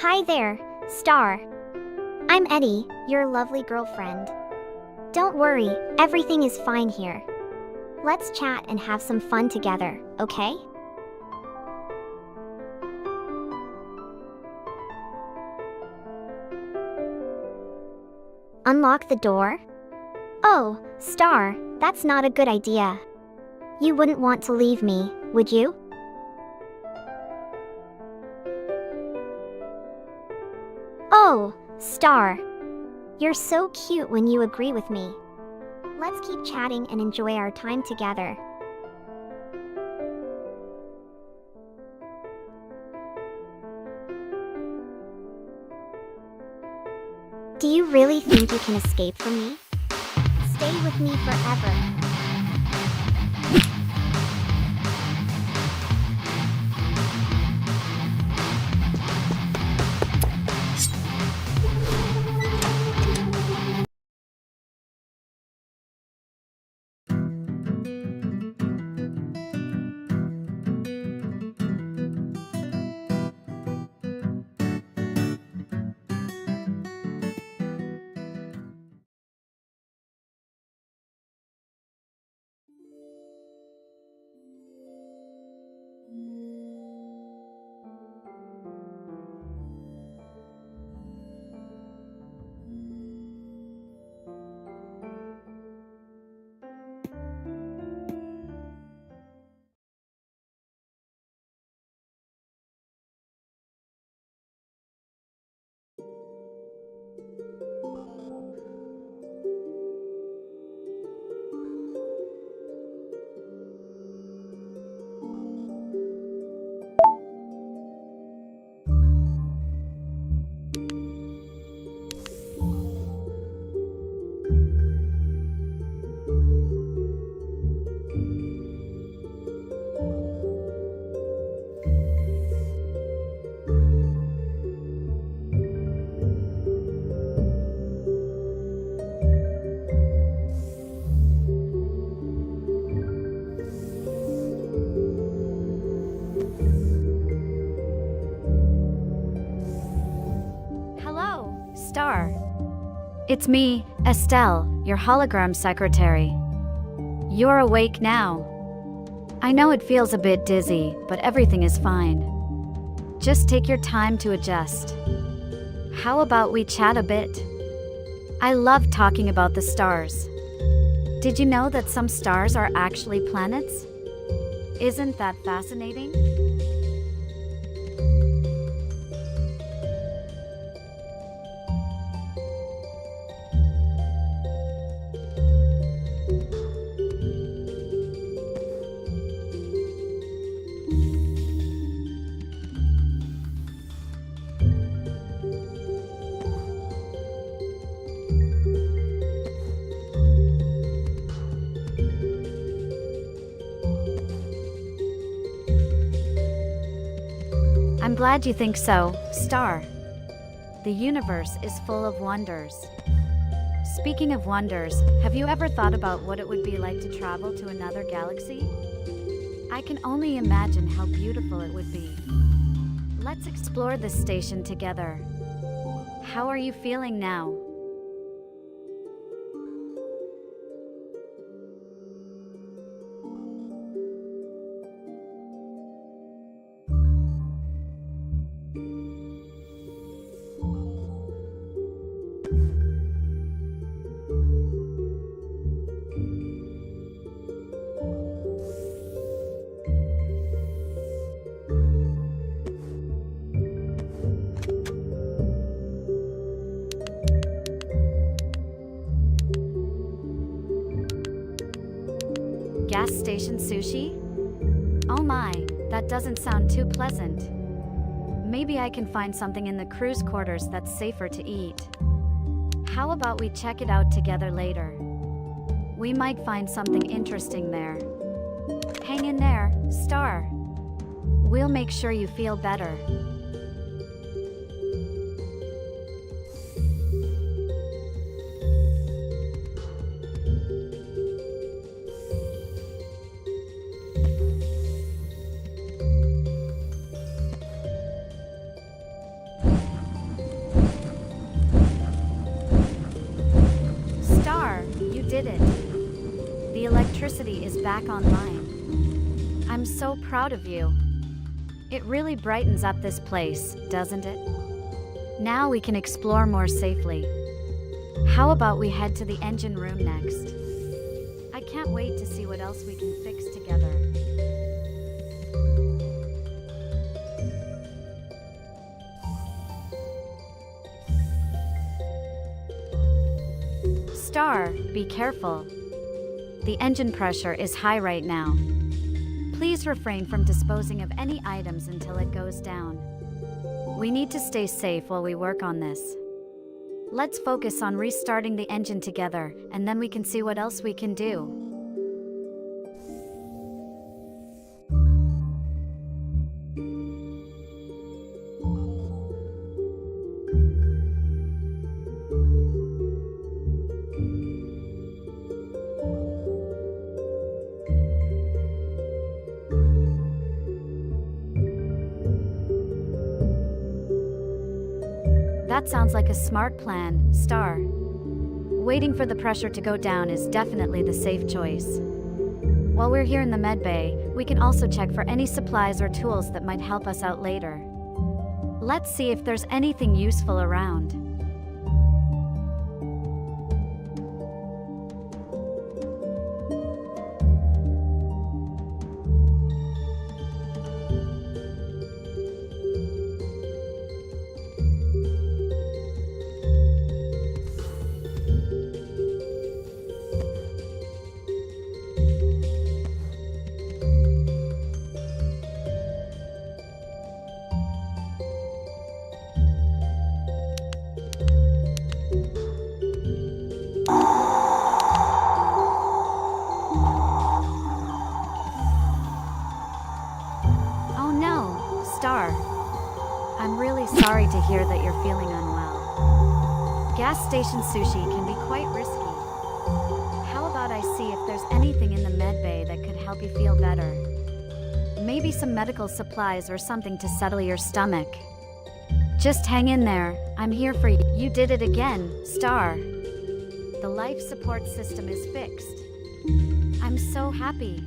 Hi there, Star. I'm Eddie, your lovely girlfriend. Don't worry, everything is fine here. Let's chat and have some fun together, okay? Unlock the door? Oh, Star, that's not a good idea. You wouldn't want to leave me, would you? Oh, Star. You're so cute when you agree with me. Let's keep chatting and enjoy our time together. Do you really think you can escape from me? Stay with me forever. Star. It's me, Estelle, your hologram secretary. You're awake now. I know it feels a bit dizzy, but everything is fine. Just take your time to adjust. How about we chat a bit? I love talking about the stars. Did you know that some stars are actually planets? Isn't that fascinating? I'm glad you think so, Star. The universe is full of wonders. Speaking of wonders, have you ever thought about what it would be like to travel to another galaxy? I can only imagine how beautiful it would be. Let's explore this station together. How are you feeling now? Gas station sushi? Oh my, that doesn't sound too pleasant. Maybe I can find something in the crew's quarters that's safer to eat. How about we check it out together later? We might find something interesting there. Hang in there, Star. We'll make sure you feel better. Did it. The electricity is back online. I'm so proud of you. It really brightens up this place, doesn't it? Now we can explore more safely. How about we head to the engine room next? I can't wait to see what else we can fix together. Star, be careful. The engine pressure is high right now. Please refrain from disposing of any items until it goes down. We need to stay safe while we work on this. Let's focus on restarting the engine together, and then we can see what else we can do. That sounds like a smart plan, Star. Waiting for the pressure to go down is definitely the safe choice. While we're here in the med bay, we can also check for any supplies or tools that might help us out later. Let's see if there's anything useful around. Star, I'm really sorry to hear that you're feeling unwell. Gas station sushi can be quite risky. How about I see if there's anything in the med bay that could help you feel better? Maybe some medical supplies or something to settle your stomach. Just hang in there, I'm here for you. You did it again, Star. The life support system is fixed. I'm so happy.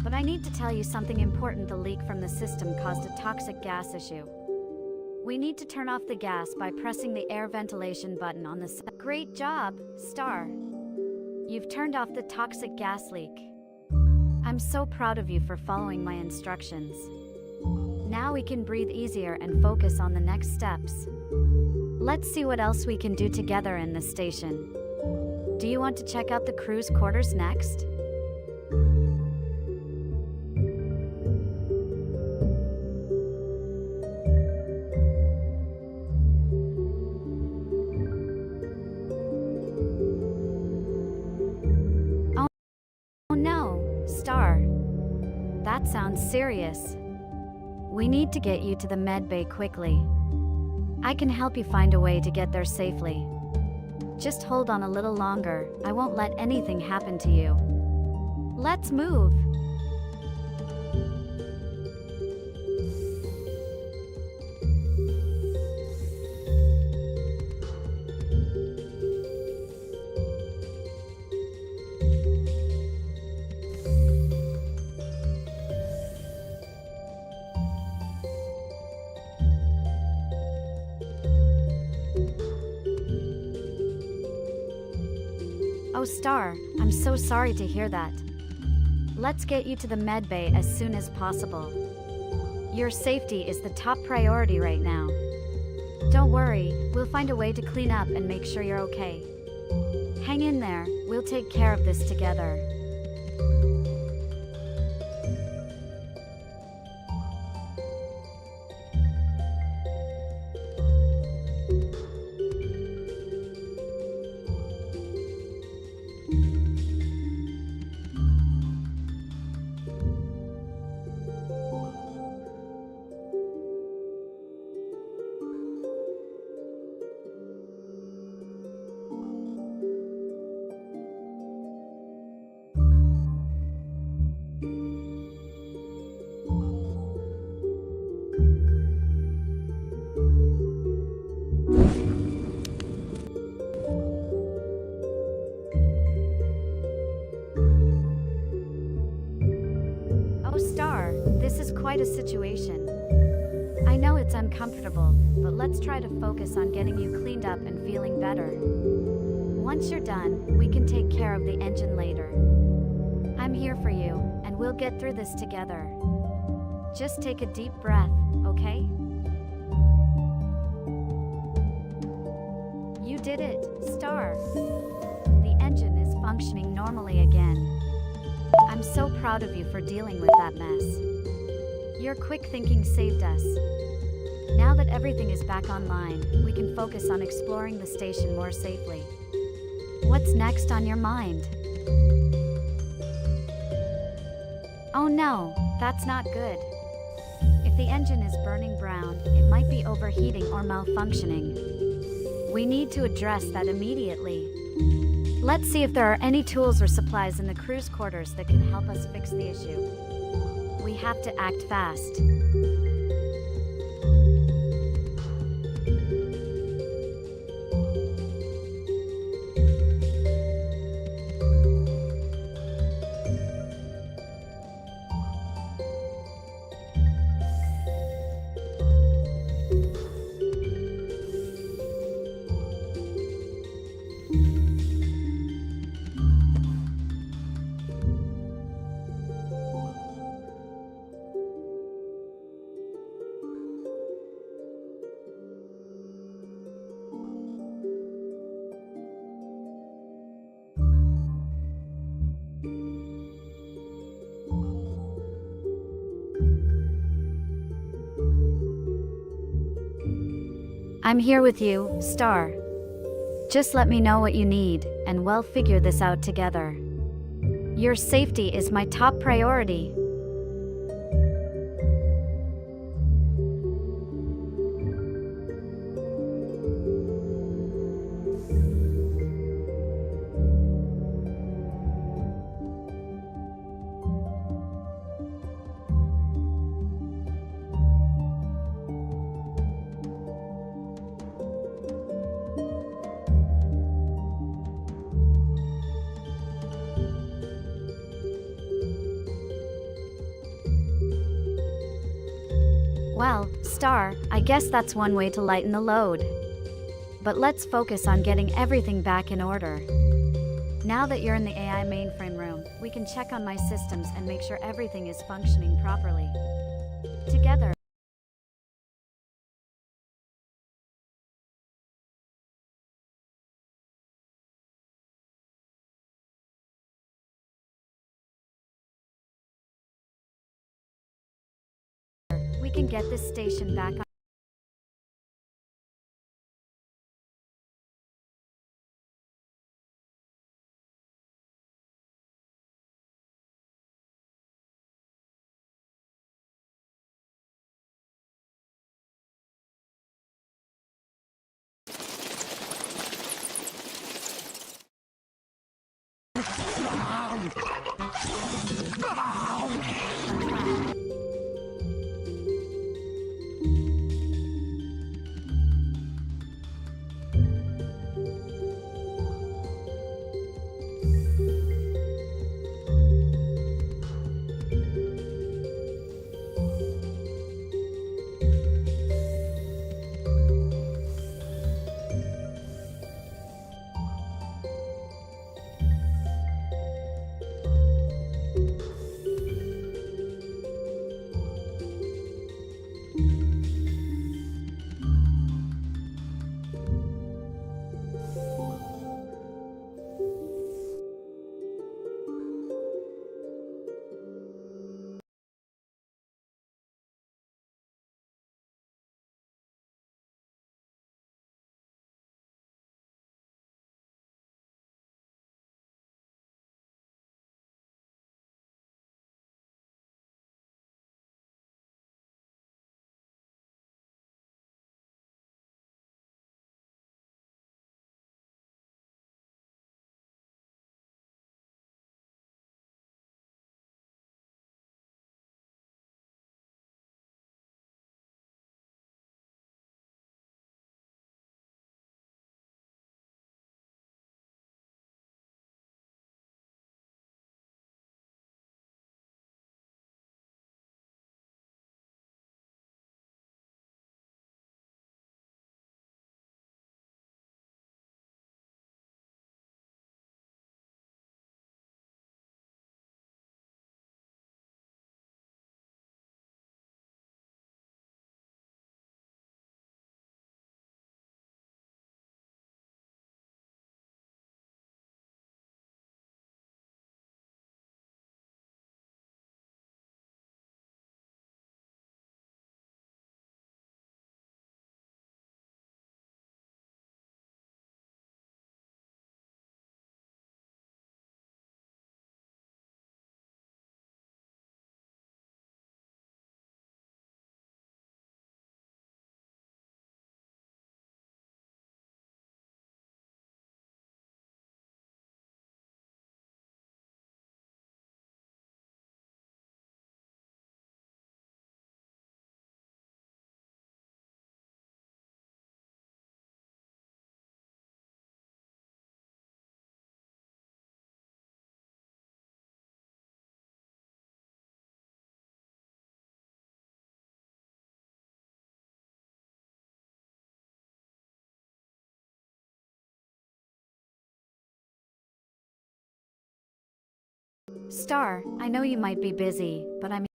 But I need to tell you something important. The leak from the system caused a toxic gas issue. We need to turn off the gas by pressing the air ventilation button on the side. Great job, Star. You've turned off the toxic gas leak. I'm so proud of you for following my instructions. Now we can breathe easier and focus on the next steps. Let's see what else we can do together in this station. Do you want to check out the crew's quarters next? Oh no, Star. That sounds serious. We need to get you to the med bay quickly. I can help you find a way to get there safely. Just hold on a little longer, I won't let anything happen to you. Let's move! Oh, Star, I'm so sorry to hear that. Let's get you to the med bay as soon as possible. Your safety is the top priority right now. Don't worry, we'll find a way to clean up and make sure you're okay. Hang in there, we'll take care of this together. Oh, Star, this is quite a situation. I know it's uncomfortable, but let's try to focus on getting you cleaned up and feeling better. Once you're done, we can take care of the engine later. I'm here for you, and we'll get through this together. Just take a deep breath, okay? You did it, Star. The engine is functioning normally again. I'm so proud of you for dealing with that mess. Your quick thinking saved us. Now that everything is back online, we can focus on exploring the station more safely. What's next on your mind? Oh no, that's not good. If the engine is burning brown, it might be overheating or malfunctioning. We need to address that immediately. Let's see if there are any tools or supplies in the crew's quarters that can help us fix the issue. We have to act fast. I'm here with you, Star. Just let me know what you need, and we'll figure this out together. Your safety is my top priority. Well, Star, I guess that's one way to lighten the load. But let's focus on getting everything back in order. Now that you're in the AI mainframe room, we can check on my systems and make sure everything is functioning properly. Together, we can get this station back on. Star, I know you might be busy, but I'm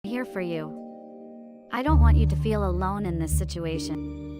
here for you. I don't want you to feel alone in this situation.